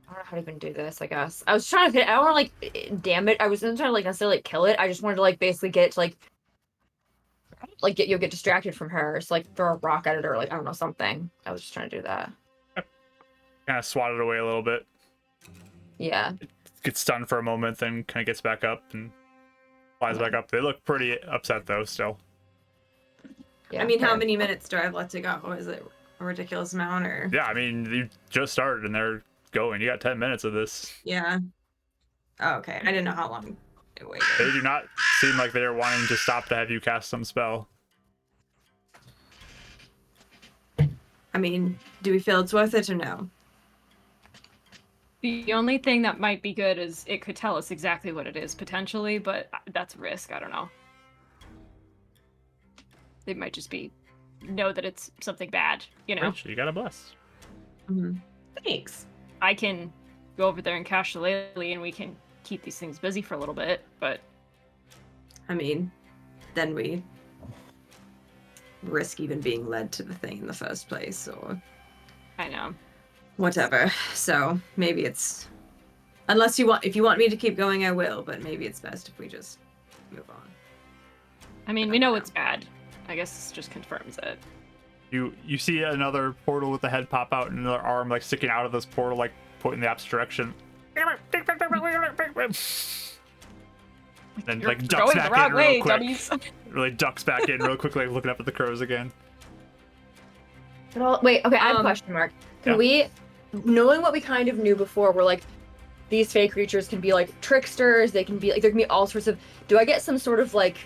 Speaker 3: don't know how to even do this. I guess I was trying to hit. I don't want to like damn it. I wasn't trying to like necessarily like kill it. I just wanted to like basically get it to like get distracted from her. So like throw a rock at it or like I don't know something. I was just trying to do that.
Speaker 1: Kind of swatted away a little bit.
Speaker 3: Yeah.
Speaker 1: Gets stunned for a moment, then kind of gets back up and flies back up. They look pretty upset though, still.
Speaker 3: Yeah.
Speaker 2: I mean, how
Speaker 3: fair.
Speaker 2: many minutes do I have left to go? Is it a ridiculous amount or?
Speaker 1: Yeah, I mean, you just started and they're going. You got 10 minutes of this.
Speaker 2: Yeah. Oh, okay. I didn't know how long it waited.
Speaker 1: They do not seem like they're wanting to stop to have you cast some spell.
Speaker 2: I mean, do we feel it's worth it or no?
Speaker 5: The only thing that might be good is it could tell us exactly what it is potentially, but that's a risk. I don't know. They might just know that it's something bad, you know?
Speaker 1: Rich, you got a bless.
Speaker 2: Thanks.
Speaker 5: I can go over there and cash the lily and we can keep these things busy for a little bit, but
Speaker 2: I mean, then we risk even being led to the thing in the first place or
Speaker 5: I know.
Speaker 2: whatever. So maybe it's, unless if you want me to keep going, I will, but maybe it's best if we just move on.
Speaker 5: I mean, we know it's bad. I guess this just confirms it.
Speaker 1: You see another portal with the head pop out and another arm like sticking out of this portal, like pointing the opposite direction. Then
Speaker 5: You're
Speaker 1: like ducks
Speaker 5: going
Speaker 1: back
Speaker 5: the wrong
Speaker 1: in
Speaker 5: way,
Speaker 1: real quick.
Speaker 5: dummies.
Speaker 1: Really ducks back in real quickly, looking up at the crows again.
Speaker 3: Wait, okay, I have a question mark. Can we, knowing what we kind of knew before, we're like, these fake creatures can be like tricksters, they can be like, there can be all sorts of, do I get some sort of like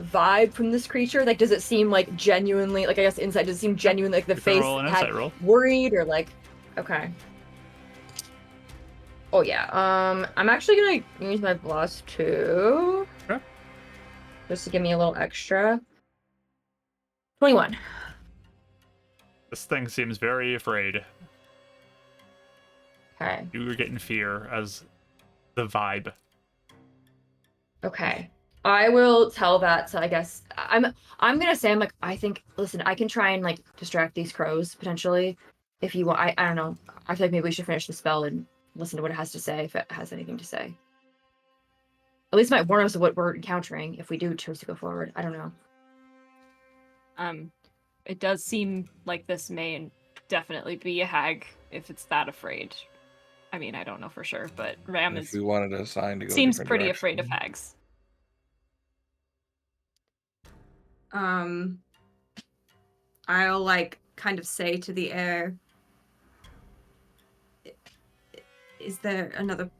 Speaker 3: vibe from this creature? Like, does it seem like genuinely, like I guess inside, does it seem genuinely like the
Speaker 1: You can
Speaker 3: face
Speaker 1: roll an
Speaker 3: had
Speaker 1: insight roll.
Speaker 3: worried or like, okay. Oh yeah, I'm actually gonna use my plus 2.
Speaker 1: Okay.
Speaker 3: Just to give me a little extra. 21.
Speaker 1: This thing seems very afraid.
Speaker 3: Okay.
Speaker 1: You were getting fear as the vibe.
Speaker 3: Okay. I will tell that to, I guess, I'm gonna say, I'm like, I think, listen, I can try and like distract these crows potentially. If you want, I don't know. I feel like maybe we should finish the spell and listen to what it has to say, if it has anything to say. At least it might warn us of what we're encountering if we do choose to go forward. I don't know.
Speaker 5: It does seem like this may definitely be a hag if it's that afraid. I mean, I don't know for sure, but Ram
Speaker 4: If we wanted to assign to go a
Speaker 5: seems
Speaker 4: different
Speaker 5: pretty afraid of
Speaker 4: direction.
Speaker 5: hags.
Speaker 2: I'll like kind of say to the air, is there another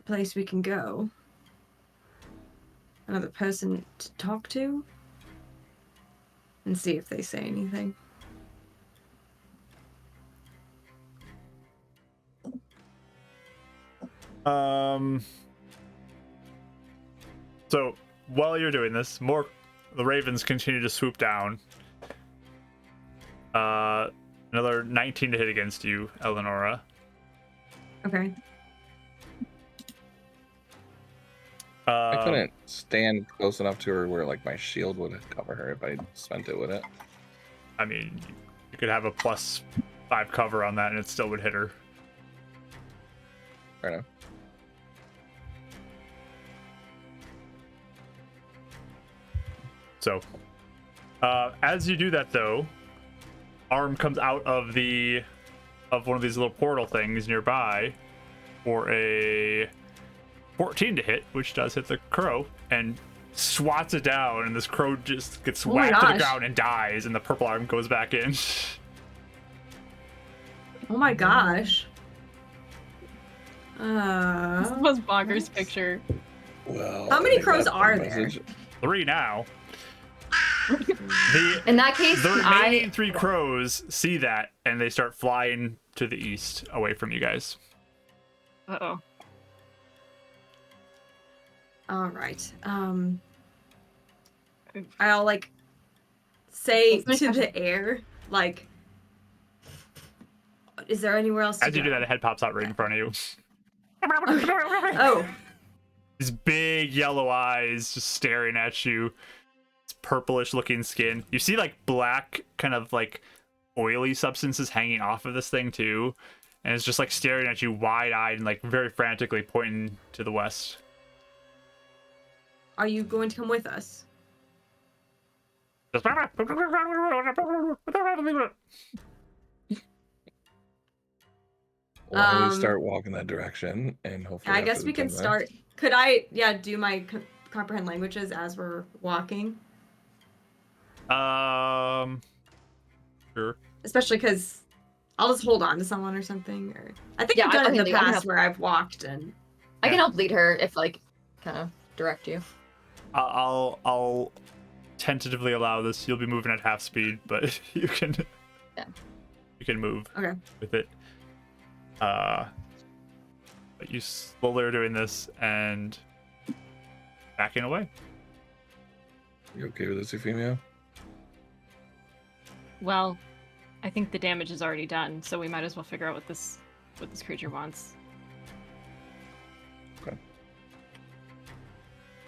Speaker 2: place we can go? Another person to talk to? And see if they say anything.
Speaker 1: So while you're doing this, the ravens continue to swoop down. Another 19 to hit against you, Eleonora.
Speaker 2: Okay.
Speaker 4: I couldn't stand close enough to her where like my shield would cover her if I spent it with it.
Speaker 1: I mean, you could have a +5 cover on that, and it still would hit her.
Speaker 4: Fair enough.
Speaker 1: So, as you do that, though, Arm comes out of one of these little portal things nearby for a 14 to hit, which does hit the crow, and swats it down, and this crow just gets
Speaker 2: Oh my
Speaker 1: whacked to the
Speaker 2: gosh.
Speaker 1: ground and dies, and the purple arm goes back in.
Speaker 2: Oh my gosh.
Speaker 5: This is the most bonkers picture.
Speaker 4: Well,
Speaker 2: How
Speaker 4: I
Speaker 2: many
Speaker 4: think
Speaker 2: crows
Speaker 4: that's the
Speaker 2: are there?
Speaker 4: message.
Speaker 1: 3 now.
Speaker 3: In that case,
Speaker 1: The remaining
Speaker 3: I
Speaker 1: 3 crows see that, and they start flying to the east, away from you guys.
Speaker 5: Uh-oh.
Speaker 2: All right. I'll like say
Speaker 3: That's my
Speaker 2: to the
Speaker 3: question.
Speaker 2: air, like, is there anywhere else to
Speaker 1: As you
Speaker 2: go?
Speaker 1: do that, a head pops out right in front of you.
Speaker 2: Oh,
Speaker 1: These big yellow eyes just staring at you. It's purplish looking skin. You see like black kind of like oily substances hanging off of this thing too. And it's just like staring at you wide eyed and like very frantically pointing to the west.
Speaker 2: are you going to come with us?
Speaker 1: Just-
Speaker 4: Why don't we
Speaker 2: Um,
Speaker 4: start walking that direction and hopefully
Speaker 2: I
Speaker 4: after
Speaker 2: guess
Speaker 4: the
Speaker 2: we can
Speaker 4: 10
Speaker 2: start.
Speaker 4: minutes-
Speaker 2: Could I, do my comprehend languages as we're walking?
Speaker 1: Sure.
Speaker 2: Especially because I'll just hold on to someone or something. Or I think
Speaker 3: Yeah,
Speaker 2: I've done
Speaker 3: I
Speaker 2: it in
Speaker 3: mean,
Speaker 2: the
Speaker 3: I can
Speaker 2: past
Speaker 3: help.
Speaker 2: where I've walked and.
Speaker 3: I can
Speaker 1: Yeah.
Speaker 3: help lead her if like kind of direct you.
Speaker 1: I'll tentatively allow this. You'll be moving at half speed, but you can you can move
Speaker 2: Okay.
Speaker 1: with it. But you slowly are doing this and backing away.
Speaker 4: You okay with this, Euphemia?
Speaker 5: Well, I think the damage is already done, so we might as well figure out what this creature wants.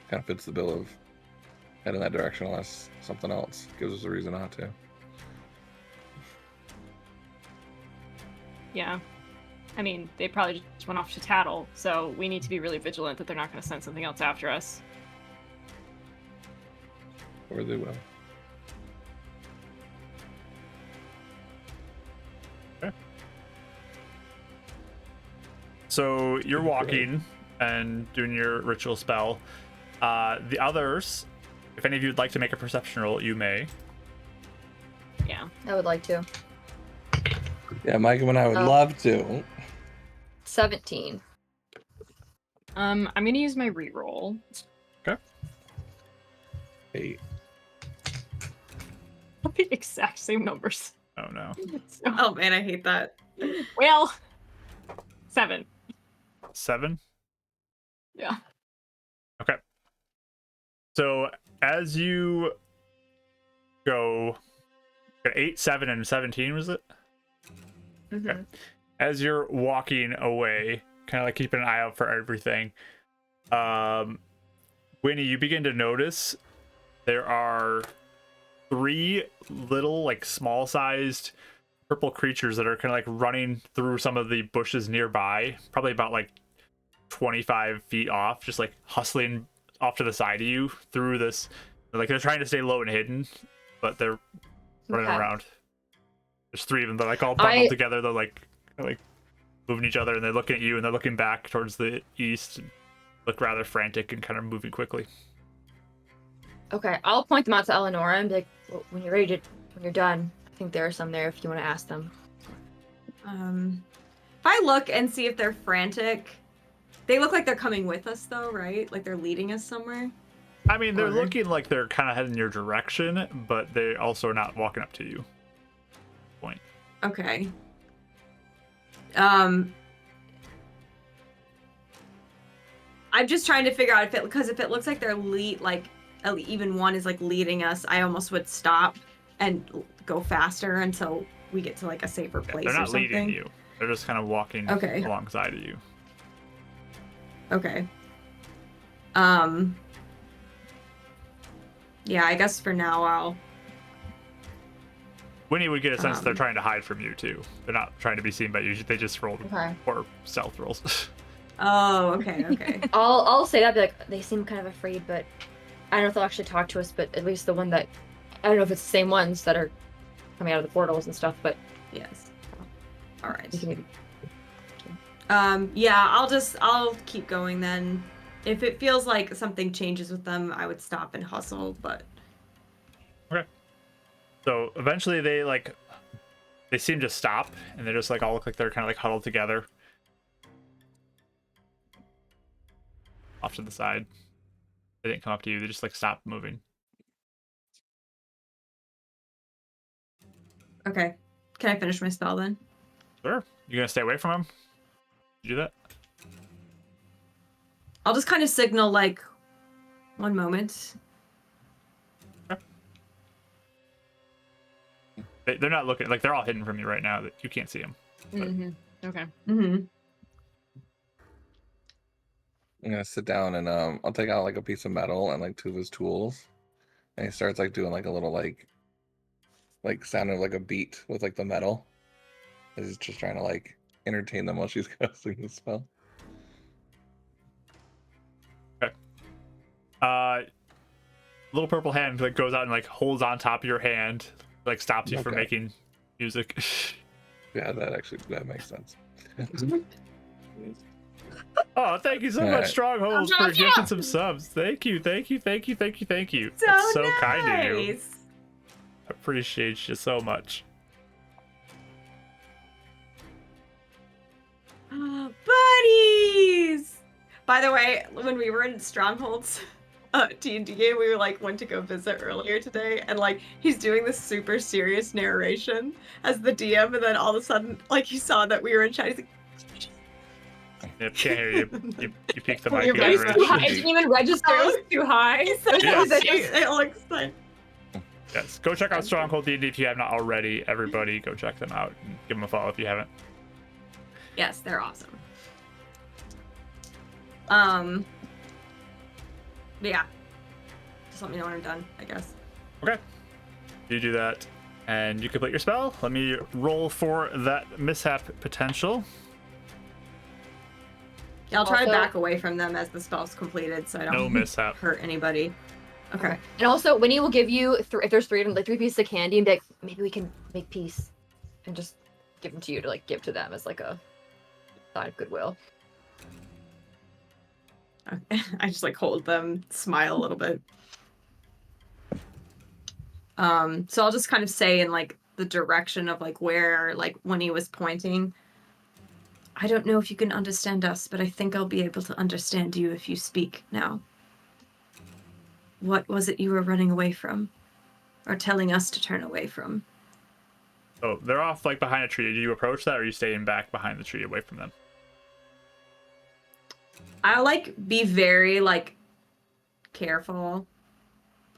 Speaker 4: Kind of fits the bill of heading that direction unless something else gives us a reason not to.
Speaker 5: Yeah. I mean, they probably just went off to tattle, so we need to be really vigilant that they're not going to send something else after us.
Speaker 4: Or they will.
Speaker 1: So you're walking and doing your ritual spell. The others, if any of you would like to make a perception roll, you may.
Speaker 5: Yeah.
Speaker 3: I would like to.
Speaker 4: Yeah, Mike and I would
Speaker 3: Oh.
Speaker 4: love to.
Speaker 3: 17.
Speaker 5: I'm going to use my reroll.
Speaker 4: Hey,
Speaker 5: The exact same numbers.
Speaker 1: Oh no.
Speaker 5: So,
Speaker 2: Oh man, I hate that.
Speaker 5: well, 7.
Speaker 1: 7?
Speaker 5: Yeah.
Speaker 1: Okay. So as you go, 8, 7, and 17 was it?
Speaker 2: Mm-hmm.
Speaker 1: As you're walking away, kind of like keeping an eye out for everything, Winnie, you begin to notice there are 3 little, like, small-sized purple creatures that are kind of like running through some of the bushes nearby, probably about like 25 feet off, just like hustling off to the side of you through this. Like they're trying to stay low and hidden, but they're running
Speaker 3: Okay.
Speaker 1: around. There's three of them. They're like all bundled together. They're like moving each other, and they're looking at you, and they're looking back towards the east. And look rather frantic and kind of moving quickly.
Speaker 3: Okay, I'll point them out to Eleonora and be like, well, when you're done, I think there are some there if you want to ask them.
Speaker 2: If I look and see if they're frantic, they look like they're coming with us though, right? Like they're leading us somewhere.
Speaker 1: I mean, they're looking like they're kind of heading your direction, but they also are not walking up to you. Point.
Speaker 2: Okay. I'm just trying to figure out if it looks like they're even one is like leading us, I almost would stop and go faster until we get to like a safer place.
Speaker 1: They're not
Speaker 2: or something.
Speaker 1: leading you. They're just kind of walking alongside of you.
Speaker 2: Okay. Yeah, I guess for now
Speaker 1: Winnie would get a sense they're trying to hide from you too. They're not trying to be seen by you. They just rolled for stealth rolls.
Speaker 2: Oh, okay.
Speaker 3: I'll say that, be like, they seem kind of afraid, but I don't know if they'll actually talk to us, but at least the one that, I don't know if it's the same ones that are coming out of the portals and stuff, but
Speaker 2: yes. All right.
Speaker 3: Maybe.
Speaker 2: Yeah, I'll keep going then. If it feels like something changes with them, I would stop and hustle, but.
Speaker 1: Okay. So eventually they seem to stop, and they just like all look like they're kind of like huddled together. Off to the side. They didn't come up to you. They just like stopped moving.
Speaker 2: Okay. Can I finish my spell then?
Speaker 1: Sure. You gonna stay away from him? You do that?
Speaker 2: I'll just kind of signal like one moment.
Speaker 1: Okay. They're not looking, like they're all hidden from you right now. That you can't see them.
Speaker 5: Mm-hmm. Okay.
Speaker 2: Mm-hmm.
Speaker 4: I'm gonna sit down and I'll take out like a piece of metal and like two of his tools, and he starts like doing like a little like sound of like a beat with like the metal. He's just trying to like entertain them while she's casting the spell.
Speaker 1: Okay. Little purple hand like goes out and like holds on top of your hand, like stops you from making music.
Speaker 4: Yeah, that makes sense.
Speaker 1: Oh, thank you so much, Strongholds, for gifting some subs. Thank you. That's so kind of you. I appreciate you so much.
Speaker 2: Buddies! By the way, when we were in Strongholds D&D game, we went to go visit earlier today, and like he's doing this super serious narration as the DM, and then all of a sudden, like he saw that we were in chat, he's like,
Speaker 1: Yep, can't hear you. You peaked the mic
Speaker 3: Your
Speaker 1: again,
Speaker 3: voice
Speaker 1: Rich.
Speaker 3: too high. It didn't even register. It was too high.
Speaker 2: It looks like.
Speaker 1: Yes, go check out Stronghold D&D if you have not already. Everybody, go check them out and give them a follow if you haven't.
Speaker 2: Yes, they're awesome. Yeah. Just let me know when I'm done, I guess.
Speaker 1: Okay. You do that, and you complete your spell. Let me roll for that mishap potential.
Speaker 2: Yeah, I'll try to
Speaker 3: Also-
Speaker 2: back away from them as the spell's completed, so I
Speaker 1: No
Speaker 2: don't
Speaker 1: mishap.
Speaker 2: hurt anybody. Okay.
Speaker 3: And also, Winnie will give you, if there's three of them, like 3 pieces of candy, and be like, maybe we can make peace, and just give them to you to like give to them as like a sign of goodwill.
Speaker 2: Okay. I just like hold them, smile a little bit. So I'll just kind of say in like the direction of like where like when he was pointing. I don't know if you can understand us, but I think I'll be able to understand you if you speak now. What was it you were running away from? Or telling us to turn away from?
Speaker 1: Oh, they're off like behind a tree. Do you approach that, or are you staying back behind the tree away from them?
Speaker 2: I'll like be very like careful.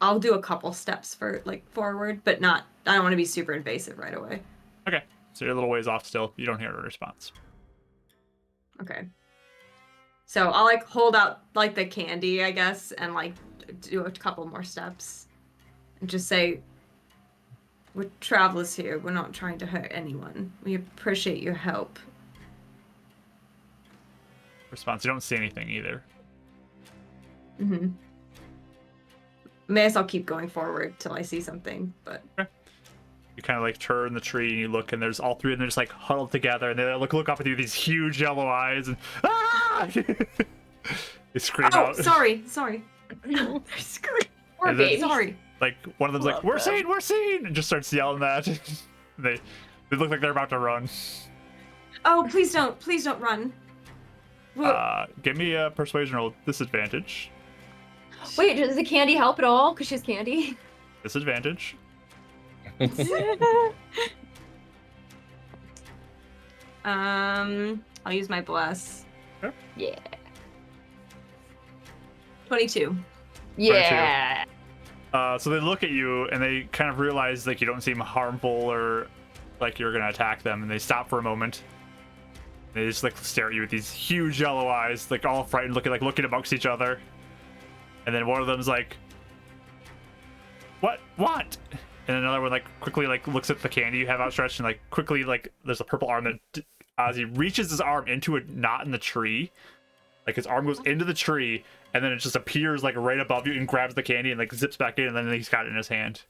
Speaker 2: I'll do a couple steps for like forward, but not, I don't want to be super invasive right away.
Speaker 1: Okay, so you're a little ways off still. You don't hear a response.
Speaker 2: Okay. So I'll like hold out like the candy, I guess, and like do a couple more steps and just say, we're travelers here. We're not trying to hurt anyone. We appreciate your help.
Speaker 1: Response. You don't see anything either.
Speaker 2: Mm-hmm. I guess I'll keep going forward till I see something, but...
Speaker 1: Okay. you kind of like turn the tree and you look, and there's all three of them just like huddled together, and they look up at you with these huge yellow eyes, and they scream
Speaker 2: Oh,
Speaker 1: out.
Speaker 2: sorry.
Speaker 3: Poor
Speaker 1: And then-
Speaker 3: baby.
Speaker 2: Sorry.
Speaker 1: Like one of them's like,
Speaker 5: Love
Speaker 1: "We're
Speaker 5: them.
Speaker 1: seen, we're seen," and just starts yelling that. they look like they're about to run.
Speaker 2: Oh, please don't run.
Speaker 1: Give me a persuasion roll disadvantage.
Speaker 3: Wait, does the candy help at all? Because she's candy.
Speaker 1: Disadvantage.
Speaker 2: I'll use my bless.
Speaker 3: Yeah.
Speaker 2: 22.
Speaker 3: Yeah.
Speaker 1: So they look at you and they kind of realize like you don't seem harmful or like you're gonna attack them, and they stop for a moment. They just like stare at you with these huge yellow eyes, like all frightened, looking amongst each other. And then one of them's like, "What? And another one like quickly like looks at the candy you have outstretched, and like quickly like there's a purple arm that Ozzy reaches his arm into a knot in the tree. Like his arm goes into the tree, and then it just appears like right above you and grabs the candy and like zips back in, and then he's got it in his hand.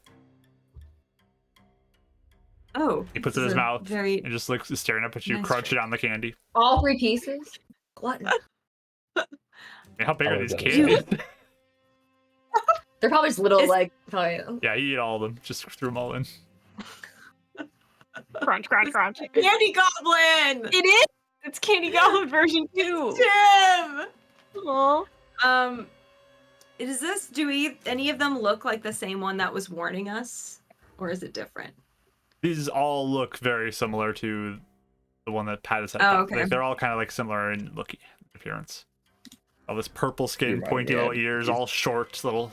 Speaker 2: Oh.
Speaker 1: He puts it
Speaker 2: this
Speaker 1: in his
Speaker 2: is a
Speaker 1: mouth
Speaker 2: Very.
Speaker 1: and just looks staring up at you,
Speaker 2: nice
Speaker 1: crunching on the candy.
Speaker 3: All 3 pieces. Glutton.
Speaker 1: Man, how big are
Speaker 4: Oh,
Speaker 1: these
Speaker 4: that is
Speaker 1: candies?
Speaker 3: They're probably just little,
Speaker 2: Is-
Speaker 3: like, probably.
Speaker 1: Yeah, he ate all of them. Just threw them all in.
Speaker 5: Crunch, crunch, crunch.
Speaker 2: Candy Goblin!
Speaker 5: It is. It's Candy Goblin version 2.
Speaker 2: Tim!
Speaker 5: Aw.
Speaker 2: Is this, any of them look like the same one that was warning us? Or is it different?
Speaker 1: These all look very similar to the one that Pat has had.
Speaker 2: Oh, okay.
Speaker 1: Like, they're all kind of like similar in appearance. All this purple skin,
Speaker 4: Remind
Speaker 1: pointy
Speaker 4: me,
Speaker 1: little
Speaker 4: yeah.
Speaker 1: ears, all short, little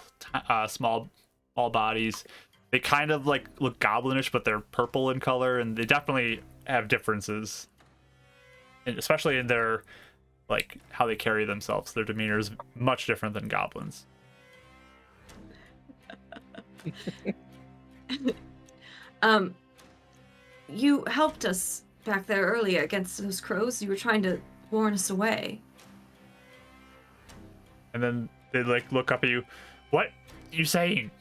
Speaker 1: small bodies. They kind of like look goblinish, but they're purple in color, and they definitely have differences. And especially in their like how they carry themselves. Their demeanor is much different than goblins.
Speaker 2: You helped us back there earlier against those crows. You were trying to warn us away.
Speaker 1: And then they like look up at you. What you saying?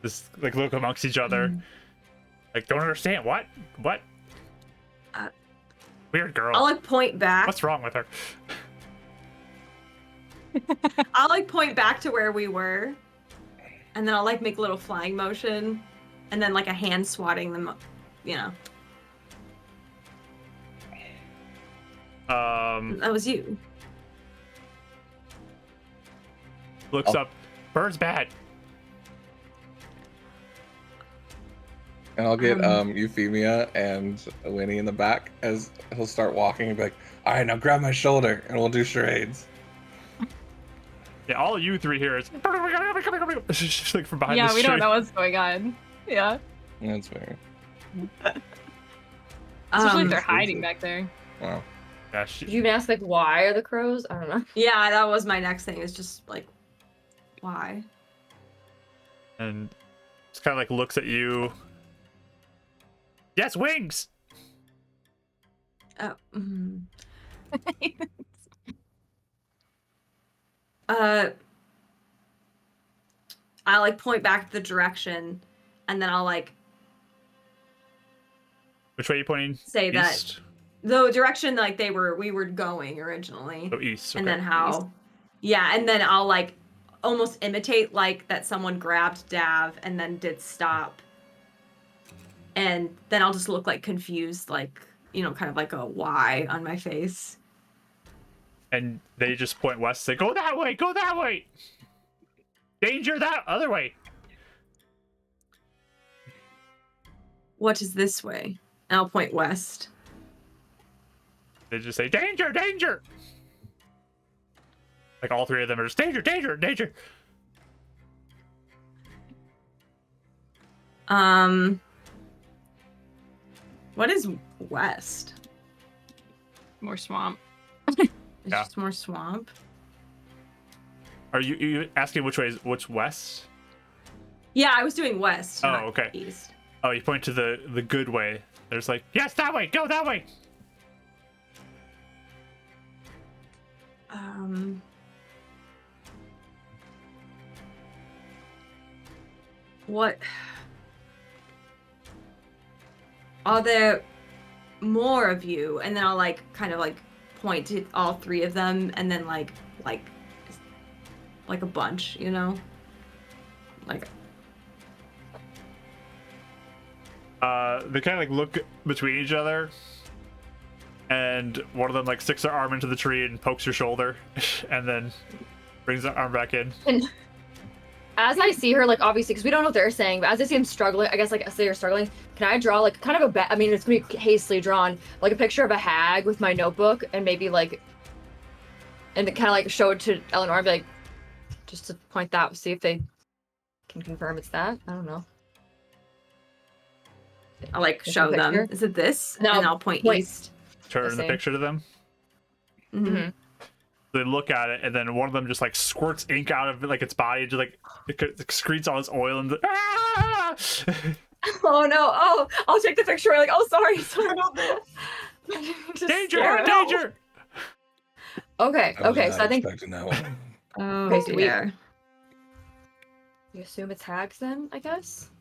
Speaker 1: Just like look amongst each other. Like don't understand. What? Weird girl.
Speaker 2: I'll like point back.
Speaker 1: What's wrong with her?
Speaker 2: I'll like point back to where we were. And then I'll like make a little flying motion. And then like a hand swatting them, you know. That was you.
Speaker 1: Looks
Speaker 4: Oh.
Speaker 1: up. Bird's bad.
Speaker 4: And I'll get Euphemia and Winnie in the back as he'll start walking and be like, "All right, now grab my shoulder and we'll do charades."
Speaker 1: Yeah, all you three here is just like from behind
Speaker 5: Yeah,
Speaker 1: this
Speaker 5: we don't
Speaker 1: tree.
Speaker 5: know what's going on. Yeah.
Speaker 4: That's fair.
Speaker 5: Especially if they're
Speaker 4: Exclusive.
Speaker 5: hiding back there.
Speaker 4: Wow.
Speaker 1: Yeah,
Speaker 3: Did you even ask, like, why are the crows? I don't know.
Speaker 2: Yeah, that was my next thing. Is just like, why?
Speaker 1: and just kind of like looks at you. Yes, wings.
Speaker 2: Oh. I like point back the direction, and then I'll like
Speaker 1: Which way are you pointing?
Speaker 2: say that
Speaker 1: East?
Speaker 2: the direction like we were going originally,
Speaker 1: Oh, east.
Speaker 2: and
Speaker 1: Okay.
Speaker 2: then how, yeah, and then I'll like almost imitate like that someone grabbed Dav and then did stop, and then I'll just look like confused, like kind of like a Y on my face.
Speaker 1: And they just point west. Say, go that way. Go that way. Danger that other way.
Speaker 2: What is this way? And I'll point west.
Speaker 1: They just say, danger, danger. Like all three of them are just danger, danger, danger.
Speaker 2: What is west?
Speaker 5: More swamp.
Speaker 2: It's
Speaker 1: Yeah.
Speaker 2: just more swamp.
Speaker 1: Are you asking which west?
Speaker 2: Yeah, I was doing west.
Speaker 1: Oh,
Speaker 2: not
Speaker 1: okay.
Speaker 2: East.
Speaker 1: Oh, you point to the good way. There's like, yes, that way. Go that way.
Speaker 2: What? are there more of you? And then I'll like kind of like point to all 3 of them, and then like a bunch, you know, like.
Speaker 1: They kind of like look between each other, and one of them like sticks their arm into the tree and pokes your shoulder, and then brings their arm back in.
Speaker 3: And as I see her, like obviously, because we don't know what they're saying, but as I see them struggling, I guess like as they're struggling, can I draw like kind of I mean, it's gonna be hastily drawn, like a picture of a hag with my notebook, and maybe like, and kind of like show it to Eleanor and be like, just to point that, see if they can confirm it's that. I don't know.
Speaker 2: I'll like
Speaker 3: Is
Speaker 2: show
Speaker 3: the
Speaker 2: them.
Speaker 3: picture?
Speaker 2: Is it this?
Speaker 3: No,
Speaker 2: And I'll point
Speaker 3: wait.
Speaker 2: east.
Speaker 1: Turn the
Speaker 3: same.
Speaker 1: picture to them.
Speaker 2: Mhm.
Speaker 1: They look at it, and then one of them just like squirts ink out of like its body, and just like it excretes all its oil, and ah!
Speaker 3: Oh no! Oh, I'll take the picture. Like, oh, sorry about that. Just
Speaker 1: Danger!
Speaker 3: scare it.
Speaker 1: Danger!
Speaker 3: Okay,
Speaker 4: I was
Speaker 3: okay.
Speaker 4: not
Speaker 3: So I think
Speaker 4: expecting that one.
Speaker 2: Oh
Speaker 3: Okay, so we-
Speaker 2: dear.
Speaker 3: you assume it's hags then, I guess.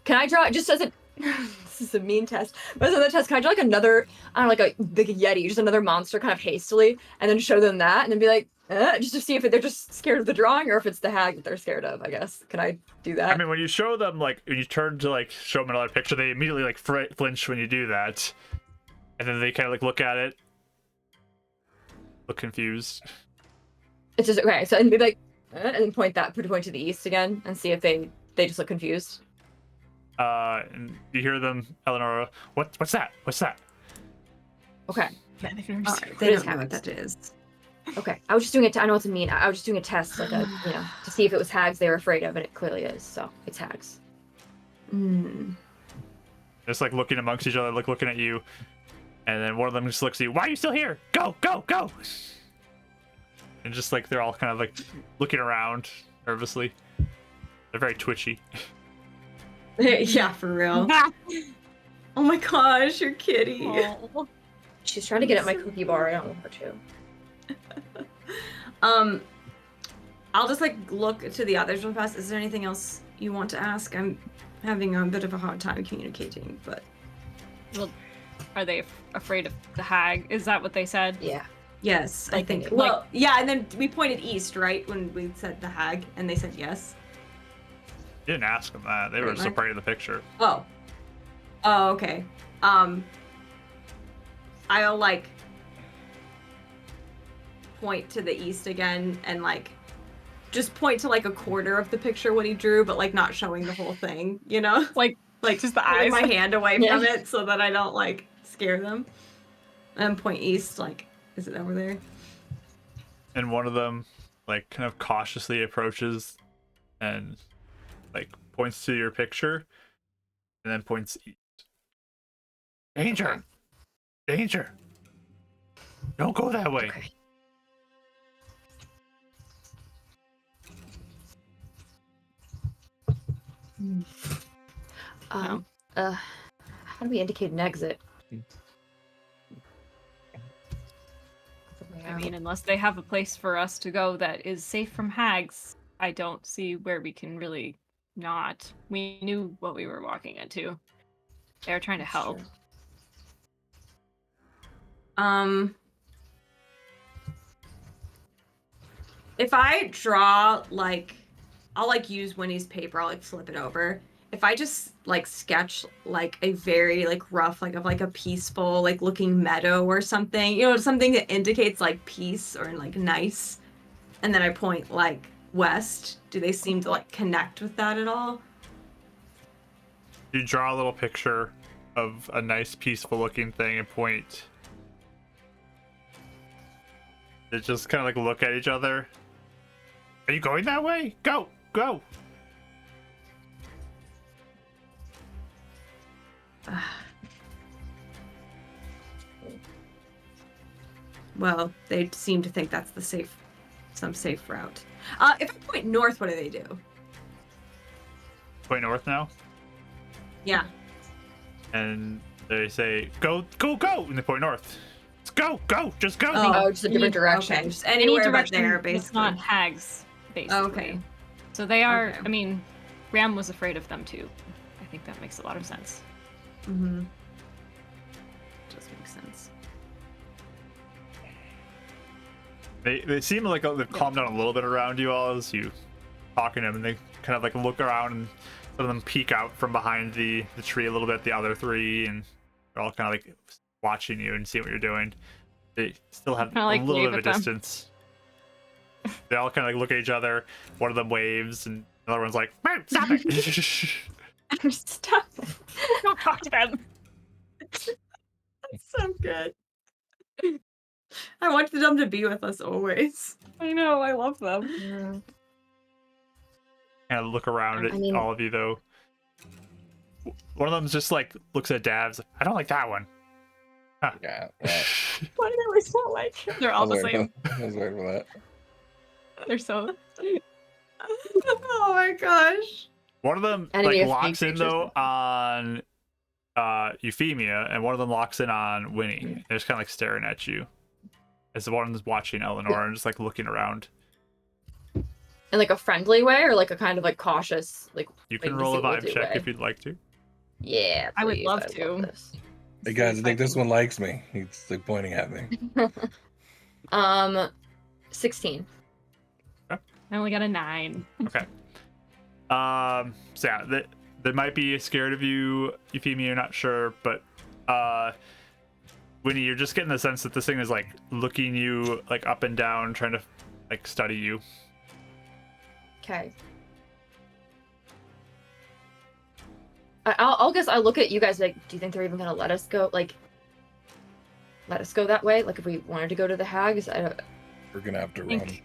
Speaker 3: Can I draw just as a? This is a mean test. But as another test, can I draw like another? I don't know, like a big yeti, just another monster, kind of hastily, and then show them that, and then be like, just to see if they're just scared of the drawing or if it's the hag that they're scared of. I guess. Can I do that?
Speaker 1: I mean, when you show them, like, when you turn to like show them another picture, they immediately like flinch when you do that, and then they kind of like look at it, look confused.
Speaker 3: It's just okay. So and be like, and then point to the east again, and see if they just look confused.
Speaker 1: And you hear them, Eleanor. What's that? What's that?
Speaker 3: Okay.
Speaker 5: Yeah, they've never
Speaker 2: Oh,
Speaker 5: seen
Speaker 2: they
Speaker 3: It is
Speaker 2: don't know what
Speaker 3: hags.
Speaker 2: that is.
Speaker 3: Okay. I was just doing it. I know it's mean. I was just doing a test, like a to see if it was hags they were afraid of, and it clearly is. So it's hags.
Speaker 1: Just like looking amongst each other, like looking at you, and then one of them just looks at you. Why are you still here? Go, go, go! And just like they're all kind of like looking around nervously. They're very twitchy.
Speaker 2: Yeah, for real. Oh my gosh, your kitty.
Speaker 3: She's trying to get at my cookie bar. I don't want her to.
Speaker 2: I'll just like look to the others real fast. Is there anything else you want to ask? I'm having a bit of a hard time communicating, but
Speaker 5: Well, are they afraid of the hag? Is that what they said?
Speaker 3: Yeah.
Speaker 2: yes, I
Speaker 5: Like,
Speaker 2: think.
Speaker 5: like-
Speaker 2: Well, yeah, and then we pointed east, right, when we said the hag, and they said yes.
Speaker 1: You didn't ask them that. They were
Speaker 2: Pretty
Speaker 1: just
Speaker 2: much.
Speaker 1: afraid of the picture.
Speaker 2: Oh. Oh, okay. I'll like point to the east again and like just point to like a quarter of the picture what he drew, but like not showing the whole thing, you know?
Speaker 5: Like
Speaker 2: Just
Speaker 5: the
Speaker 2: putting
Speaker 5: eyes.
Speaker 2: my hand away
Speaker 3: Yeah.
Speaker 2: from it so that I don't like scare them. And point east, like, is it over there?
Speaker 1: And one of them like kind of cautiously approaches and like points to your picture and then points east. Danger! Danger! Don't go that way.
Speaker 3: Okay. How do we indicate an exit?
Speaker 5: I mean, unless they have a place for us to go that is safe from hags, I don't see where we can really not. We knew what we were walking into. They were trying to help.
Speaker 2: If I draw like, I'll like use Winnie's paper, I'll like flip it over. If I just like sketch like a very like rough, like of like a peaceful like looking meadow or something, you know, something that indicates like peace or like nice, and then I point like west, do they seem to like connect with that at all?
Speaker 1: You draw a little picture of a nice, peaceful looking thing and point. They just kind of like look at each other. Are you going that way? Go, go.
Speaker 2: Well, they seem to think that's the some safe route. If I point north, what do they do?
Speaker 1: Point north now.
Speaker 2: Yeah.
Speaker 1: And they say, go, go, go. And they point north. Let's go, go, just go.
Speaker 3: Oh, just a different direction.
Speaker 2: Okay, just
Speaker 5: Any
Speaker 2: anywhere but
Speaker 5: direction
Speaker 2: there,
Speaker 5: that's
Speaker 2: basically.
Speaker 5: not hags, basically.
Speaker 2: Okay.
Speaker 5: So they are.
Speaker 2: Okay.
Speaker 5: I mean, Ram was afraid of them too. I think that makes a lot of sense.
Speaker 2: Mm-hmm. Does make sense.
Speaker 1: They seem like they've calmed down a little bit around you all as you talking to them, and they kind of like look around, and some of them peek out from behind the tree a little bit. The other three, and they're all kind of like watching you and seeing what you're doing. They still have
Speaker 5: Kinda, like,
Speaker 1: a little
Speaker 5: wave
Speaker 1: bit of a
Speaker 5: at them.
Speaker 1: distance. They all kind of like look at each other. One of them waves, and the other one's like, "Man, stop it!"
Speaker 5: Stop. Don't talk to them.
Speaker 2: That's so good. I want them to be with us always.
Speaker 5: I know. I love them.
Speaker 3: Yeah.
Speaker 1: Kind of look around at
Speaker 3: I mean-
Speaker 1: all of you though. One of them just like looks at Davs. I don't like that one.
Speaker 4: Yeah.
Speaker 5: Why do they always not like him? They're all the same.
Speaker 4: I was waiting for that.
Speaker 5: They're so.
Speaker 2: Oh my gosh.
Speaker 1: One of them
Speaker 3: Enemy
Speaker 1: like
Speaker 3: of
Speaker 1: locks
Speaker 3: snake
Speaker 1: in though on Euphemia, and one of them locks in on Winnie. They're just kind of like staring at you as the one's watching Eleanor and just like looking around.
Speaker 3: In like a friendly way, or like a kind of like cautious, like
Speaker 1: You can
Speaker 3: wait to
Speaker 1: roll
Speaker 3: see
Speaker 1: a
Speaker 3: what we'll
Speaker 1: vibe
Speaker 3: do
Speaker 1: check
Speaker 3: way.
Speaker 1: if you'd like to.
Speaker 3: Yeah,
Speaker 5: I would
Speaker 3: please,
Speaker 5: love
Speaker 3: I'd
Speaker 5: to.
Speaker 3: this.
Speaker 4: Hey guys, I think this one likes me. He's like pointing at me.
Speaker 3: 16.
Speaker 5: I only got a 9.
Speaker 1: Okay. So yeah, they might be scared of you, Euphemia. You're not sure, but Winnie, you're just getting the sense that this thing is like looking you like up and down, trying to like study you.
Speaker 3: Okay. I'll guess I look at you guys like, do you think they're even gonna let us go? Like, let us go that way? Like, if we wanted to go to the hags, I don't.
Speaker 4: We're gonna have to
Speaker 5: Think-
Speaker 4: run.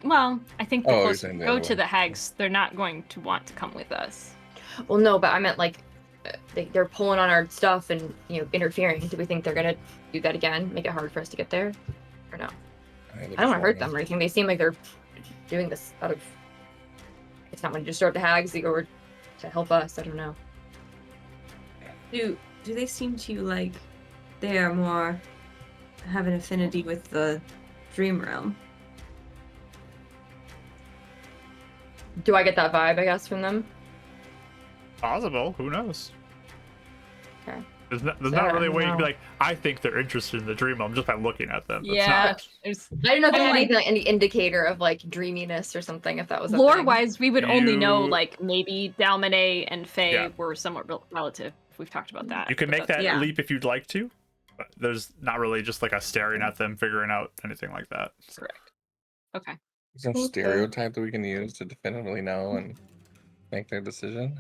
Speaker 5: Well, I think the
Speaker 4: Oh, you're
Speaker 5: closer
Speaker 4: saying
Speaker 5: we
Speaker 4: the
Speaker 5: go
Speaker 4: other
Speaker 5: to
Speaker 4: way.
Speaker 5: the hags, they're not going to want to come with us.
Speaker 3: Well, no, but I meant like, they're pulling on our stuff and interfering. Do we think they're gonna do that again? Make it hard for us to get there, or no? I don't want to hurt them or anything. They seem like they're doing this out of. It's not when you just start the hags or to help us. I don't know.
Speaker 2: Do they seem to like they are more have an affinity with the dream realm?
Speaker 3: Do I get that vibe? I guess from them.
Speaker 1: Possible. Who knows?
Speaker 3: Okay.
Speaker 1: There's not
Speaker 3: Yeah,
Speaker 1: really a way you can be
Speaker 3: no.
Speaker 1: like, I think they're interested in the dream realm just by looking at them. That's
Speaker 5: Yeah,
Speaker 1: not-
Speaker 5: there's
Speaker 3: I don't know if
Speaker 5: I
Speaker 3: there's
Speaker 5: mean,
Speaker 3: anything, any indicator of like dreaminess or something. If that was a
Speaker 5: lore
Speaker 3: thing.
Speaker 5: wise, we would only know
Speaker 1: You-
Speaker 5: like maybe Dalmanet and Faye
Speaker 1: Yeah.
Speaker 5: were somewhat relative. We've talked about that.
Speaker 1: You can
Speaker 5: but
Speaker 1: make
Speaker 5: that's-
Speaker 1: that
Speaker 2: yeah.
Speaker 1: leap if you'd like to, but there's not really just like a staring at them, figuring out anything like that.
Speaker 5: correct. Okay.
Speaker 4: Is there a
Speaker 3: Okay.
Speaker 4: stereotype that we can use to definitively know and make their decision?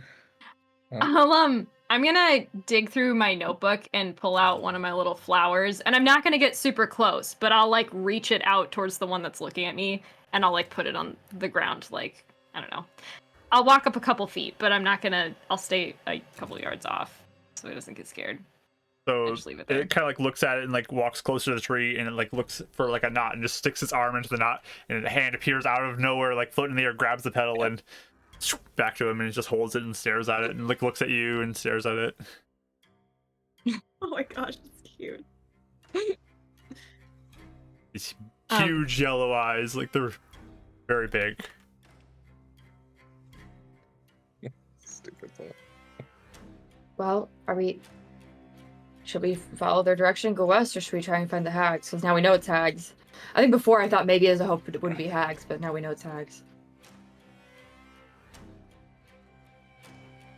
Speaker 5: I'm gonna dig through my notebook and pull out one of my little flowers, and I'm not gonna get super close, but I'll like reach it out towards the one that's looking at me, and I'll like put it on the ground, like I don't know. I'll walk up a couple feet, but I'm not gonna. I'll stay a couple yards off so it doesn't get scared.
Speaker 1: So
Speaker 5: Just leave it there.
Speaker 1: it kind of like looks at it and like walks closer to the tree, and it like looks for like a knot and just sticks its arm into the knot, and a hand appears out of nowhere, like floating in the air, grabs the petal and back to him, and it just holds it and stares at it, and like looks at you and stares at it.
Speaker 2: Oh my gosh, it's cute.
Speaker 1: These
Speaker 5: Um,
Speaker 1: huge yellow eyes, like they're very big.
Speaker 4: Stupid thought.
Speaker 3: Well, are we? Should we follow their direction, go west, or should we try and find the hags? Because now we know it's hags. I think before I thought maybe as a hope it wouldn't be hags, but now we know it's hags.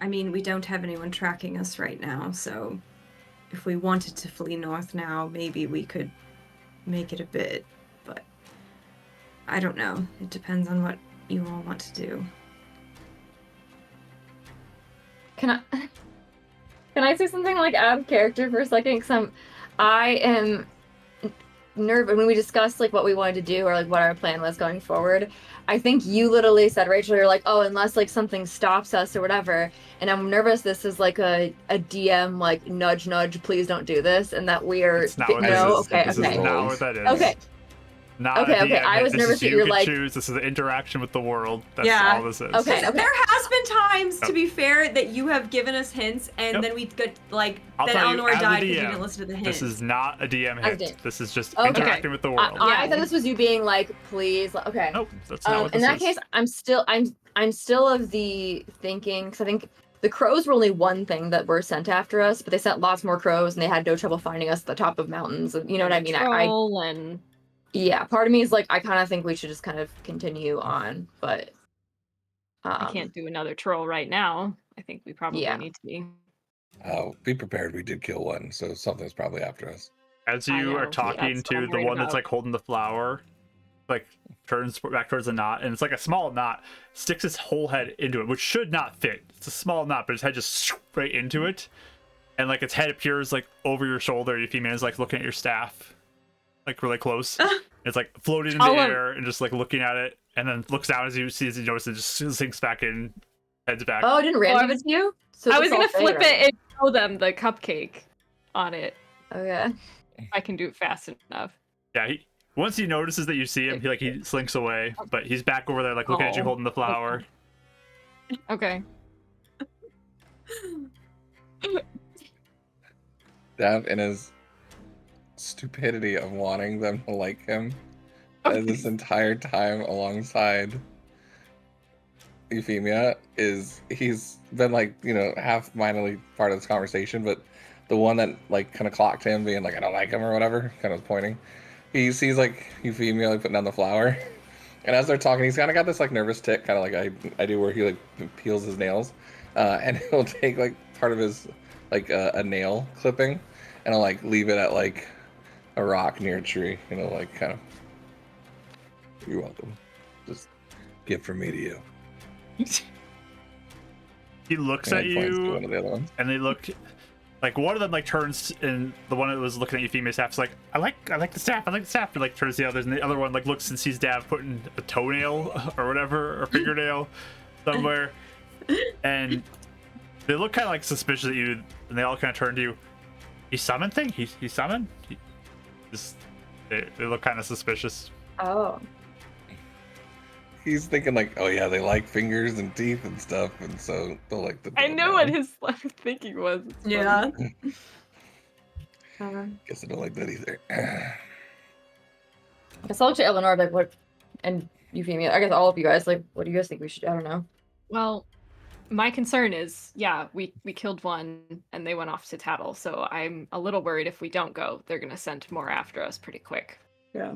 Speaker 2: I mean, we don't have anyone tracking us right now, so if we wanted to flee north now, maybe we could make it a bit, but I don't know. It depends on what you all want to do.
Speaker 3: Can I say something like out of character for a second? Because I am nervous when we discussed like what we wanted to do or like what our plan was going forward. I think you literally said, Rachel, you're like, oh, unless like something stops us or whatever. And I'm nervous this is like a DM like nudge nudge, please don't do this, and that we are
Speaker 1: It's not what
Speaker 3: no,
Speaker 1: this is.
Speaker 3: okay,
Speaker 1: This
Speaker 3: okay.
Speaker 1: is not what that is.
Speaker 3: Okay.
Speaker 1: Not
Speaker 3: Okay,
Speaker 1: a
Speaker 3: okay,
Speaker 1: DM
Speaker 3: I
Speaker 1: hit.
Speaker 3: was
Speaker 1: This
Speaker 3: nervous
Speaker 1: is
Speaker 3: that
Speaker 1: you
Speaker 3: you're
Speaker 1: can
Speaker 3: like-
Speaker 1: choose. This is the interaction with the world. That's
Speaker 2: Yeah.
Speaker 1: all this is.
Speaker 3: Okay.
Speaker 2: There has been times,
Speaker 1: Yep.
Speaker 2: to be fair, that you have given us hints, and
Speaker 1: Yep.
Speaker 2: then we got like
Speaker 1: I'll
Speaker 2: then
Speaker 1: tell you,
Speaker 2: Eleanor
Speaker 1: as a
Speaker 2: died because you
Speaker 1: DM,
Speaker 2: didn't listen to the hints.
Speaker 1: This is not a DM
Speaker 3: I
Speaker 1: hit.
Speaker 3: did.
Speaker 1: This is just
Speaker 3: Okay.
Speaker 1: interacting with the world.
Speaker 3: I thought this was you being like, please, okay.
Speaker 1: Nope, that's not what
Speaker 3: In
Speaker 1: this
Speaker 3: that
Speaker 1: is.
Speaker 3: case, I'm still of the thinking because I think the crows were only one thing that were sent after us, but they sent lots more crows, and they had no trouble finding us at the top of mountains. And you know what I mean?
Speaker 5: Troll and
Speaker 3: Yeah, part of me is like, I kind of think we should just kind of continue on, but
Speaker 5: I can't do another troll right now. I think we probably
Speaker 3: Yeah.
Speaker 5: need to be.
Speaker 4: Oh, be prepared. We did kill one, so something's probably after us.
Speaker 1: As
Speaker 5: I
Speaker 1: you
Speaker 5: know,
Speaker 1: are
Speaker 5: yeah,
Speaker 1: talking
Speaker 5: that's what
Speaker 1: to
Speaker 5: I'm
Speaker 1: the
Speaker 5: worried
Speaker 1: one that's
Speaker 5: about.
Speaker 1: like holding the flower, like turns back towards the knot, and it's like a small knot, sticks its whole head into it, which should not fit. It's a small knot, but its head just right into it, and like its head appears like over your shoulder. Euphemia is like looking at your staff, like really close. It's like floating in the air and just like looking at it, and then looks down as you notice it just sinks back in, heads back.
Speaker 3: Oh, didn't Ram give it to you? So
Speaker 5: I
Speaker 3: it
Speaker 5: was
Speaker 3: looks
Speaker 5: gonna
Speaker 3: all
Speaker 5: flip
Speaker 3: fake,
Speaker 5: it and show them the cupcake on it.
Speaker 3: Okay.
Speaker 5: I can do it fast enough.
Speaker 1: Yeah, once he notices that you see him, he slinks away, but he's back over there like looking at you
Speaker 5: Oh,
Speaker 1: holding the flower.
Speaker 5: Okay.
Speaker 4: Dav, in his stupidity of wanting them to like him, this entire time alongside Euphemia, he's been like, half mindedly part of this conversation, but the one that like kind of clocked him being like, I don't like him or whatever, kind of pointing. He sees like Euphemia like putting down the flower, and as they're talking, he's kind of got this like nervous tick, kind of like I do, where he like peels his nails, and he'll take like part of his like a nail clipping, and he'll like leave it at like a rock near a tree, like kind of. You're welcome. Just gift from me to you.
Speaker 1: He looks
Speaker 4: And
Speaker 1: at
Speaker 4: he points to
Speaker 1: you,
Speaker 4: one of the other ones.
Speaker 1: and they look like one of them like turns, and the one that was looking at Euphemia's staff's like, I like the staff, and like turns to the others, and the other one like looks and sees Dav putting a toenail or whatever, or fingernail somewhere, and they look kind of like suspicious at you, and they all kind of turn to you. He summoned thing? He summoned? They look kind of suspicious.
Speaker 3: Oh.
Speaker 4: He's thinking like, oh yeah, they like fingers and teeth and stuff, and so they'll like the.
Speaker 5: I know what his thinking was. It's funny.
Speaker 2: Yeah.
Speaker 4: Guess I don't like that either.
Speaker 3: I guess I'll look to Eleanor, like, what, and Euphemia, I guess all of you guys, like, what do you guys think we should, I don't know.
Speaker 5: Well, my concern is, yeah, we killed one and they went off to tattle, so I'm a little worried if we don't go, they're gonna send more after us pretty quick.
Speaker 3: Yeah.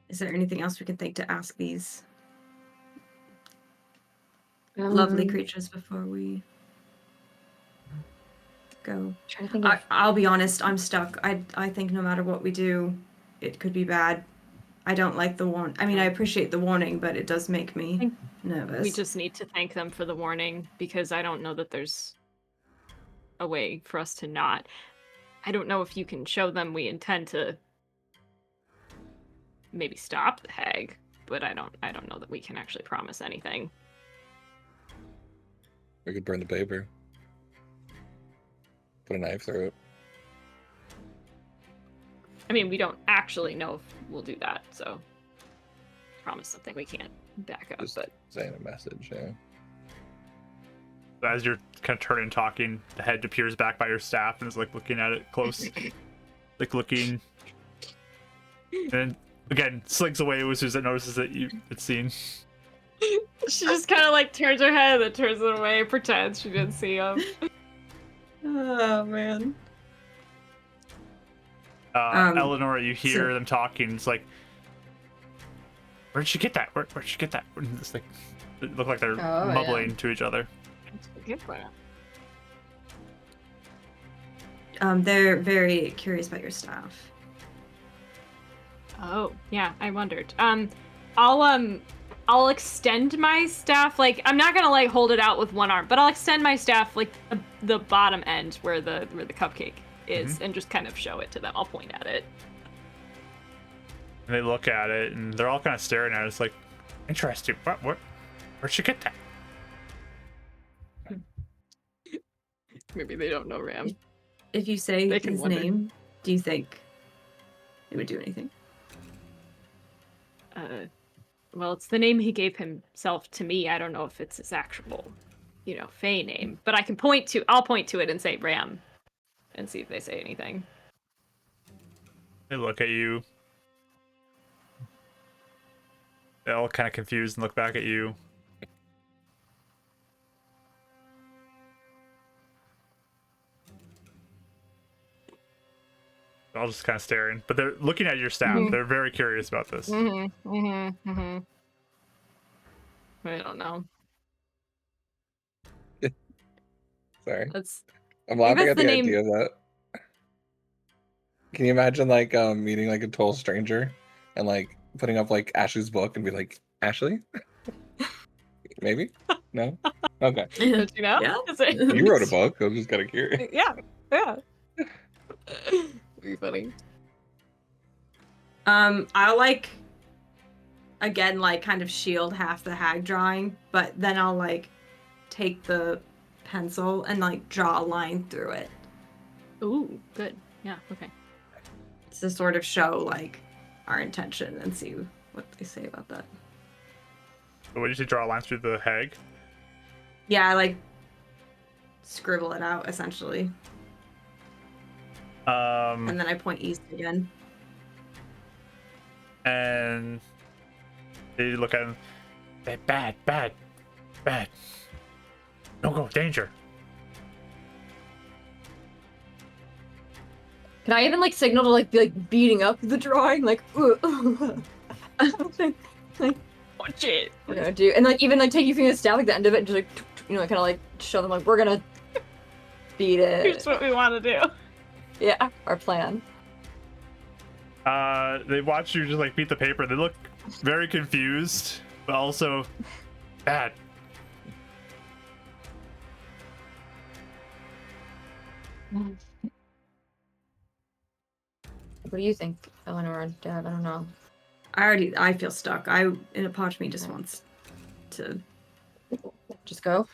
Speaker 2: Is there anything else we can think to ask these lovely creatures before we go?
Speaker 3: Trying to think of...
Speaker 2: I'll be honest, I'm stuck. I think no matter what we do, it could be bad. I don't like the warn. I mean, I appreciate the warning, but it does make me nervous.
Speaker 5: We just need to thank them for the warning, because I don't know that there's a way for us to not. I don't know if you can show them we intend to maybe stop the hag, but I don't know that we can actually promise anything.
Speaker 4: We could burn the paper. Put a knife through it.
Speaker 5: I mean, we don't actually know if we'll do that, so promise something we can't back up.
Speaker 4: Just
Speaker 5: but
Speaker 4: saying a message, yeah.
Speaker 1: As you're kind of turning and talking, the head appears back by your staff and is like looking at it close, like looking, and then again slinks away as soon as it notices that it's seen.
Speaker 5: she just kind of like turns her head and turns it away, pretends she didn't see him.
Speaker 2: Oh man.
Speaker 1: Eleanor, you hear them talking. It's like, where'd she get that? Where'd she get that? It's like, it look like they're mumbling to each other.
Speaker 2: They're very curious about your staff.
Speaker 5: Oh, yeah, I wondered. I'll extend my staff, like, I'm not gonna like hold it out with one arm, but I'll extend my staff like the bottom end where the cupcake is, and just kind of show it to them. I'll point at it.
Speaker 1: And they look at it, and they're all kind of staring at it. It's like, interesting. Where'd she get that?
Speaker 5: Maybe they don't know Ram.
Speaker 2: If you say
Speaker 5: They can
Speaker 2: his
Speaker 5: wonder.
Speaker 2: name, do you think it would do anything?
Speaker 5: Well, it's the name he gave himself to me. I don't know if it's his actual, Fae name, but I'll point to it and say Ram, and see if they say anything.
Speaker 1: They look at you. They all kind of confused and look back at you. They're all just kind of staring, but they're looking at your staff.
Speaker 5: Mhm.
Speaker 1: They're very curious about this.
Speaker 5: I don't know.
Speaker 4: Sorry.
Speaker 5: That's
Speaker 4: I'm
Speaker 5: I think
Speaker 4: laughing
Speaker 5: that's
Speaker 4: at
Speaker 5: the
Speaker 4: the
Speaker 5: name.
Speaker 4: idea of that. Can you imagine like meeting like a total stranger and like putting up like Ashley's book and be like, Ashley? Maybe? No? Okay.
Speaker 5: Don't you know?
Speaker 2: Yeah.
Speaker 5: Is it-
Speaker 4: You wrote a book. I was just kind of curious.
Speaker 5: Yeah. Yeah. Be funny.
Speaker 2: I'll like again like kind of shield half the hag drawing, but then I'll like take the pencil and like draw a line through it
Speaker 5: Ooh, good. Yeah. Okay.
Speaker 2: to sort of show like our intention and see what they say about that.
Speaker 1: So what did you say? Draw lines through the hag?
Speaker 2: Yeah, I like scribble it out essentially, and then I point east again.
Speaker 1: And they look at him. They're bad, bad, bad. Don't go, danger.
Speaker 3: Can I even like signal to like be like beating up the drawing? Like, like
Speaker 5: Watch it.
Speaker 3: we're gonna do, and like even like take your finger stab like the end of it and just like you know kind of like show them like we're gonna beat
Speaker 5: Here's
Speaker 3: it.
Speaker 5: what we want to do.
Speaker 3: Yeah, our plan.
Speaker 1: They watch you just like beat the paper. They look very confused, but also bad.
Speaker 3: What do you think, Eleanor and Dad? I don't know.
Speaker 2: I feel stuck. In a part of me just wants to.
Speaker 3: Just go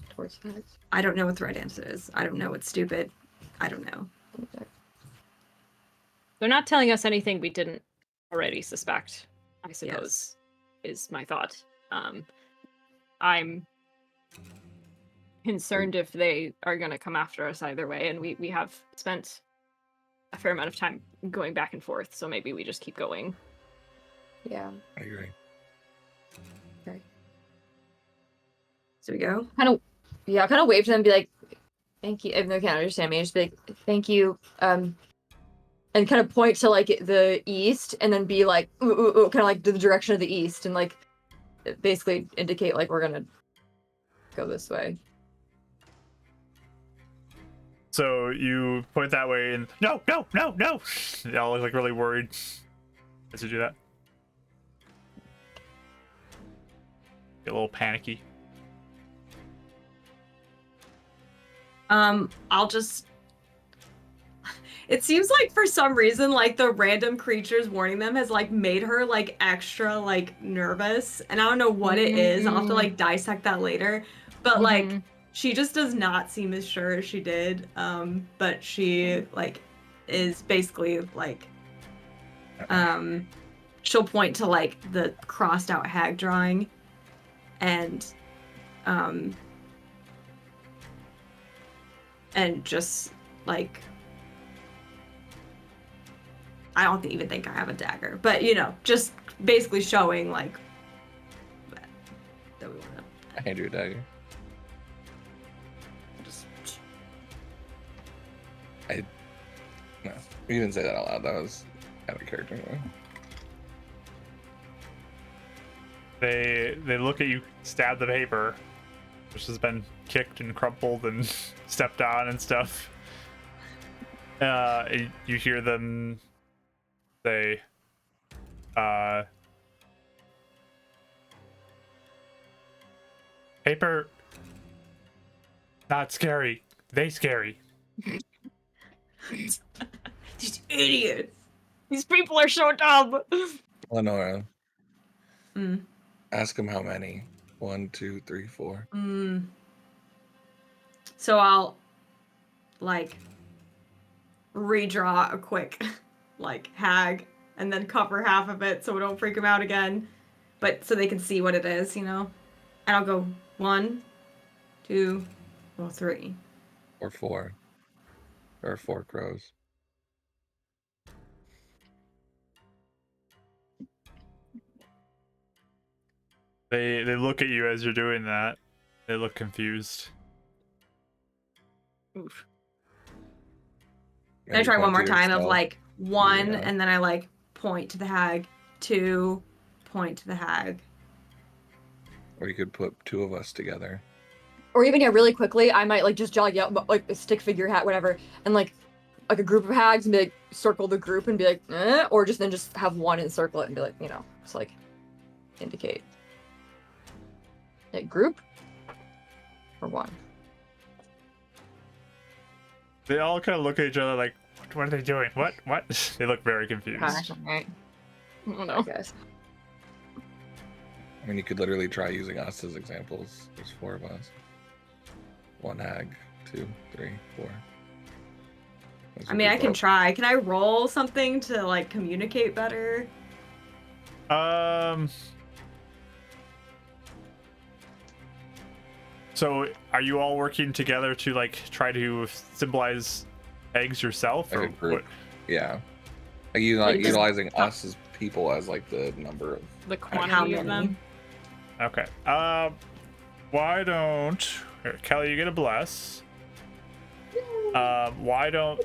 Speaker 3: towards that.
Speaker 2: I don't know what the right answer is. I don't know what's stupid. I don't know.
Speaker 5: They're not telling us anything we didn't already suspect, I suppose, is my thought. I'm concerned if they are going to come after us either way, and we have spent a fair amount of time going back and forth, so maybe we just keep going.
Speaker 3: Yeah.
Speaker 4: I agree.
Speaker 3: Okay.
Speaker 2: So we go.
Speaker 3: Yeah, I'll kind of wave to them and be like, thank you. If they can't understand me, just be like, thank you. And kind of point to like the east and then be like, ooh, ooh, ooh, kind of like to the direction of the east and like basically indicate like we're gonna go this way.
Speaker 1: So you point that way and no. They all look like really worried as you do that. Get a little panicky.
Speaker 2: I'll just. It seems like for some reason, like the random creatures warning them has like made her like extra like nervous, and I don't know what it is. I'll have to like dissect that later. But like, she just does not seem as sure as she did. But she like is basically like, she'll point to like the crossed out hag drawing, and just like. I don't even think I have a dagger, but you know, just basically showing like that we want to.
Speaker 4: I hand you a dagger.
Speaker 2: Just
Speaker 4: No, you didn't say that out loud. That was out of character.
Speaker 1: They look at you, stab the paper, which has been kicked and crumpled and stepped on and stuff. You hear them say, paper, not scary. They scary.
Speaker 2: these idiots.
Speaker 5: These people are so dumb.
Speaker 4: Lenora,
Speaker 2: Mm.
Speaker 4: ask him how many. 1, 2, 3, 4.
Speaker 2: So I'll like redraw a quick like hag and then cover half of it so we don't freak them out again, but so they can see what it is, you know. And I'll go 1, 2, or 3.
Speaker 4: Or 4. There are 4 crows.
Speaker 1: They look at you as you're doing that. They look confused.
Speaker 5: Oof.
Speaker 2: Can I try one more time of like 1,
Speaker 4: Yeah.
Speaker 2: and then I like point to the hag, 2, point to the hag.
Speaker 4: Or you could put 2 of us together.
Speaker 3: Or even, yeah, really quickly, I might like just jog out like a stick figure hat, whatever, and like a group of hags and be like circle the group and be like, or just have one and circle it and be like, just like indicate. Like group or one.
Speaker 1: They all kind of look at each other like, what are they doing? What? They look very confused.
Speaker 3: Right.
Speaker 5: Oh no.
Speaker 3: Guys.
Speaker 4: I mean, you could literally try using us as examples. There's 4 of us. 1 hag, 2, 3, 4.
Speaker 2: I mean, I can try. Can I roll something to like communicate better?
Speaker 1: So are you all working together to like try to symbolize eggs yourself,
Speaker 4: Like
Speaker 1: or
Speaker 4: a group.
Speaker 1: what?
Speaker 4: Yeah. Like utilizing us as people as like the number of.
Speaker 5: The
Speaker 2: How
Speaker 5: quantity of
Speaker 2: many?
Speaker 5: them.
Speaker 1: Okay. Why don't here, Kelly? You get a bless. Why don't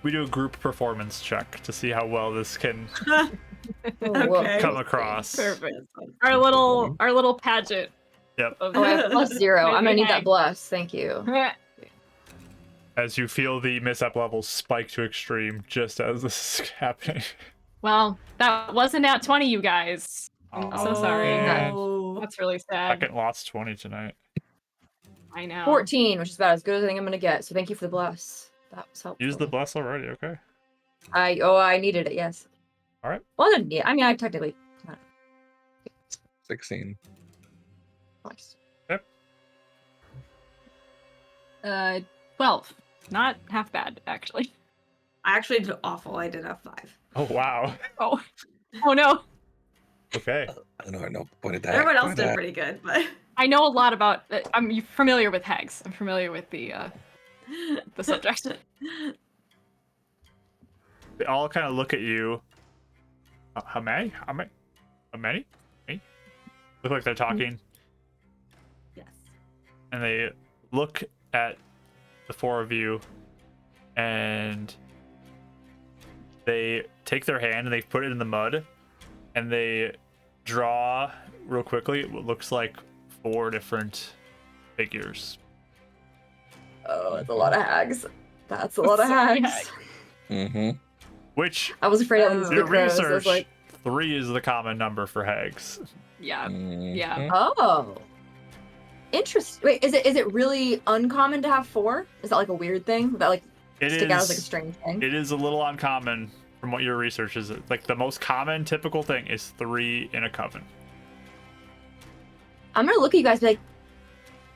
Speaker 1: we do a group performance check to see how well this can
Speaker 2: Okay.
Speaker 1: come across?
Speaker 5: Perfect. Our little pageant.
Speaker 1: Yep.
Speaker 5: Of
Speaker 3: Oh, I have +0. I'm gonna need that
Speaker 5: hag.
Speaker 3: bless. Thank you.
Speaker 1: As you feel the mishap levels spike to extreme just as this is happening.
Speaker 5: Well, that wasn't at 20, you guys. I'm so sorry.
Speaker 1: man.
Speaker 5: That's really sad.
Speaker 1: Second lost 20 tonight.
Speaker 5: I know.
Speaker 3: 14, which is about as good as I think I'm gonna get. So thank you for the bless. That was helpful.
Speaker 1: Use the bless already, okay?
Speaker 3: I needed it. Yes.
Speaker 1: All right.
Speaker 3: Well, I didn't need it. I mean, I technically.
Speaker 4: 16.
Speaker 3: Nice.
Speaker 5: 12. Not half bad, actually.
Speaker 2: I actually did awful. I did a 5.
Speaker 1: Oh wow.
Speaker 5: Oh no.
Speaker 1: Okay.
Speaker 4: I don't know. Point at that.
Speaker 2: Everyone else
Speaker 4: point
Speaker 2: did
Speaker 4: at
Speaker 2: pretty good, but
Speaker 5: I know a lot about. I'm familiar with hags. I'm familiar with the subject.
Speaker 1: They all kind of look at you. How many? How many? Me? Look like they're talking,
Speaker 2: yes.
Speaker 1: and they look at the 4 of you, and they take their hand and they put it in the mud, and they draw real quickly what looks like 4 different figures.
Speaker 3: Oh, that's a lot of hags. That's a lot of
Speaker 5: So many
Speaker 3: hags.
Speaker 5: hags.
Speaker 4: Mm-hmm.
Speaker 1: Which
Speaker 3: I was afraid I was
Speaker 1: your
Speaker 3: the crows. I was
Speaker 1: research,
Speaker 3: like,
Speaker 1: 3 is the common number for hags.
Speaker 5: Yeah.
Speaker 4: Mm-hmm.
Speaker 5: Yeah.
Speaker 3: oh. Interesting. Wait, is it really uncommon to have 4? Is that like a weird thing? That like
Speaker 1: It
Speaker 3: stick out as
Speaker 1: is-
Speaker 3: like a strange thing?
Speaker 1: It is a little uncommon from what your research is. Like the most common typical thing is 3 in a coven.
Speaker 3: I'm gonna look at you guys and be like,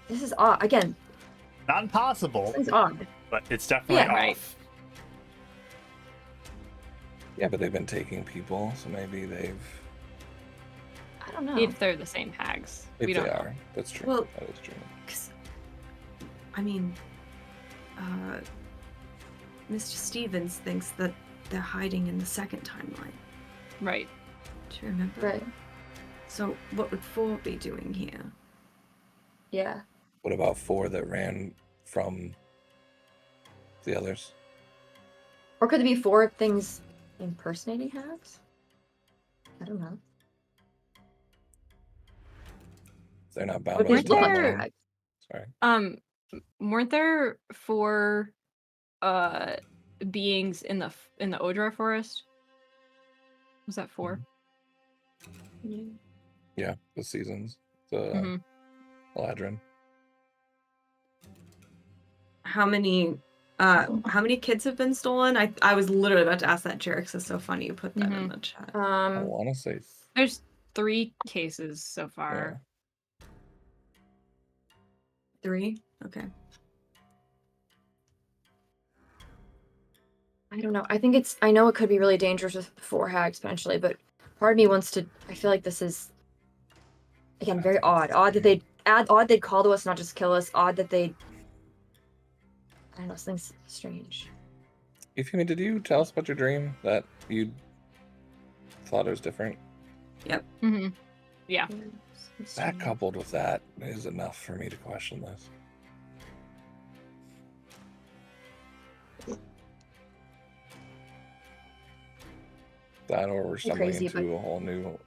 Speaker 3: this is odd. Again,
Speaker 1: Not impossible,
Speaker 3: this is odd.
Speaker 1: but it's definitely
Speaker 3: Yeah,
Speaker 1: off.
Speaker 5: right.
Speaker 4: Yeah, but they've been taking people, so maybe they've.
Speaker 3: I don't know.
Speaker 5: If they're the same hags.
Speaker 4: If
Speaker 5: We
Speaker 4: they
Speaker 5: don't know.
Speaker 4: are, that's true.
Speaker 2: Well-
Speaker 4: that is true.
Speaker 2: 'Cause, I mean, Mr. Stevens thinks that they're hiding in the second timeline.
Speaker 5: Right.
Speaker 2: Do you remember?
Speaker 3: Right.
Speaker 2: So what would 4 be doing here?
Speaker 3: Yeah.
Speaker 4: What about 4 that ran from the others?
Speaker 3: Or could it be 4 things impersonating hags? I don't know.
Speaker 4: They're not bound
Speaker 3: Would
Speaker 4: by
Speaker 3: be
Speaker 4: the
Speaker 5: Weren't
Speaker 3: look like
Speaker 5: there-
Speaker 4: timeline.
Speaker 3: hags.
Speaker 4: Sorry.
Speaker 5: Weren't there 4 beings in the Odra forest? Was that 4?
Speaker 4: Yeah, the seasons. The
Speaker 5: Mhm.
Speaker 4: Eladrin.
Speaker 2: How many kids have been stolen? I was literally about to ask that, Jerix. It's so funny you put that in the chat.
Speaker 4: I want to say.
Speaker 5: There's 3 cases so
Speaker 4: Yeah.
Speaker 5: far.
Speaker 2: 3? Okay.
Speaker 3: I don't know. I know it could be really dangerous with 4 hags potentially, but part of me wants to. I feel like this is again very odd. Odd they'd call to us, not just kill us. Odd that they'd. I don't know. Something's strange.
Speaker 4: Euphemia, did you tell us about your dream that you thought it was different?
Speaker 5: Mm-hmm. Yeah.
Speaker 4: That coupled with that is enough for me to question this. That or we're stumbling
Speaker 3: crazy,
Speaker 4: into a whole new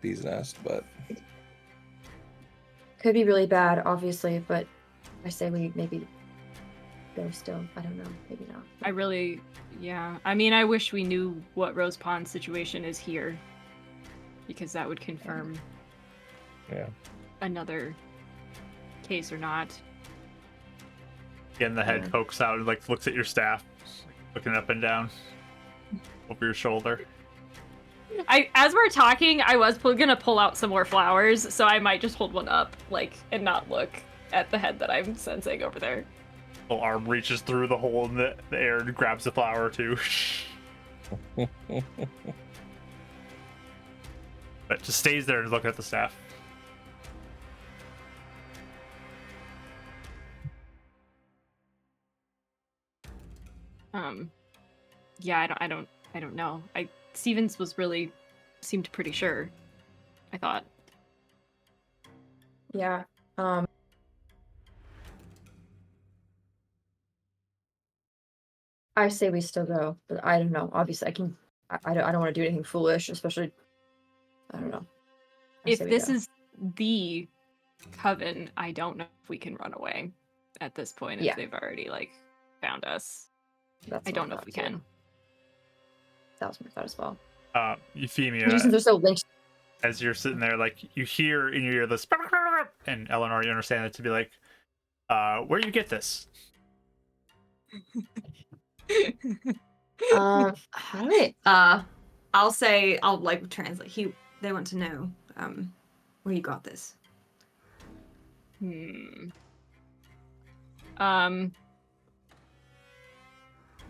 Speaker 4: bee's nest, but
Speaker 3: Could be really bad, obviously, but I say we maybe go still. I don't know. Maybe not.
Speaker 5: I really, yeah. I mean, I wish we knew what Rose Pond's situation is here, because that would confirm
Speaker 4: yeah.
Speaker 5: another case or not.
Speaker 1: Again, the head
Speaker 3: Yeah.
Speaker 1: pokes out and like looks at your staff, looking up and down over your shoulder.
Speaker 5: As we're talking, I was gonna pull out some more flowers, so I might just hold one up, like, and not look at the head that I'm sensing over there.
Speaker 1: Little arm reaches through the hole in the air and grabs the flower too. But just stays there and looking at the staff.
Speaker 5: Yeah, I don't know. Stevens seemed pretty sure. I thought.
Speaker 3: Yeah. I say we still go, but I don't know. Obviously, I don't want to do anything foolish, especially. I don't know.
Speaker 5: If this is the coven, I don't know if we can run away at this point.
Speaker 3: Yeah.
Speaker 5: If they've already found us,
Speaker 3: That's
Speaker 5: I
Speaker 3: what
Speaker 5: don't know if
Speaker 3: thought,
Speaker 5: we
Speaker 3: too.
Speaker 5: can.
Speaker 3: That was my thought as well.
Speaker 1: Euphemia,
Speaker 3: Just since they're so linked.
Speaker 1: as you're sitting there, like you hear in your ear this, and Eleanor, you understand it to be like, where do you get this?
Speaker 3: How do I?
Speaker 2: I'll say I'll translate. They want to know where you got this.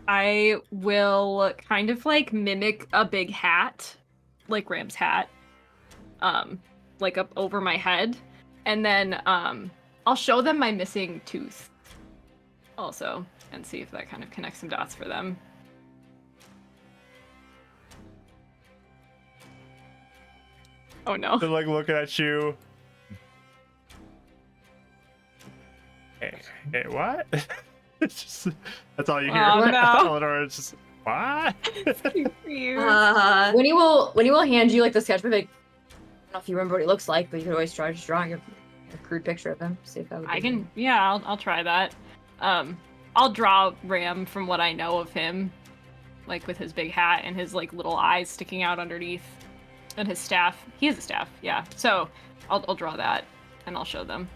Speaker 5: I will kind of mimic a big hat, like Ram's hat, like up over my head, and then I'll show them my missing tooth also and see if that kind of connects some dots for them. Oh no.
Speaker 1: They're like looking at you. Hey, what? It's just, that's all you hear.
Speaker 5: Oh, no.
Speaker 1: Eleanor is just, what?
Speaker 3: Winnie will hand you the sketchbook. Like, I don't know if you remember what he looks like, but you could always try just drawing a crude picture of him. See if that would.
Speaker 5: I can, yeah, I'll try that. I'll draw Ram from what I know of him, with his big hat and his little eyes sticking out underneath, and his staff. He has a staff, yeah. So I'll draw that and I'll show them.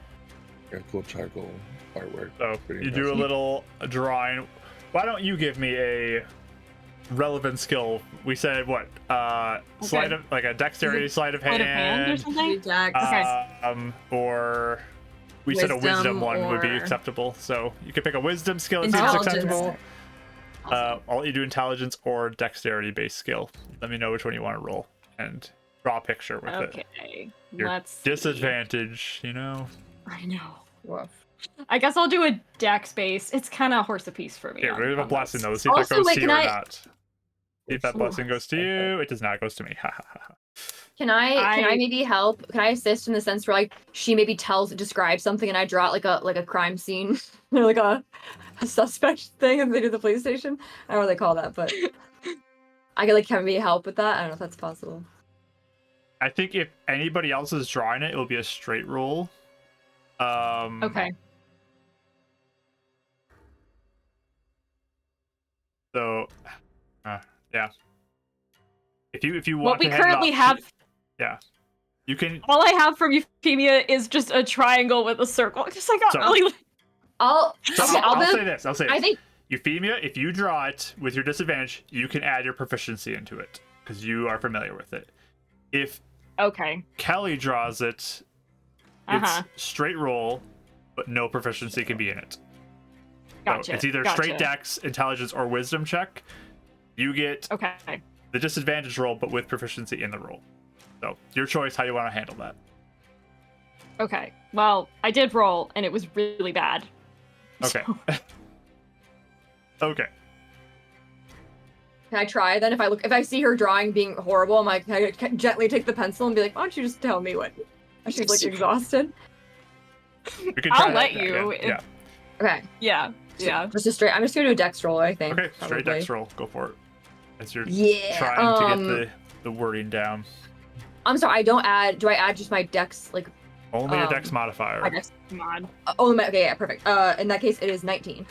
Speaker 4: Yeah, cool charcoal artwork.
Speaker 1: So
Speaker 4: Pretty
Speaker 1: you do a
Speaker 4: impressive.
Speaker 1: little drawing. Why don't you give me a relevant skill? We said what? Sleight of a dexterity sleight of
Speaker 5: Sleight of hand or
Speaker 1: hand.
Speaker 5: something?
Speaker 2: Dex.
Speaker 1: Or we said a wisdom
Speaker 2: Wisdom
Speaker 1: one would be
Speaker 2: or-
Speaker 1: acceptable. So you can pick a wisdom skill and see if it's
Speaker 2: Intelligence.
Speaker 1: acceptable.
Speaker 2: Awesome.
Speaker 1: I'll let you do intelligence or dexterity based skill. Let me know which one you want to roll and draw a picture with it.
Speaker 5: Okay,
Speaker 1: Your
Speaker 5: let's see.
Speaker 1: disadvantage,
Speaker 5: I know.
Speaker 3: Woof.
Speaker 5: I guess I'll do a dex base. It's kind of horse apiece for me.
Speaker 1: Here,
Speaker 5: on-
Speaker 1: we have a
Speaker 5: on
Speaker 1: blessing
Speaker 5: those.
Speaker 1: though. See if
Speaker 3: Also,
Speaker 1: that goes
Speaker 3: wait,
Speaker 1: to you
Speaker 3: can
Speaker 1: or
Speaker 3: I-
Speaker 1: not. See if that blessing goes to you. It does not goes to me. Ha ha ha ha.
Speaker 3: Can I maybe help? Can I assist in the sense where she maybe describes something and I draw it like a crime scene or a suspect thing if they do the police station? I don't know what they call that, but I can maybe help with that. I don't know if that's possible.
Speaker 1: I think if anybody else is drawing it, it will be a straight roll.
Speaker 5: Okay.
Speaker 1: So, yeah. If you want
Speaker 5: What we
Speaker 1: to hand it
Speaker 5: currently
Speaker 1: off,
Speaker 5: have,
Speaker 1: yeah, you can.
Speaker 5: all I have from Euphemia is just a triangle with a circle. Because I got
Speaker 1: So-
Speaker 5: really.
Speaker 3: I'll
Speaker 1: Say this. I'll say this.
Speaker 3: I think
Speaker 1: Euphemia, if you draw it with your disadvantage, you can add your proficiency into it because you are familiar with it. If
Speaker 5: Okay.
Speaker 1: Kelly draws it, it's
Speaker 5: Uh-huh.
Speaker 1: straight roll, but no proficiency can be in it. So
Speaker 5: Gotcha.
Speaker 1: it's either
Speaker 5: gotcha.
Speaker 1: straight dex, intelligence, or wisdom check. You get
Speaker 5: Okay.
Speaker 1: the disadvantage roll, but with proficiency in the roll. So your choice how you want to handle that.
Speaker 5: Okay. Well, I did roll, and it was really bad.
Speaker 1: Okay.
Speaker 5: So-
Speaker 1: Okay.
Speaker 3: Can I try then? If I see her drawing being horrible, I'm like, can I gently take the pencil and be like, why don't you just tell me what? She's like exhausted.
Speaker 1: We can try
Speaker 5: I'll let
Speaker 1: that
Speaker 5: you.
Speaker 1: again. Yeah.
Speaker 3: Okay.
Speaker 5: Yeah. Yeah.
Speaker 3: Just a straight. I'm just gonna do a dex roll, I think.
Speaker 1: Okay,
Speaker 3: probably.
Speaker 1: straight dex roll. Go for it. As you're
Speaker 3: Yeah.
Speaker 1: trying to get the wording down.
Speaker 3: I'm sorry. I don't add. Do I add just my dex like?
Speaker 1: Only a dex modifier.
Speaker 3: My dex
Speaker 5: Mod.
Speaker 3: okay, yeah, perfect. In that case, it is 19.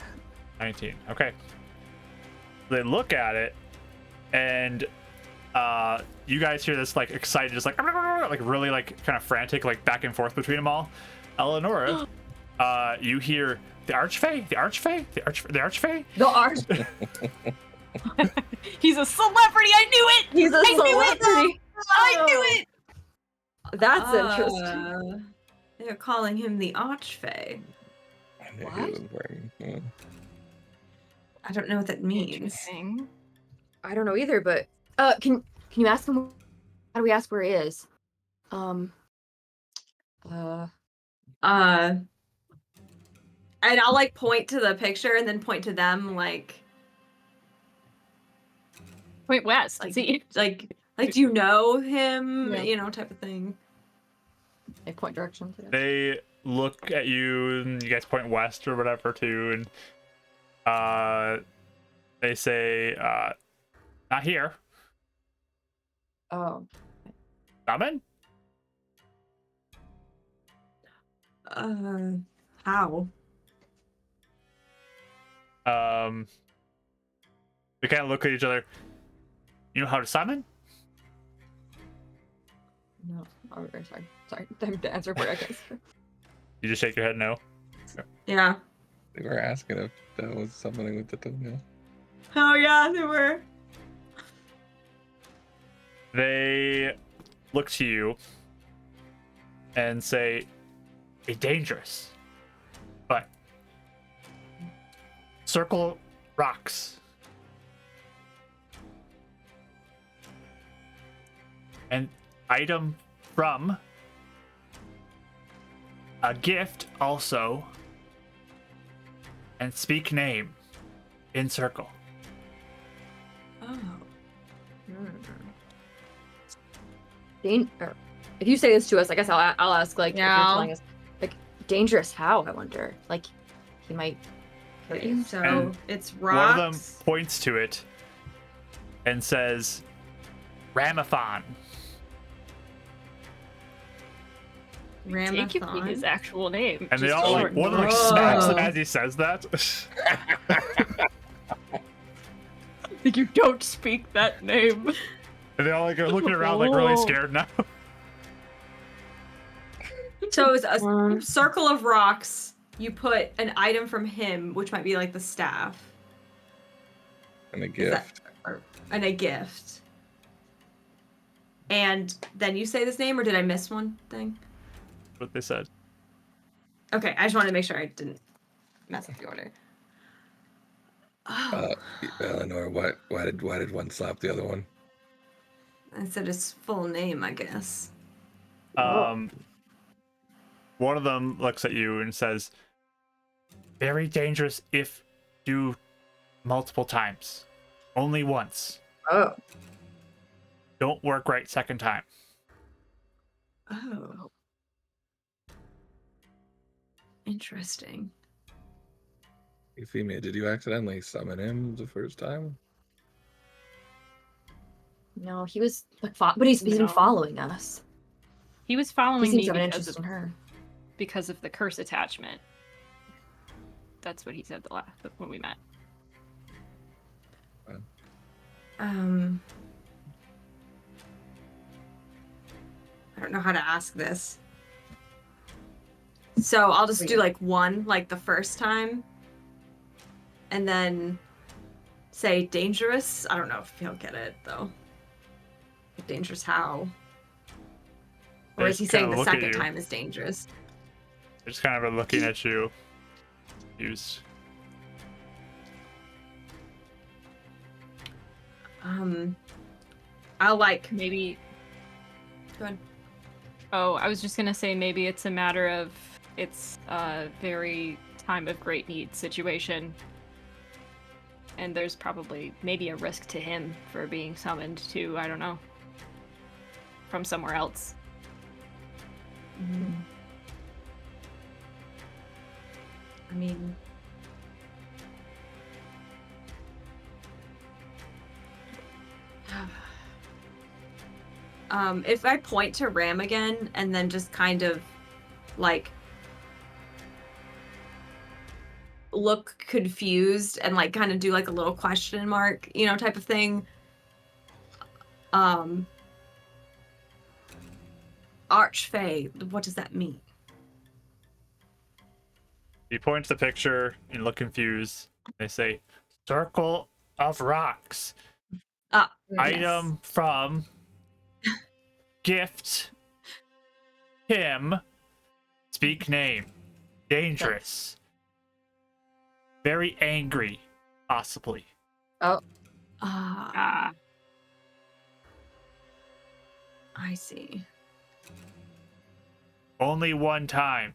Speaker 1: 19. Okay. They look at it, and you guys hear this like excited, just like really like kind of frantic, like back and forth between them all. Eleonora, you hear the Archfey, the Archfey, the Archfey.
Speaker 3: The arch.
Speaker 5: He's a celebrity. I knew it.
Speaker 3: He's a celebrity.
Speaker 5: I knew it.
Speaker 3: That's interesting.
Speaker 2: They're calling him the Archfey.
Speaker 4: I knew
Speaker 3: What?
Speaker 4: he was important. Yeah.
Speaker 2: I don't know what that means.
Speaker 5: Interesting.
Speaker 3: I don't know either, but can you ask him? How do we ask where he is?
Speaker 2: And I'll like point to the picture and then point to them like
Speaker 5: Point west. See.
Speaker 2: like do you know him?
Speaker 3: Yeah.
Speaker 2: You know, type of thing.
Speaker 3: Like point directions.
Speaker 1: They look at you, and you guys point west or whatever too, and they say, "Not here."
Speaker 3: Oh.
Speaker 1: Summon?
Speaker 2: How?
Speaker 1: We kind of look at each other. You know how to summon?
Speaker 3: No. Oh, sorry. Time to answer for it, I guess.
Speaker 1: You just shake your head no.
Speaker 2: Yeah.
Speaker 4: They were asking if that was something with the thumbnail.
Speaker 2: Oh yeah, they were.
Speaker 1: They look to you and say, "Be dangerous, but circle rocks an item from a gift also, and speak name in circle."
Speaker 2: Oh.
Speaker 3: If you say this to us, I guess I'll ask like if you're
Speaker 2: Yeah.
Speaker 3: telling us like dangerous how, I wonder. Like he might hurt
Speaker 2: Okay,
Speaker 3: you.
Speaker 2: so
Speaker 1: And
Speaker 2: it's
Speaker 1: One of them
Speaker 2: rocks.
Speaker 1: points to it and says, "Ramathon."
Speaker 5: Take it be his
Speaker 2: Ramathon.
Speaker 5: actual name.
Speaker 1: And they
Speaker 5: Just
Speaker 1: all like,
Speaker 5: shorten
Speaker 1: one of them like
Speaker 2: Whoa.
Speaker 1: smacks him as he says that.
Speaker 5: it. You don't speak that name.
Speaker 1: And they all like are looking around like really
Speaker 5: Oh.
Speaker 1: scared now.
Speaker 2: So it's a circle of rocks. You put an item from him, which might be like the staff,
Speaker 4: And a
Speaker 2: Is that-
Speaker 4: gift.
Speaker 2: and a gift. And then you say this name, or did I miss one thing?
Speaker 1: What they said.
Speaker 2: Okay, I just wanted to make sure I didn't mess up the order. Oh,
Speaker 4: Eleanor, why did one slap the other one?
Speaker 2: I said his full name, I guess.
Speaker 1: One of them looks at you and says, "Very dangerous if do multiple times. Only once.
Speaker 3: Oh.
Speaker 1: Don't work right second time."
Speaker 2: Oh. Interesting.
Speaker 4: Euphemia, did you accidentally summon him the first time?
Speaker 3: No, he was like but he's been
Speaker 5: No.
Speaker 3: following us.
Speaker 5: He was
Speaker 3: He
Speaker 5: following
Speaker 3: seems
Speaker 5: me
Speaker 3: to have an
Speaker 5: because
Speaker 3: interest
Speaker 5: of,
Speaker 3: in her.
Speaker 5: because of the curse attachment. That's what he said when we met.
Speaker 2: I don't know how to ask this. So I'll just do like one, like the first time. And then say dangerous. I don't know if he'll get it though. Dangerous how? Or
Speaker 1: They
Speaker 2: is he
Speaker 1: just
Speaker 2: saying
Speaker 1: kinda
Speaker 2: the
Speaker 1: look at
Speaker 2: second
Speaker 1: you.
Speaker 2: time is dangerous?
Speaker 1: They're just kind of looking at you. Use.
Speaker 2: I'll like
Speaker 5: Maybe.
Speaker 2: go ahead.
Speaker 5: Oh, I was just gonna say maybe it's a matter of it's a very time of great need situation. and there's probably maybe a risk to him for being summoned to, I don't know, from somewhere else.
Speaker 2: I mean, if I point to Ram again and then just kind of like look confused and like kind of do like a little question mark, you know, type of thing. Archfey, what does that mean?
Speaker 1: You point to the picture and look confused. They say, "Circle of Rocks.
Speaker 2: Ah,
Speaker 1: Item from gift him. Speak name. Dangerous. Very angry, possibly.
Speaker 5: Ah,
Speaker 2: I see.
Speaker 1: Only one time.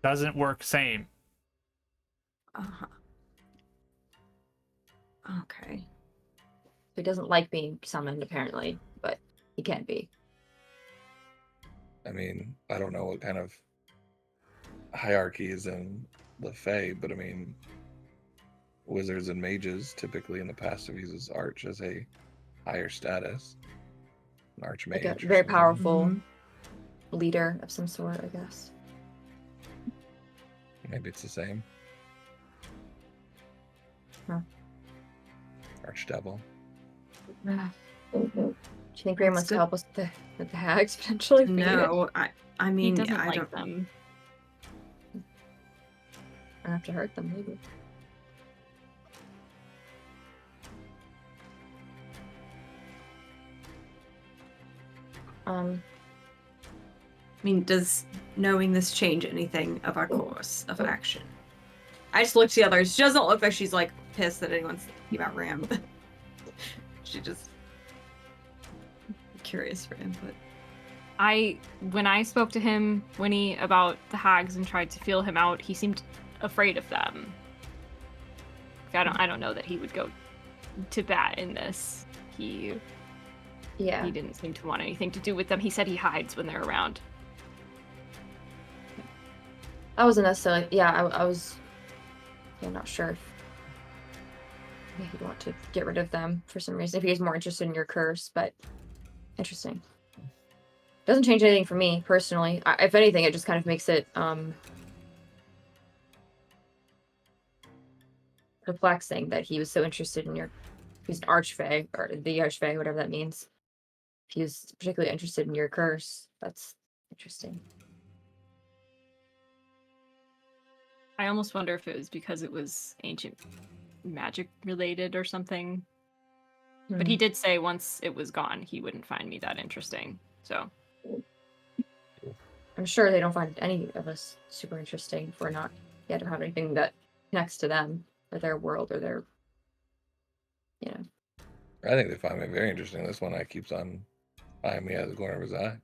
Speaker 1: Doesn't work same.
Speaker 2: Uh-huh. Okay.
Speaker 3: He doesn't like being summoned, apparently, but he can be.
Speaker 4: I mean, I don't know what kind of hierarchy is in the Fae, but I mean, wizards and mages typically in the past have used this arch as a higher status. An archmage.
Speaker 3: Like a
Speaker 4: or
Speaker 3: very
Speaker 4: something.
Speaker 3: powerful
Speaker 2: Mhm.
Speaker 3: leader of some sort, I guess.
Speaker 4: Maybe it's the same.
Speaker 3: Huh.
Speaker 4: Archdevil.
Speaker 3: Do you think Graham
Speaker 2: That's
Speaker 3: wants to
Speaker 2: good.
Speaker 3: help us with the hags potentially? if we need it?
Speaker 2: No, I
Speaker 5: he
Speaker 2: mean,
Speaker 5: doesn't
Speaker 2: I
Speaker 5: like
Speaker 2: don't.
Speaker 5: them.
Speaker 3: I don't have to hurt them, maybe.
Speaker 2: I mean, does knowing this change anything of our course of action? I just looked at the others. She doesn't look like she's like pissed that anyone's thinking about Ram. She just curious for input.
Speaker 5: When I spoke to him, Winnie, about the hags and tried to feel him out, he seemed afraid of them. I don't know that he would go to bat in this. He didn't seem to want anything to do with them. He said he hides when they're around.
Speaker 3: I wasn't necessarily. Yeah, I was. Yeah, not sure if he'd want to get rid of them for some reason. If he's more interested in your curse, but interesting. Doesn't change anything for me personally. If anything, it just kind of makes it perplexing that he was so interested in your. He's an archfey or the archfey, whatever that means. If he was particularly interested in your curse, that's interesting.
Speaker 5: I almost wonder if it was because it was ancient magic related or something. But he did say once it was gone, he wouldn't find me that interesting. So
Speaker 3: I'm sure they don't find any of us super interesting if we're not yet to have anything that connects to them or their world or their, you know.
Speaker 4: I think they find me very interesting. This one eye keeps on eyeing me out of the corner of his eye.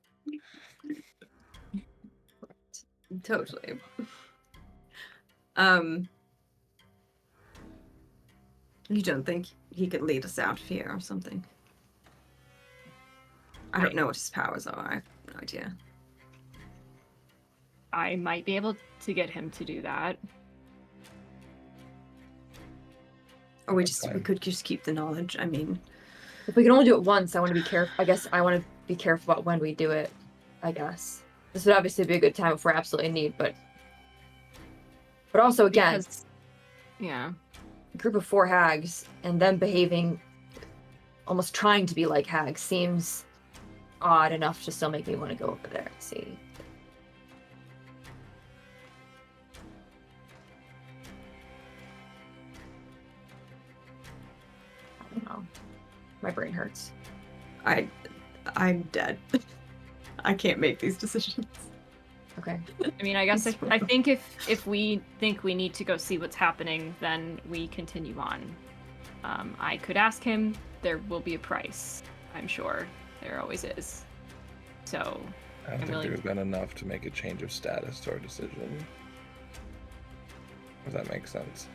Speaker 2: Totally. You don't think he could lead us out of here or something? I don't know what his powers are. I have no idea.
Speaker 5: I might be able to get him to do that.
Speaker 2: Or we
Speaker 4: That's
Speaker 2: we
Speaker 4: fine.
Speaker 2: could just keep the knowledge. I mean,
Speaker 3: If we can only do it once, I want to be careful. I guess I want to be careful about when we do it, I guess. This would obviously be a good time if we're absolutely in need, but also, again,
Speaker 5: Because, yeah.
Speaker 3: a group of 4 hags and them behaving, almost trying to be like hags, seems odd enough to still make me want to go over there and see. I don't know. My brain hurts.
Speaker 2: I'm dead. I can't make these decisions.
Speaker 3: Okay.
Speaker 5: I mean, I guess I think if we think we need to go see what's happening, then we continue on. I could ask him. There will be a price. I'm sure there always is. So
Speaker 4: I don't think there's been enough to make a change of status to our decision. If that makes sense.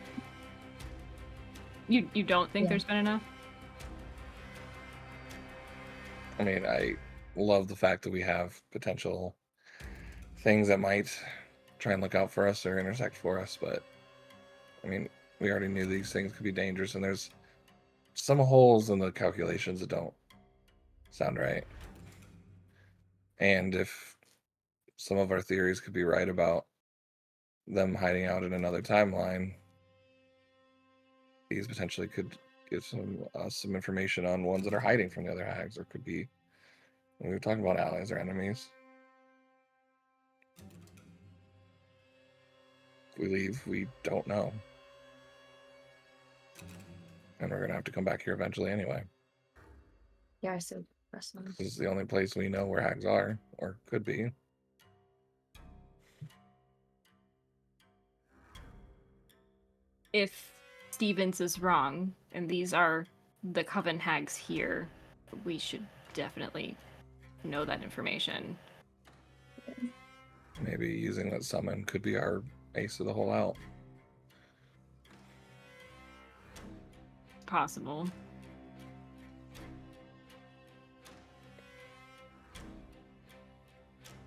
Speaker 5: You don't think
Speaker 3: Yeah.
Speaker 5: there's been enough?
Speaker 4: I mean, I love the fact that we have potential things that might try and look out for us or intersect for us, but I mean, we already knew these things could be dangerous, and there's some holes in the calculations that don't sound right. And if some of our theories could be right about them hiding out in another timeline, these potentially could give some information on ones that are hiding from the other hags, or could be, we were talking about allies or enemies. If we leave, we don't know. And we're gonna have to come back here eventually anyway.
Speaker 3: Yeah, I said rest of them.
Speaker 4: This is the only place we know where hags are, or could be.
Speaker 5: If Stevens is wrong, and these are the Coven hags here, we should definitely know that information.
Speaker 4: Maybe using that summon could be our ace of the whole out.
Speaker 5: Possible.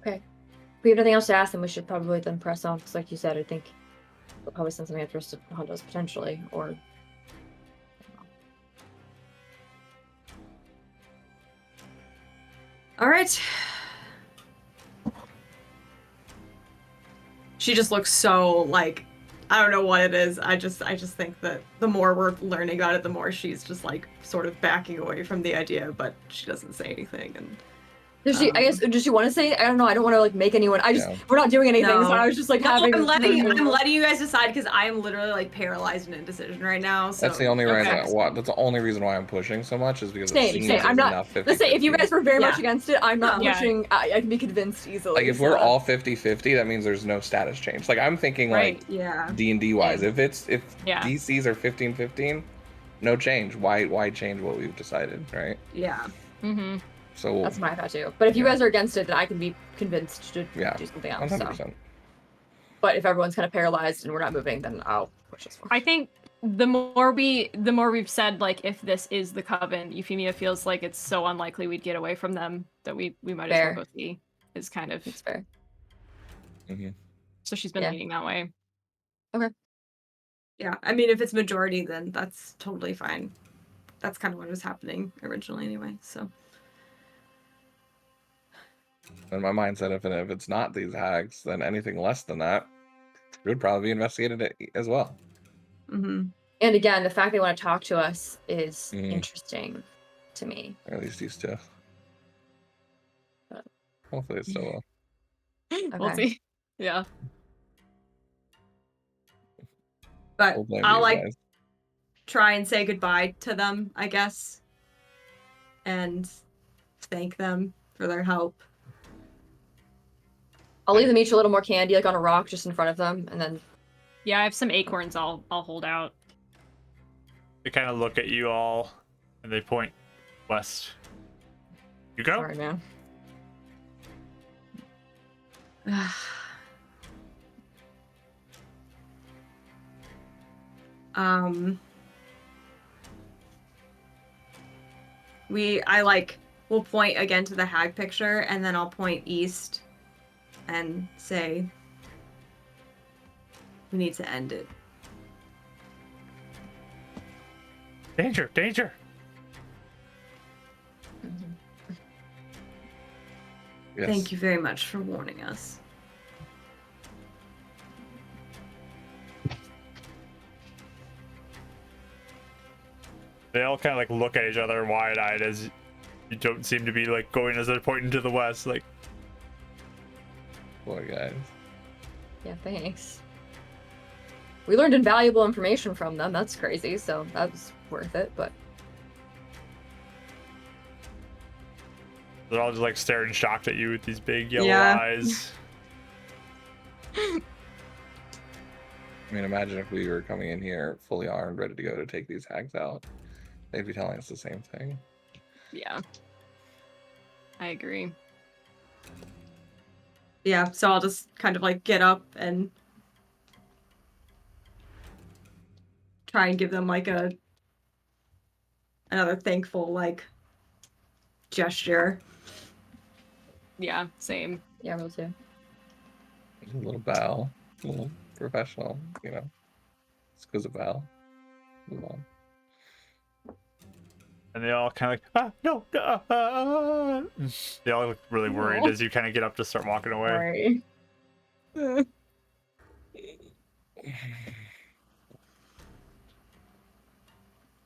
Speaker 3: Okay. If we have nothing else to ask them, we should probably then press on, because like you said, I think we'll probably send something after us to hunt us potentially, or...
Speaker 2: All right. She just looks so like, I don't know what it is. I just think that the more we're learning about it, the more she's just like sort of backing away from the idea, but she doesn't say anything. And
Speaker 3: Does she? I guess. Does she want to say? I don't know. I don't want to like make anyone. We're not doing anything, so I was just like having.
Speaker 2: I'm letting you guys decide, because I am literally like paralyzed in indecision right now. So
Speaker 4: That's the only reason. That's the only reason why I'm pushing so much, is because it seems
Speaker 3: Same. I'm not.
Speaker 4: enough 50-50.
Speaker 3: Let's say if you guys were very much against it, I'm not
Speaker 5: Yeah.
Speaker 3: pushing. I can be convinced easily.
Speaker 4: Like if we're all 50-50, that means there's no status change. Like I'm thinking like
Speaker 2: yeah.
Speaker 4: D&D wise, if
Speaker 5: Yeah.
Speaker 4: DCs are 15-15, no change. Why change what we've decided, right?
Speaker 2: Yeah.
Speaker 5: Mm-hmm.
Speaker 4: So
Speaker 3: That's my thought too. But if you guys are against it, then I can be convinced to do something else.
Speaker 4: 100%.
Speaker 3: So. But if everyone's kind of paralyzed and we're not moving, then I'll push this forward.
Speaker 5: I think the more we've said, like, if this is the Coven, Euphemia feels like it's so unlikely we'd get away from them that we might as well go see. Is kind of
Speaker 3: it's fair.
Speaker 4: Mm-hmm.
Speaker 5: So she's been leaning that way.
Speaker 3: Okay.
Speaker 2: Yeah. I mean, if it's majority, then that's totally fine. That's kind of what was happening originally, anyway. So.
Speaker 4: In my mindset, if it's not these hags, then anything less than that would probably be investigated as well.
Speaker 2: Mm-hmm.
Speaker 3: And again, the fact they want to talk to us is interesting to me.
Speaker 4: Or at least used to. Hopefully it's still will.
Speaker 3: Okay.
Speaker 5: We'll see. Yeah.
Speaker 2: But
Speaker 4: We'll
Speaker 2: I'll like try and say goodbye to them, I guess, and thank them for their help.
Speaker 3: I'll leave them each a little more candy, like on a rock, just in front of them, and then.
Speaker 5: Yeah, I have some acorns. I'll hold out.
Speaker 1: They kind of look at you all, and they point west. You go.
Speaker 3: Sorry, man.
Speaker 2: We'll point again to the hag picture, and then I'll point east and say, we need to end it.
Speaker 1: Danger, danger.
Speaker 4: Yes.
Speaker 2: Thank you very much for warning us.
Speaker 1: They all kind of like look at each other wide-eyed as you don't seem to be like going as they're pointing to the west. Like,
Speaker 4: Poor guys.
Speaker 3: Yeah, thanks. We learned invaluable information from them. That's crazy, so that was worth it, but...
Speaker 1: they're all just like staring shocked at you with these big yellow eyes.
Speaker 4: I mean, imagine if we were coming in here fully armed, ready to go to take these hags out. They'd be telling us the same thing.
Speaker 5: Yeah. I agree.
Speaker 2: Yeah, so I'll just kind of like get up and try and give them like a another thankful like gesture.
Speaker 5: Yeah, same.
Speaker 3: Yeah, me too.
Speaker 4: A little bow, a little professional, you know. It's because of bow. Move on.
Speaker 1: And they all kind of like, ah, no, they all look really worried
Speaker 5: Aw.
Speaker 1: as you kind of get up to start walking away.
Speaker 3: Sorry.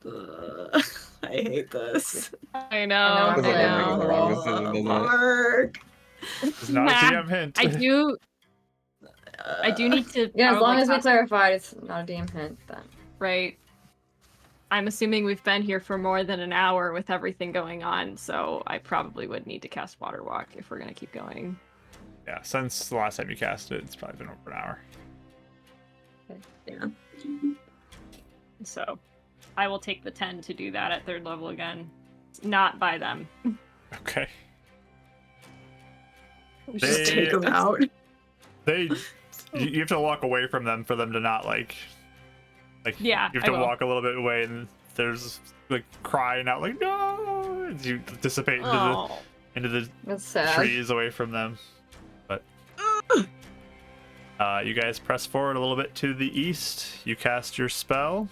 Speaker 2: Ugh, I hate this.
Speaker 5: I know.
Speaker 4: Feels
Speaker 3: I
Speaker 4: like I'm making the wrong
Speaker 3: know.
Speaker 4: decision, doesn't it?
Speaker 2: Mark.
Speaker 1: It's not a
Speaker 5: Nah,
Speaker 1: DM hint.
Speaker 5: I do need to.
Speaker 3: Yeah, as long
Speaker 5: probably
Speaker 3: as we
Speaker 5: talk-
Speaker 3: clarified it's not a damn hint, then.
Speaker 5: Right. I'm assuming we've been here for more than an hour with everything going on, so I probably would need to cast Water Walk if we're gonna keep going.
Speaker 1: Yeah, since the last time you cast it, it's probably been over an hour.
Speaker 2: Yeah.
Speaker 5: So I will take the 10 to do that at 3rd level again. Not by them.
Speaker 1: Okay.
Speaker 2: Just
Speaker 1: They-
Speaker 2: take them out.
Speaker 1: You have to walk away from them for them to not like
Speaker 5: Yeah,
Speaker 1: you have
Speaker 5: I
Speaker 1: to
Speaker 5: will.
Speaker 1: walk a little bit away, and there's like crying out like no as you dissipate
Speaker 5: Oh.
Speaker 1: into the
Speaker 3: That's sad.
Speaker 1: trees away from them. But you guys press forward a little bit to the east. You cast your spell.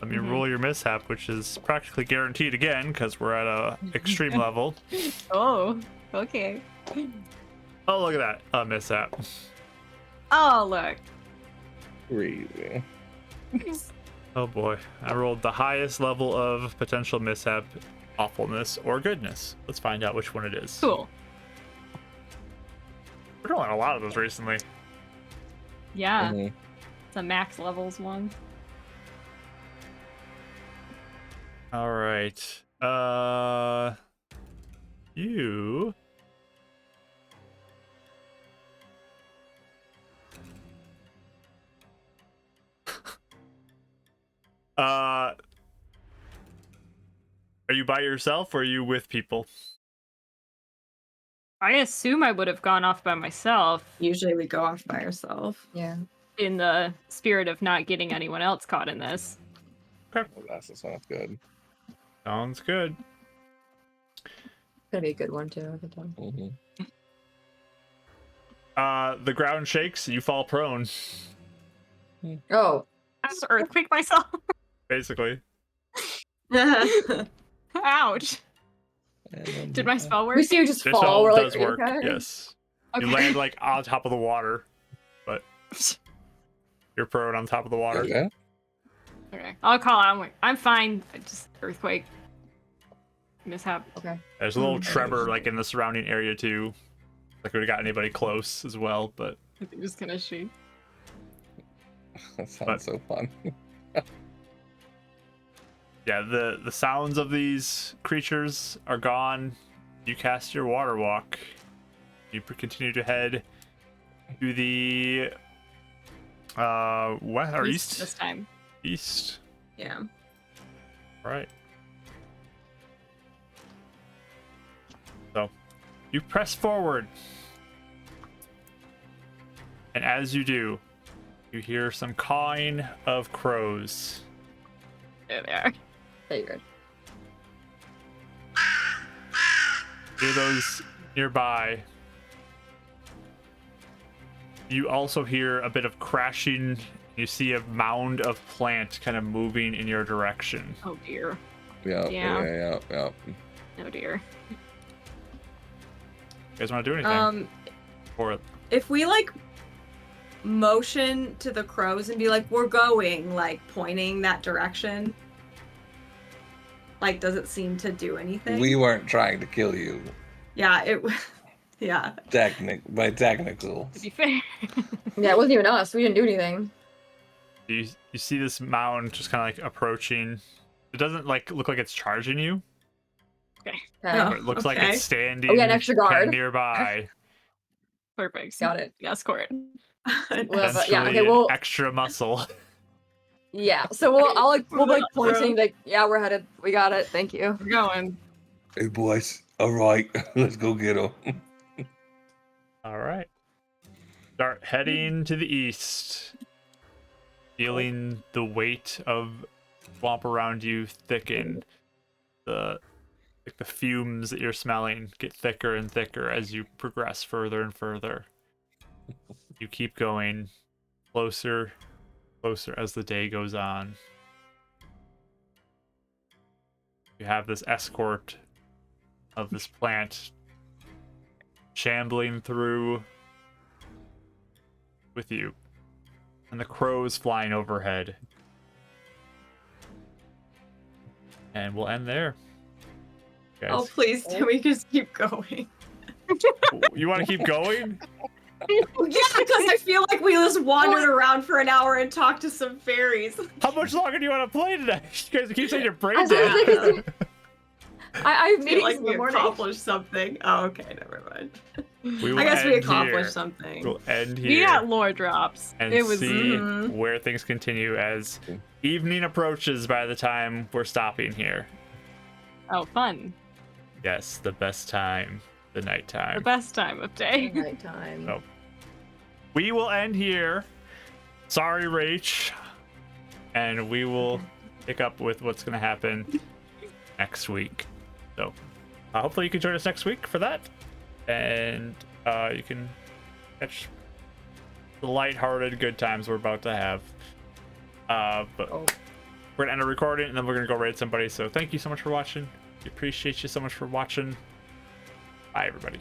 Speaker 1: Let me roll your mishap, which is practically guaranteed again because we're at a extreme level.
Speaker 5: Oh, okay.
Speaker 1: Oh, look at that, a mishap.
Speaker 5: Oh, look.
Speaker 4: Crazy.
Speaker 1: Oh boy, I rolled the highest level of potential mishap, awfulness, or goodness. Let's find out which one it is.
Speaker 5: Cool.
Speaker 1: We're doing a lot of those recently.
Speaker 5: Yeah,
Speaker 4: Mhm.
Speaker 5: it's a max levels one.
Speaker 1: All right. You. Are you by yourself or are you with people?
Speaker 5: I assume I would have gone off by myself
Speaker 2: Usually we go off by ourselves.
Speaker 3: Yeah.
Speaker 5: in the spirit of not getting anyone else caught in this.
Speaker 4: Oh, that sounds good.
Speaker 1: Sounds good.
Speaker 3: Gonna be a good one too, I can tell.
Speaker 4: Mhm.
Speaker 1: The ground shakes, you fall prone,
Speaker 3: Oh.
Speaker 5: I just earthquake myself.
Speaker 1: basically.
Speaker 5: Ouch.
Speaker 4: And
Speaker 5: Did my spell work?
Speaker 3: We see you just
Speaker 1: This
Speaker 3: fall,
Speaker 1: spell
Speaker 3: we're like,
Speaker 1: does
Speaker 3: "Are you
Speaker 1: work,
Speaker 3: okay?"
Speaker 1: yes.
Speaker 5: Okay.
Speaker 1: You land like on top of the water, but you're prone on top of the water.
Speaker 4: Okay.
Speaker 5: Okay, I'll call out. I'm fine. I just earthquake. Mishap.
Speaker 3: Okay.
Speaker 1: There's a little tremor like in the surrounding area too. Like we got anybody close as well, but
Speaker 5: I think just gonna shake.
Speaker 4: That sounds so fun.
Speaker 1: yeah, the sounds of these creatures are gone. You cast your water walk. You continue to head to the west or east?
Speaker 5: this time.
Speaker 1: East.
Speaker 2: Yeah.
Speaker 1: Right. So, you press forward. And as you do, you hear some cawing of crows.
Speaker 5: There they are.
Speaker 3: Figured.
Speaker 1: You hear those nearby. You also hear a bit of crashing. You see a mound of plant kind of moving in your direction.
Speaker 5: Oh dear.
Speaker 4: Yeah.
Speaker 5: Yeah.
Speaker 4: Yeah.
Speaker 5: Oh dear.
Speaker 1: You guys want to do anything? Or
Speaker 2: If we like motion to the crows and be like, we're going, like pointing that direction, like, does it seem to do anything?
Speaker 4: We weren't trying to kill you.
Speaker 2: Yeah, yeah.
Speaker 4: By technical.
Speaker 5: To be fair.
Speaker 3: Yeah, it wasn't even us. We didn't do anything.
Speaker 1: you see this mound just kind of like approaching. It doesn't like look like it's charging you,
Speaker 3: Okay.
Speaker 2: Oh.
Speaker 1: but it looks like
Speaker 2: okay.
Speaker 1: it's standing
Speaker 3: Oh, we got an extra
Speaker 1: kind
Speaker 3: guard.
Speaker 1: of nearby.
Speaker 5: Perfect.
Speaker 3: Got it.
Speaker 5: Escort.
Speaker 3: Well, but yeah, okay,
Speaker 1: Essentially
Speaker 3: well,
Speaker 1: extra muscle.
Speaker 3: yeah. So we'll
Speaker 2: We're
Speaker 3: like
Speaker 2: not
Speaker 3: pointing like, yeah, we're headed. We got it. Thank you.
Speaker 5: We're going.
Speaker 4: Hey boys, all right, let's go get them.
Speaker 1: All right. Start heading to the east. Feeling the weight of swamp around you thicken. The fumes that you're smelling get thicker and thicker as you progress further and further. You keep going closer as the day goes on. You have this escort of this plant shambling through with you, and the crows flying overhead. And we'll end there. Guys.
Speaker 2: Oh, please, can we just keep going?
Speaker 1: You want to keep going?
Speaker 2: Yeah, because I feel like we just wandered around for an hour and talked to some fairies.
Speaker 1: How much longer do you want to play today? You guys keep saying your brain
Speaker 3: I was like,
Speaker 1: dead.
Speaker 3: I
Speaker 2: I feel
Speaker 3: meetings
Speaker 2: like
Speaker 3: in
Speaker 2: we
Speaker 3: the morning.
Speaker 2: accomplished something. Oh, okay, never mind.
Speaker 1: We will
Speaker 2: I guess we
Speaker 1: end
Speaker 2: accomplished
Speaker 1: here.
Speaker 2: something.
Speaker 1: We'll end
Speaker 5: We
Speaker 1: here
Speaker 5: got lore drops.
Speaker 1: and
Speaker 5: It was
Speaker 1: see
Speaker 2: Mhm.
Speaker 1: where things continue as evening approaches by the time we're stopping here.
Speaker 5: oh fun.
Speaker 1: Yes, the best time, the nighttime.
Speaker 5: The best time of day.
Speaker 3: Nighttime.
Speaker 1: Oh. We will end here. Sorry, Rach. And we will pick up with what's going to happen next week. So hopefully you can join us next week for that. And you can catch the lighthearted good times we're about to have. But
Speaker 3: Oh.
Speaker 1: we're going to end a recording and then we're going to go raid somebody. So thank you so much for watching. We appreciate you so much for watching. Bye, everybody.